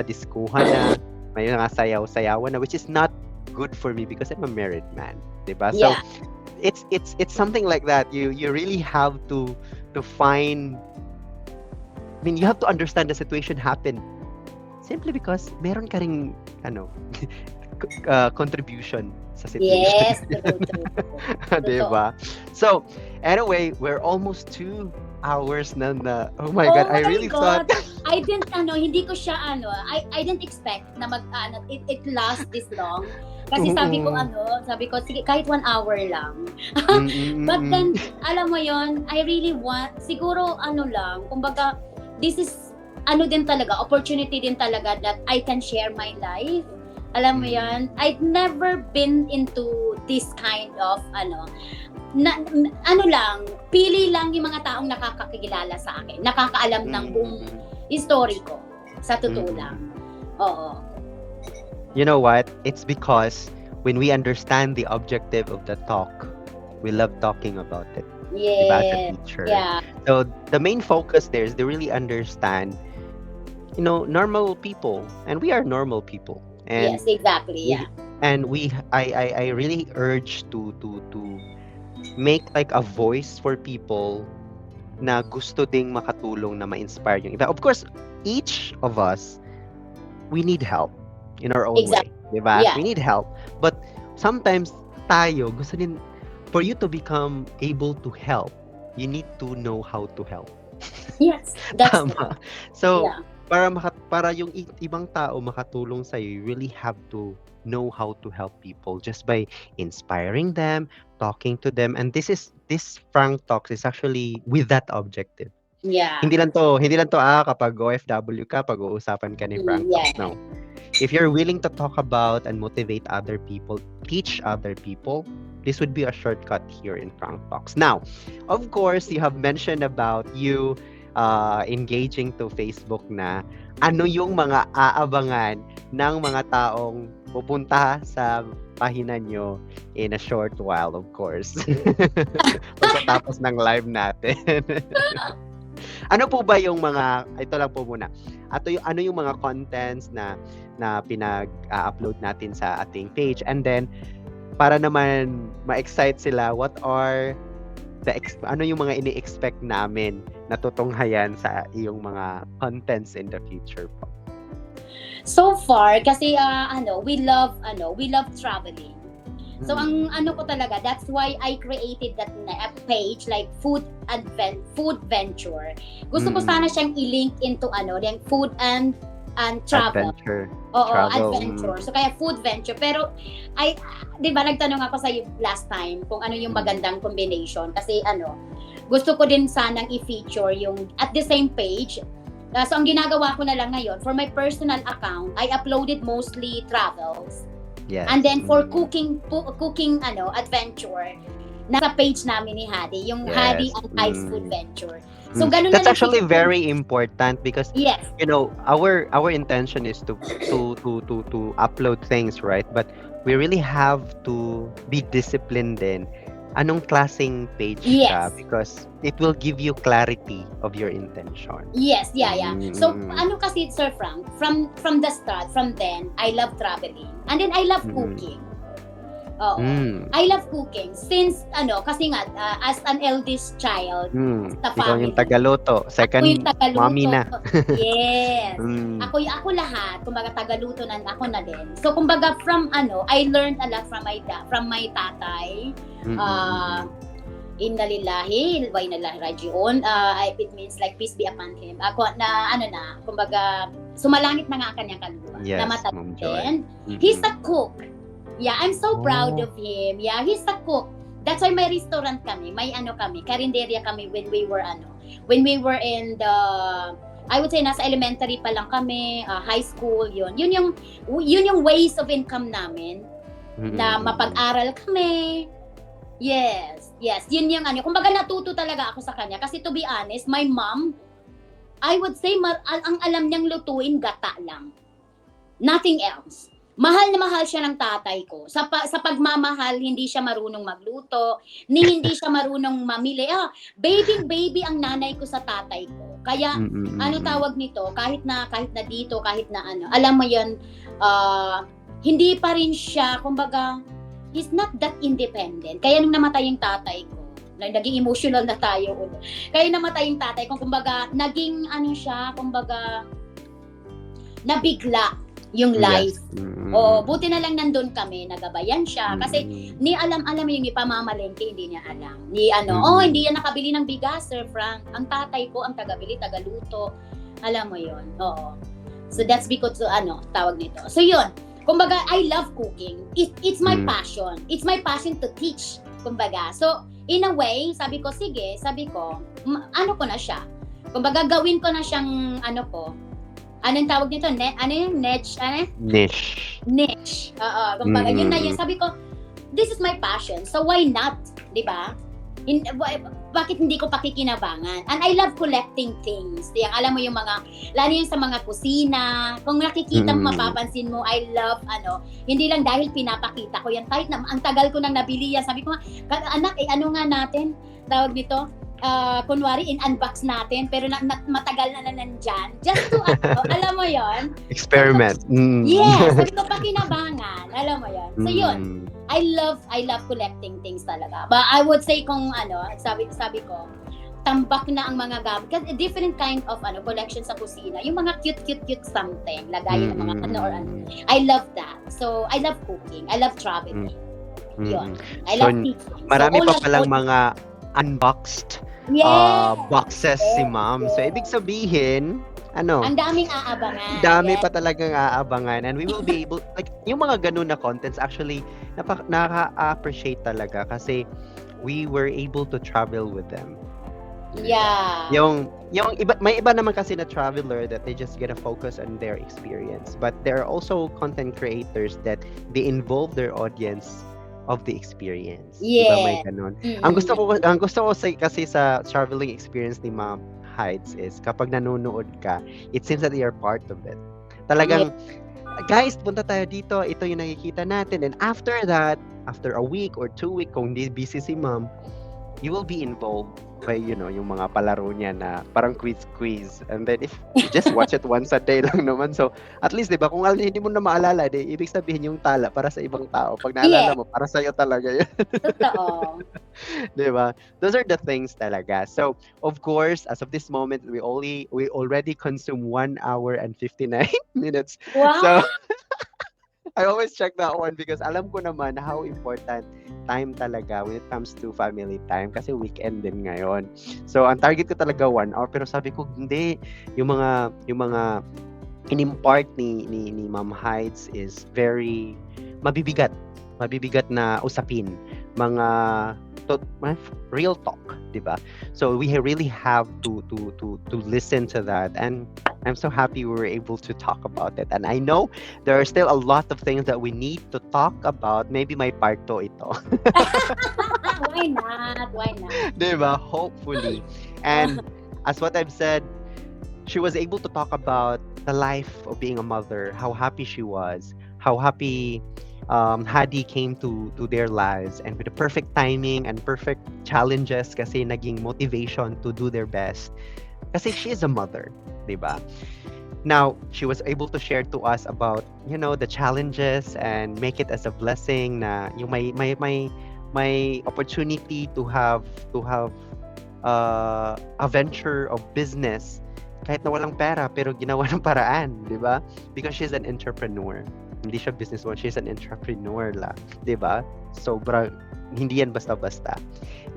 diskuhan na, may mga sayaw-sayawan na, which is not good for me because I'm a married man. Di ba? So, it's something like that. You really have to find, you have to understand the situation happened simply because meron ka ring contribution sa situation.
Yes,
diba? So, anyway, we're almost 2 hours na. Oh my God, I really thought
hindi ko siya I didn't expect na it lasts this long. Kasi sabi ko, sige, kahit 1 hour lang. But then, alam mo yon, I really want, siguro kumbaga, this is, din talaga, opportunity din talaga that I can share my life. Alam mo yan, I've never been into this kind of, pili lang yung mga taong nakakakilala sa akin, nakakaalam ng buong history ko, sa totoo lang. Oo.
You know what? It's because when we understand the objective of the talk, we love talking about it.
Yes.
Diba, as a teacher.
Yeah.
So the main focus there is to really understand, normal people, and we are normal people. And
yes, exactly. Yeah.
And I really urge to make like a voice for people na gusto ding makatulong na ma-inspire yung iba. Of course, each of us, we need help in our own way, diba?
Yeah.
We need help. But sometimes tayo, gusto din, for you to become able to help, you need to know how to help.
Yes, that's true.
So,
yeah.
para yung ibang tao makatulong sa'yo, you really have to know how to help people just by inspiring them, talking to them. And this FrankTalks is actually with that objective.
Yeah.
Hindi lang to kapag OFW ka, pag-uusapan ka ni FrankTalks.
Yeah.
No. If you're willing to talk about and motivate other people, teach other people, this would be a shortcut here in FrankTalks. Now, of course, you have mentioned about you engaging to Facebook na ano yung mga aabangan ng mga taong pupunta sa pahina nyo in a short while, of course. Pagkatapos ng live natin. Ano po ba yung mga, ito lang po muna, ano yung mga contents na pinag-upload natin sa ating page? And then, para naman ma-excite sila, what are ano yung mga ini-expect namin na tutunghayan sa iyong mga contents in the future po?
So far, kasi we love traveling. So ang ko talaga, that's why I created that page like food venture. Gusto ko sana siyang i-link into yung food and travel.
Adventure.
Oo,
travel.
adventure. So kaya food venture. Pero 'di ba nagtanong ako sa last time kung ano yung magandang combination kasi gusto ko din sanang i-feature yung at the same page. So ang ginagawa ko na lang ngayon for my personal account, I uploaded mostly travels.
Yes.
And then for cooking adventure, nasa page namin ni Hadi, yung Hadi and Heidz food venture. So ganun
that's
na
actually very important because
yes.
Our intention is to upload things, right? But we really have to be disciplined din. Anong klaseng page ka? Because it will give you clarity of your intention.
Yes, yeah. So kasi Sir Frank, from the start, from then, I love traveling. And then I love cooking. I love cooking since kasi nga as an eldest child sa family.
Ikaw yung tagaluto, second mommy na.
Yes. Ako lahat, kumbaga tagaluto na ako na din. So kumbaga from I learned a lot from my tatay. Inna lillahi wa inna ilaihi raji'un. It means like peace be upon him. Ako kumbaga sumalangit na nga kanyang kaluluwa.
Yes,
Namatay din. He's a cook. Yeah, I'm so proud of him. Yeah, he's a cook. That's why may restaurant kami, may kami, karinderya kami when we were in the, I would say nasa elementary pa lang kami, high school, yun yung ways of income namin na mapag-aral kami. Yes, yun yung kumbaga natuto talaga ako sa kanya kasi to be honest, my mom, I would say ang alam niyang lutuin gata lang. Nothing else. Mahal na mahal siya ng tatay ko. Sa pagmamahal, hindi siya marunong magluto, hindi siya marunong mamili. Baby ang nanay ko sa tatay ko. Kaya, tawag nito, kahit na dito, kahit na alam mo yun, hindi pa rin siya, kumbaga, he's not that independent. Kaya nung namatay yung tatay ko, naging emotional na tayo. Kaya namatay yung tatay ko, kumbaga, naging siya, kumbaga, nabigla yung life. Buti na lang nandun kami, nagabayan siya. Kasi ni alam yung ipamamalengke, hindi niya alam. Ni hindi yan nakabili ng bigas, Sir Frank. Ang tatay ko ang tagabili, tagaluto. Alam mo yun, oo. So that's because tawag nito. So yun, kumbaga, I love cooking. It's my passion. It's my passion to teach, kumbaga. So, in a way, sabi ko, ano ko na siya. Kumbaga, gawin ko na siyang, anong tawag nito? Niche. Oo, kumbaga, yun na yun. Sabi ko, this is my passion. So, why not? Diba? Bakit hindi ko pakikinabangan? And I love collecting things. Yang alam mo yung mga, lalo yung sa mga kusina. Kung nakikita mo, mapapansin mo, I love, hindi lang dahil pinapakita ko yan. Kahit na, ang tagal ko nang nabili yan. Sabi ko anak, ano nga natin? Tawag nito? Kunwari, in-unbox natin, pero matagal na nandyan. Just to, alam mo yon.
Experiment.
Yes, sabi ko pakinabangan. Alam mo yon. So yun, I love collecting things talaga. But I would say kung sabi ko, tambak na ang mga gamit. Kasi different kind of collection sa kusina. Yung mga cute something. Lagayan ng mga or I love that. So, I love cooking. I love traveling. Yun. I love teaching.
Marami pa palang mga unboxed boxes si ma'am. So, ibig sabihin,
ang daming aabangan.
Dami pa talagang aabangan. And we will be able, like, yung mga ganun na contents, actually, nakaka-appreciate talaga kasi we were able to travel with them.
Yeah.
Yung iba, may iba naman kasi na traveler that they just gonna focus on their experience. But there are also content creators that they involve their audience of the experience.
Yeah.
Diba may ganun? Ang gusto ko kasi sa traveling experience ni Ma'am Heidz is kapag nanonood ka, it seems that you're part of it. Talagang, guys, punta tayo dito, ito yung nakikita natin. And after that, after a week or 2 weeks, kung hindi busy si Ma'am, you will be involved by, yung mga palaro niya na parang quiz. And then if you just watch it once a day lang naman, so at least, di ba, kung hindi mo na maalala, ibig sabihin yung tala para sa ibang tao. Pag naalala mo, para sa'yo talaga yun.
Totoo.
Di ba? Those are the things talaga. So, of course, as of this moment, we already consume 1 hour and 59 minutes.
Wow!
So, I always check that one because alam ko naman how important time talaga when it comes to family time kasi weekend din ngayon. So, ang target ko talaga 1 hour pero sabi ko hindi, yung mga in-impart ni Ma'am Heidz is very mabibigat na usapin, mga real talk, di ba? So we really have to listen to that, and I'm so happy we were able to talk about it. And I know there are still a lot of things that we need to talk about. Maybe may part 2 ito.
Why not?
Di ba? Hopefully. And as what I've said, she was able to talk about the life of being a mother, how happy she was, how happy Hadi came to their lives, and with the perfect timing and perfect challenges kasi naging motivation to do their best. Kasi she is a mother, di ba? Now, she was able to share to us about, the challenges and make it as a blessing na yung may opportunity to have a venture of business kahit na walang pera pero ginawa ng paraan, di ba? Because she's an entrepreneur. Hindi siya businesswoman, she's an entrepreneur la, 'di ba? Sobrang hindi yan basta-basta.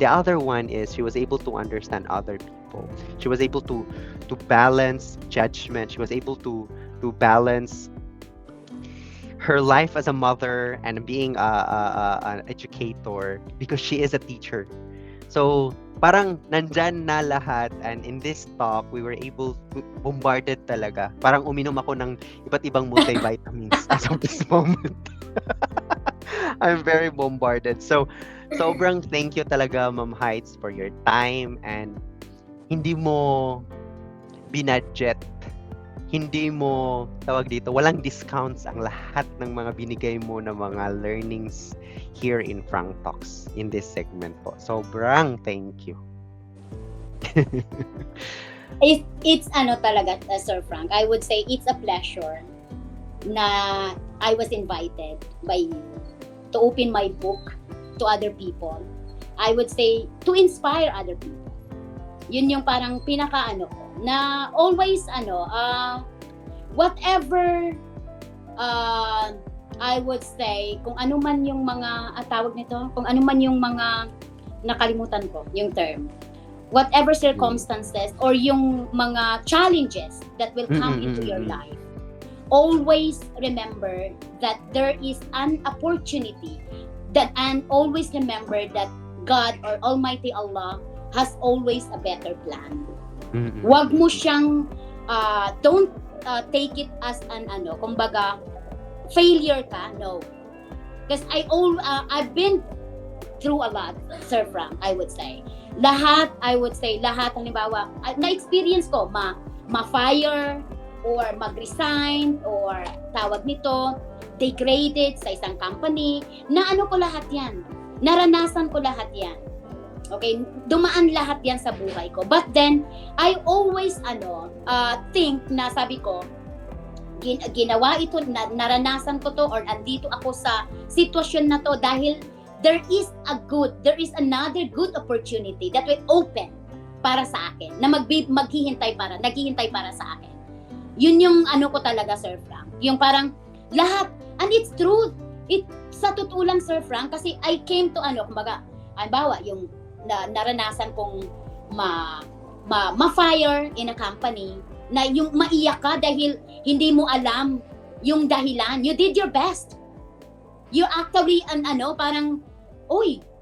The other one is she was able to understand other people. She was able to balance judgment. She was able to balance her life as a mother and being an educator because she is a teacher. So, parang nandyan na lahat, and in this talk, we were able to bombarded talaga. Parang uminom ako ng iba't ibang multivitamins as of this moment. I'm very bombarded. So, sobrang thank you talaga, Ma'am Heidz, for your time, and hindi mo binudget, hindi mo, walang discounts ang lahat ng mga binigay mo na mga learnings here in FrankTalks in this segment po. Sobrang thank you.
It's talaga, Sir Frank. I would say it's a pleasure na I was invited by you to open my book to other people. I would say to inspire other people. Yun yung parang pinaka ko na always whatever I would say, kung ano man yung mga tawag nito, kung ano man yung mga nakalimutan ko yung term, whatever circumstances or yung mga challenges that will come into your life, always remember that there is an opportunity and always remember that God or Almighty Allah has always a better plan. Wag mo siyang don't take it as an kumbaga failure ka. No. Because I've been through a lot, Sir Frank, I would say. Lahat, halimbawa, na-experience ko, ma-fire, or mag-resign, or tawag nito, degraded sa isang company, ko lahat yan. Naranasan ko lahat yan. Okay, dumaan lahat yan sa buhay ko. But then, I always, think na sabi ko, ginawa ito, naranasan ko to, or andito ako sa sitwasyon na to dahil there is another good opportunity that will open para sa akin, na naghihintay para sa akin. Yun yung ko talaga, Sir Frank. Yung parang lahat, and it's true. Sa totoo lang, Sir Frank, kasi I came to kumbaga, halimbawa, yung naranasan kong ma-fire in a company, na yung maiyak ka dahil hindi mo alam yung dahilan. You did your best. You actually, parang,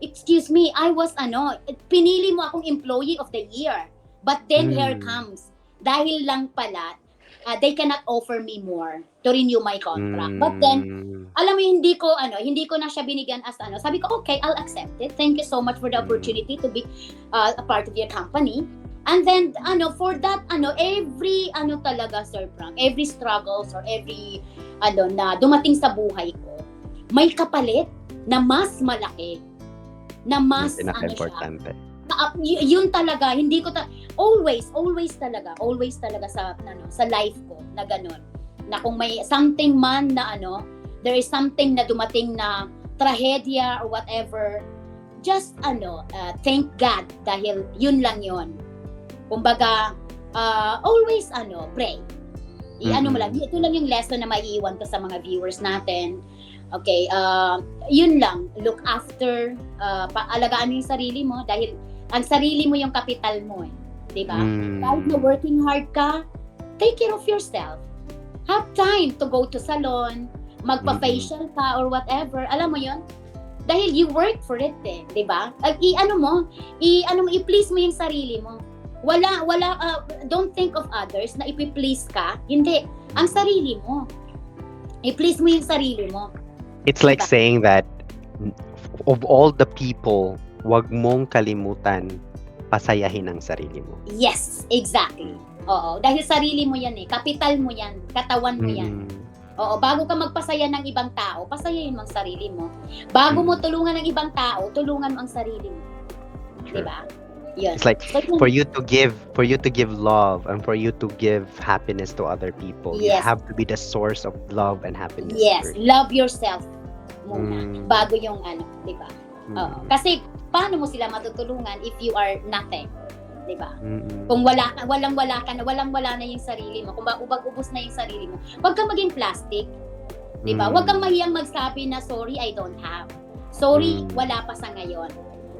excuse me, I was, pinili mo akong employee of the year. But then here comes, dahil lang pala, they cannot offer me more to renew my contract. But then, alam mo, hindi ko na siya binigyan as sabi ko, okay, I'll accept it. Thank you so much for the opportunity to be a part of your company. And then, for that, every, talaga, Sir Frank, every struggles or every, na dumating sa buhay ko, may kapalit na mas malaki, na mas,
pinaka-importante.
Yun talaga, hindi ko always talaga sa life ko na ganun, na kung may something man na there is something na dumating na trahedya or whatever, just thank God dahil yun lang yun. Kumbaga, always pray. Mo lang, ito lang yung lesson na maiiwan ko sa mga viewers natin. Okay, yun lang, look after, alagaan mo yung sarili mo dahil ang sarili mo yung kapital mo, di ba? Kahit na working hard ka, take care of yourself. Have time to go to salon, magpa-facial ka or whatever, alam mo yun? Dahil you work for it, di ba? I-please mo yung sarili mo. Don't think of others na ipi-please ka. Hindi, ang sarili mo. I-please mo yung sarili mo.
It's like saying that of all the people, wag mong kalimutan pasayahin ang sarili mo.
Yes, exactly. Oo, dahil sarili mo yan kapital mo yan, katawan mo yan. Oo, bago ka magpasaya ng ibang tao, pasayahin mo ang sarili mo. Bago mo tulungan ng ibang tao, tulungan mo ang sarili mo.
Sure.
Diba? Yun.
It's like for you to give love and for you to give happiness to other people, you have to be the source of love and happiness.
Yes, love yourself muna bago yung di ba? Kasi paano mo sila matutulungan if you are nothing, di ba? Kung walang wala na yung sarili mo, kung ubag-ubos na yung sarili mo, wag kang maging plastic, di ba? Wag kang mahiyang magsabi na sorry, I don't have. Sorry, wala pa sa ngayon.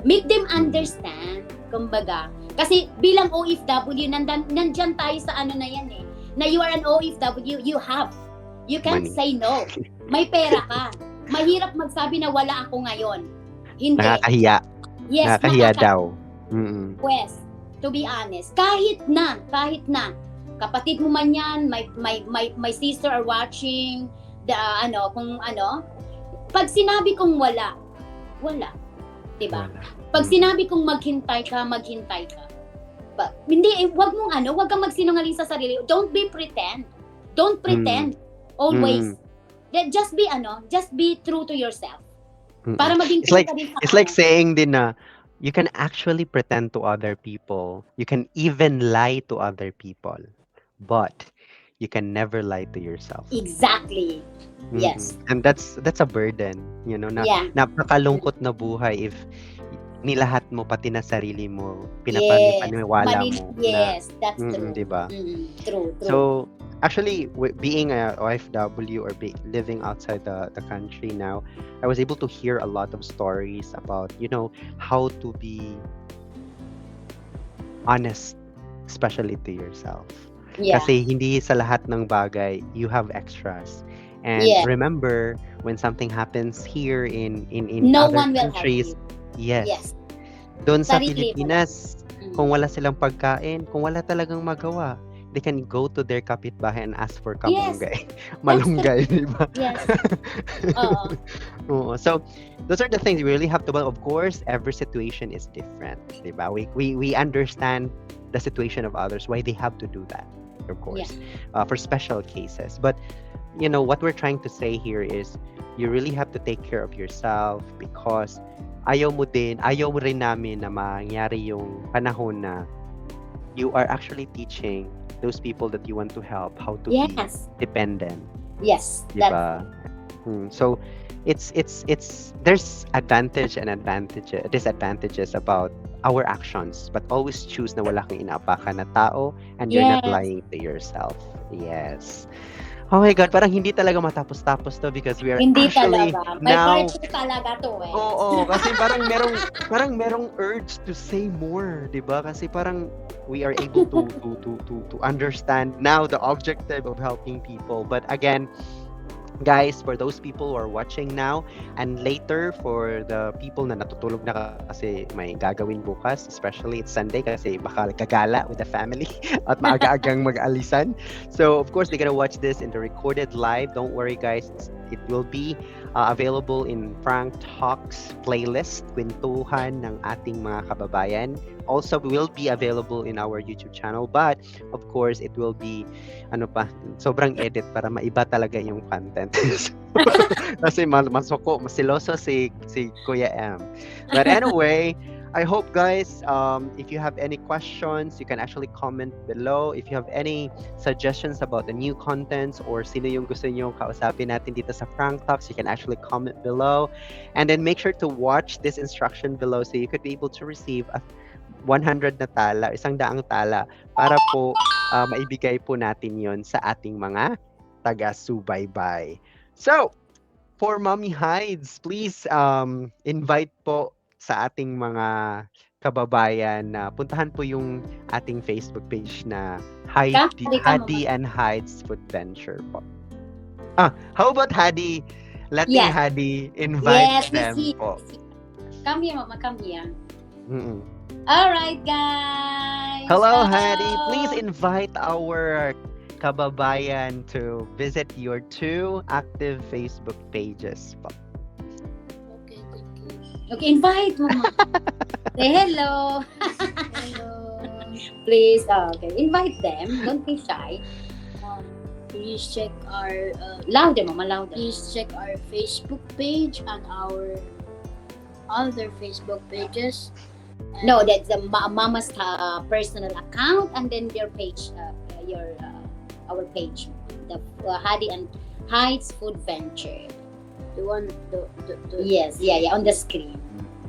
Make them understand, kumbaga. Kasi bilang OFW, nandyan tayo sa na yan na you are an OFW, you have. You can't say no. May pera ka. Mahirap magsabi na wala ako ngayon. Hindi.
Nakakahiya.
Yes,
nakakahiya daw.
Yes, to be honest. Kahit na, kapatid mo man yan, my sister are watching, pag sinabi kong wala. Diba? Pag sinabi kong maghintay ka. Hindi, wag kang magsinungaling sa sarili. Don't pretend. Always. Just be true to yourself. Para maging
it's like saying din na you can actually pretend to other people. You can even lie to other people. But you can never lie to yourself.
Exactly. Yes.
And that's a burden, napakalungkot na buhay if nilahat mo pati na sarili mo pinapaniwala mo.
Yes, that's true.
Diba?
True.
So actually, being a OFW or living outside the country now, I was able to hear a lot of stories about how to be honest, especially to yourself.
Yeah.
Kasi hindi sa lahat ng bagay, you have extras. And
Yeah.
remember, when something happens here in
No
other
one will help
countries,
you.
yes,
Yes.
doon sa
Sarili mo lang.
Pilipinas, kung wala silang pagkain, kung wala talagang magawa, they can go to their kapitbahay and ask for
Yes.
kamunggay. Malunggay, di ba?
Yes. Oo.
Oo. So, those are the things we really have to, but of course, every situation is different, di ba? We understand the situation of others, why they have to do that, of course, for special cases. But, you know, what we're trying to say here is, you really have to take care of yourself because ayaw mo rin namin na mangyari yung panahon na you are actually teaching those people that you want to help how to be
Yes.
dependent.
Yes.
Diba? So it's there's advantage and disadvantages about our actions, but always choose na wala kang inaapakan na tao and you're not
Yes.
lying to yourself. Yes. Oh my God, parang hindi talaga matapos-tapos to because we are
Hindi
actually
talaga. May
now.
part 2 talaga to eh.
Oo, kasi parang merong urge to say more, 'di ba? Kasi parang we are able to understand now the objective of helping people. But again, guys, for those people who are watching now and later for the people na natutulog na kasi may gagawin bukas, especially it's Sunday kasi baka gagala with the family at maaga-agang mag-alisan. So of course they're gonna watch this in the recorded live. Don't worry guys, it will be available in FrankTalks playlist, kwentuhan ng ating mga kababayan. Also will be available in our YouTube channel, but of course it will be sobrang edit para maiba talaga yung content. Kasi masoko, masiloso si Kuya M. But anyway, I hope guys, if you have any questions, you can actually comment below. If you have any suggestions about the new contents or sino yung gusto nyo kausapin natin dito sa FrankTalks, you can actually comment below. And then make sure to watch this instruction below so you could be able to receive a 100 na tala, 100 tala para po maibigay po natin yon sa ating mga taga-subaybay. So, for Mommy Heidz, please invite po sa ating mga kababayan na puntahan po yung ating Facebook page na Hadi and Heidz Food Venture po. How about Hadi? Letting Hadi invite them po.
Come here, Mama. Come here.
Mm-mm.
All right, guys.
Hello, Hadi. Please invite our kababayan to visit your 2 active Facebook pages.
Okay, thank you.
Okay, invite, Mama. Say hello.
Hello.
Please, okay, invite them. Don't be shy.
Please check our
Louder, Mama, louder.
please check our Facebook page and our other Facebook pages.
No, that's the Mama's personal account, and then your page, our page, the Hadi and Heidz Food Venture.
The one,
Yes, on the screen.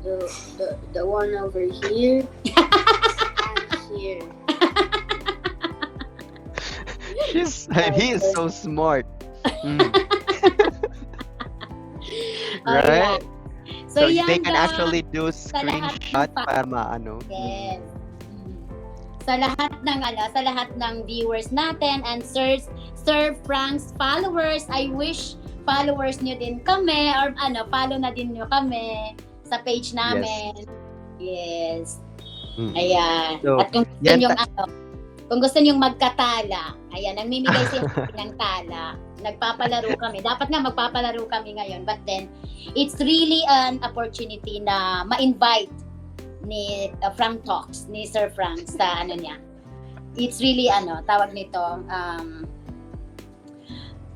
the one over here and here.
He is so smart.
Alright.
Right? So
yan,
they can
guys.
actually do
lahat
screenshot
ng
para maano.
Yes. Sa lahat ng viewers natin and Sir Frank's followers, I wish followers nyo din kami or follow na din nyo kami sa page namin. Yes. Ayan.
So,
at kung gusto nyo magkatala, ayan, nagmimigay sila ng tala. Nagpapalaro kami. Dapat nga magpapalaro kami ngayon. But then, it's really an opportunity na ma-invite ni FrankTalks, ni Sir Frank sa niya. It's really tawag nito,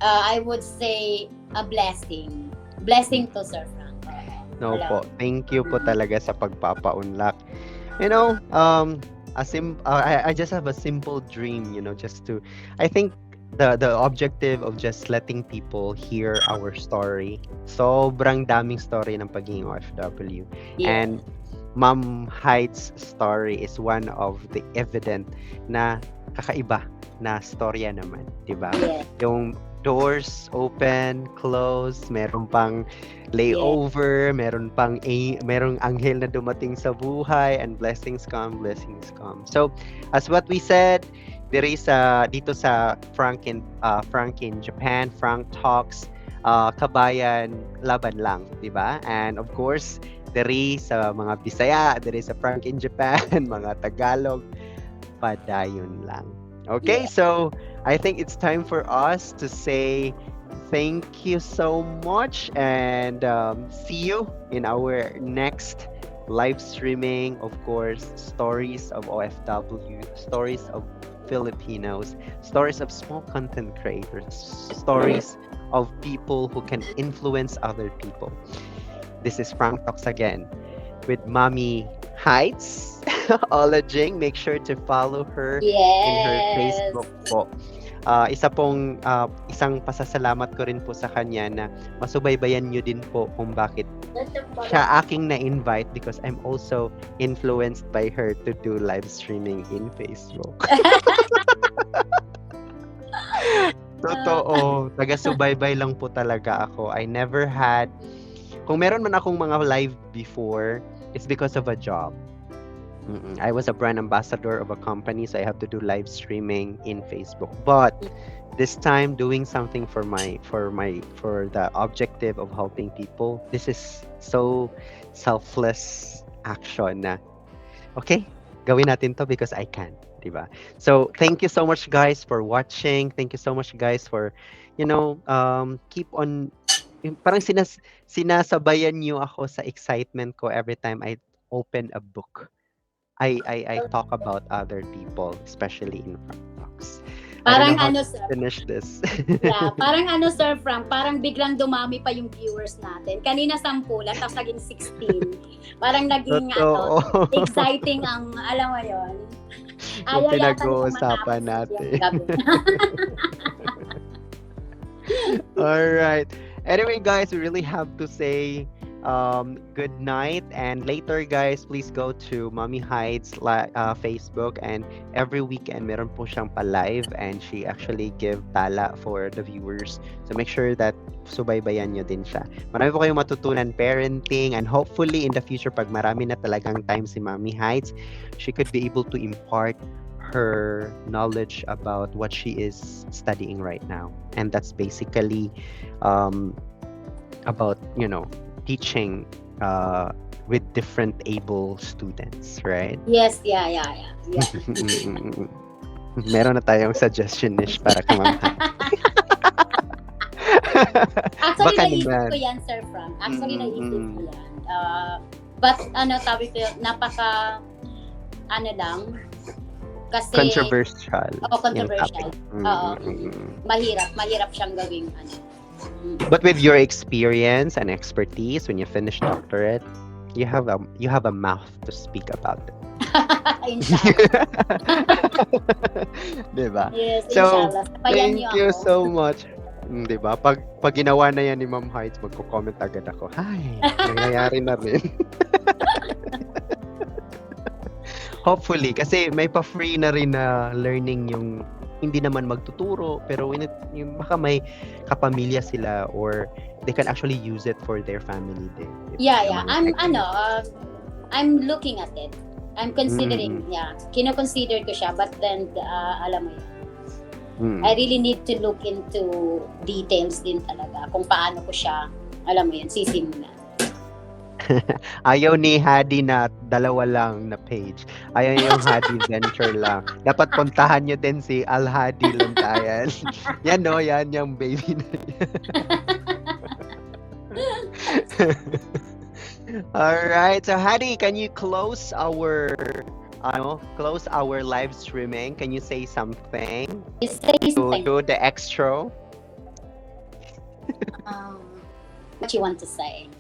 I would say a blessing. Blessing to Sir Frank.
No po. Thank you po talaga sa pagpapaunlak. You know, I just have a simple dream, just to, I think the objective of just letting people hear our story. Sobrang daming story ng pagiging OFW.
Yeah.
And Ma'am Heid's story is one of the evident na kakaiba na storya naman, 'di ba?
Yeah.
Yung doors open, close, meron pang
Yeah.
layover, merong anghel na dumating sa buhay, and blessings come, blessings come. So, as what we said, dito sa Frank in Japan, Frank Talks, kabayan, laban lang, di ba? And of course, diri sa mga Bisaya, diri sa Frank in Japan, mga Tagalog, padayon lang. Okay,
Yeah.
so I think it's time for us to say thank you so much and see you in our next live streaming. Of course, stories of OFW, stories of Filipinos, stories of small content creators, stories of people who can influence other people. This is Frank Talks again with Mommy Heidz, Ula Jing. Make sure to follow her in her
Yes.
Facebook po. Isang pasasalamat ko rin po sa kanya na masubaybayan nyo din po kung bakit siya aking na-invite, because I'm also influenced by her to do live streaming in Facebook. Totoo. Taga-subaybay lang po talaga ako. Kung meron man akong mga live before, it's because of a job. I was a brand ambassador of a company, so I have to do live streaming in Facebook. But this time, doing something for the objective of helping people. This is so selfless action na, okay, gawin natin to because I can, diba? So thank you so much, guys, for watching. Thank you so much, guys, for keep on. Parang sinasabayan niyo ako sa excitement ko every time I open a book. I talk about other people, especially in FrankTalks. I don't
Parang
know how
ano,
to
sir.
finish this.
Yeah, parang ano, Sir Frank, parang biglang dumami pa yung viewers natin. Kanina 10 lang, tapos naging 16. Parang naging
Totoo.
exciting ang, alam mo yun.
Yung
Ayaw yata nila
pinag-uusapan
matapos
natin.
yung gabi.
All right. Anyway, guys, we really have to say good night. And later, guys, please go to Mommy Heidz Facebook. And every weekend, meron po siyang pa-live. And she actually give tala for the viewers. So make sure that subaybayan nyo din siya. Marami po kayong matutunan parenting. And hopefully, in the future, pag marami na talagang time si Mommy Heidz, she could be able to impart her knowledge about what she is studying right now. And that's basically about, teaching with different able students, right?
Yes, yeah.
Meron na tayong suggestion niche para kay Ma'am Heidz.
Actually,
Baka
naisip
naman.
ko yan, Sir Frank. Actually,
Mm,
naisip
mm.
ko yan. But, sabi ko, lang, kasi,
Controversial.
controversial.
Yung topic.
Oo. Mahirap siyang gawing,
But with your experience and expertise, when you finish doctorate, you have a mouth to speak about it.
Inshallah.
Diba?
Yes,
So,
inshallah. Sabayan
thank
niyo
you
ako.
so much. Diba? Pag ginawa na yan ni Ma'am Heidz, magko-comment agad ako. Hi! Nangyayari na rin. Hopefully, kasi may pa-free na rin na learning yung hindi naman magtuturo, pero yung baka may kapamilya sila or they can actually use it for their family din.
Yeah. I'm looking at it. I'm considering, kino-consider ko siya, but then, alam mo yun, I really need to look into details din talaga kung paano ko siya, alam mo yun, sisimulan.
Ayaw ni Hadi na 2 lang na page. Ayaw yung Hadi Venture lang. Dapat puntahan nyo din si Al Hadi Luntayan. Yan yan yung baby na yan. Alright, so Hadi, can you close our live streaming? Can you say something
You say something.
to the extra?
What you want to say?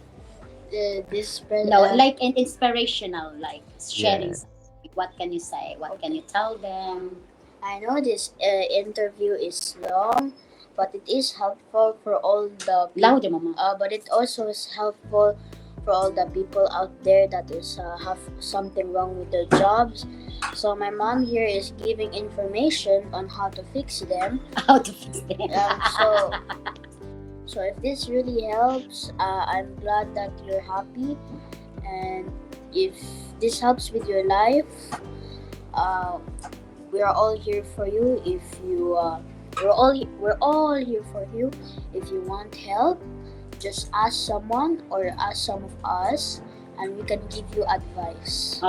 No,
Like an inspirational, like sharing.
Yes.
Something. What can you say? What can you tell them?
I know this interview is long, but it is helpful for all the people.
Louder, mama.
But it also is helpful for all the people out there that is have something wrong with their jobs. So my mom here is giving information on how to fix them.
How to fix it.
So if this really helps, I'm glad that you're happy, and if this helps with your life, we are all here for you. If you, we're all here for you. If you want help, just ask someone or ask some of us, and we can give you advice.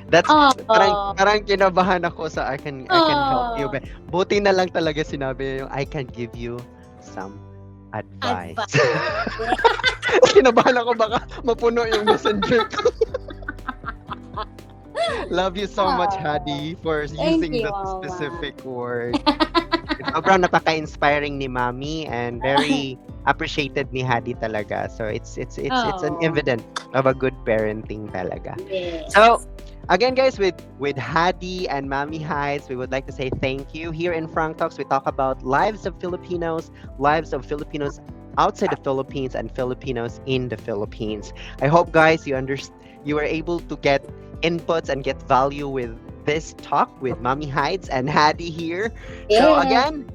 That's parang kinabahan ako sa I can help you. Buti na lang talaga sinabi yung I can give you some advice. Kinabahan ako baka mapuno yung messenger ko. Love you so much, Hadi, for using that specific word. Sobrang napaka-inspiring ni Mami and very appreciated ni Hadi talaga. So it's an evidence of a good parenting talaga.
Yes.
So again, guys, with Hadi and Mami Heidz, we would like to say thank you. Here in FrankTalks, we talk about lives of Filipinos outside the Philippines and Filipinos in the Philippines. I hope, guys, you were able to get inputs and get value with this talk with Mami Heidz and Hadi here. So again,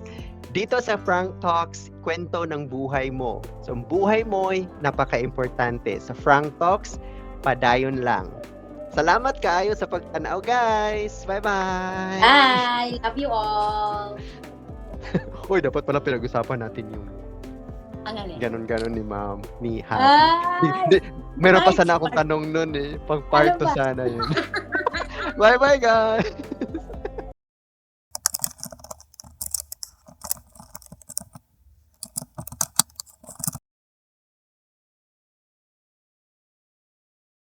dito sa FrankTalks, kwento ng buhay mo. So ang buhay mo'y napaka-importante. Sa FrankTalks, padayon lang. Salamat kayo sa pagtanaw, guys. Bye-bye.
Bye. Love you all.
Uy, dapat pala pinag-usapan natin yung ganon-ganon ni Hadi. Meron pa sana akong tanong nun eh. Pang part 2 sana yun. Bye-bye, guys.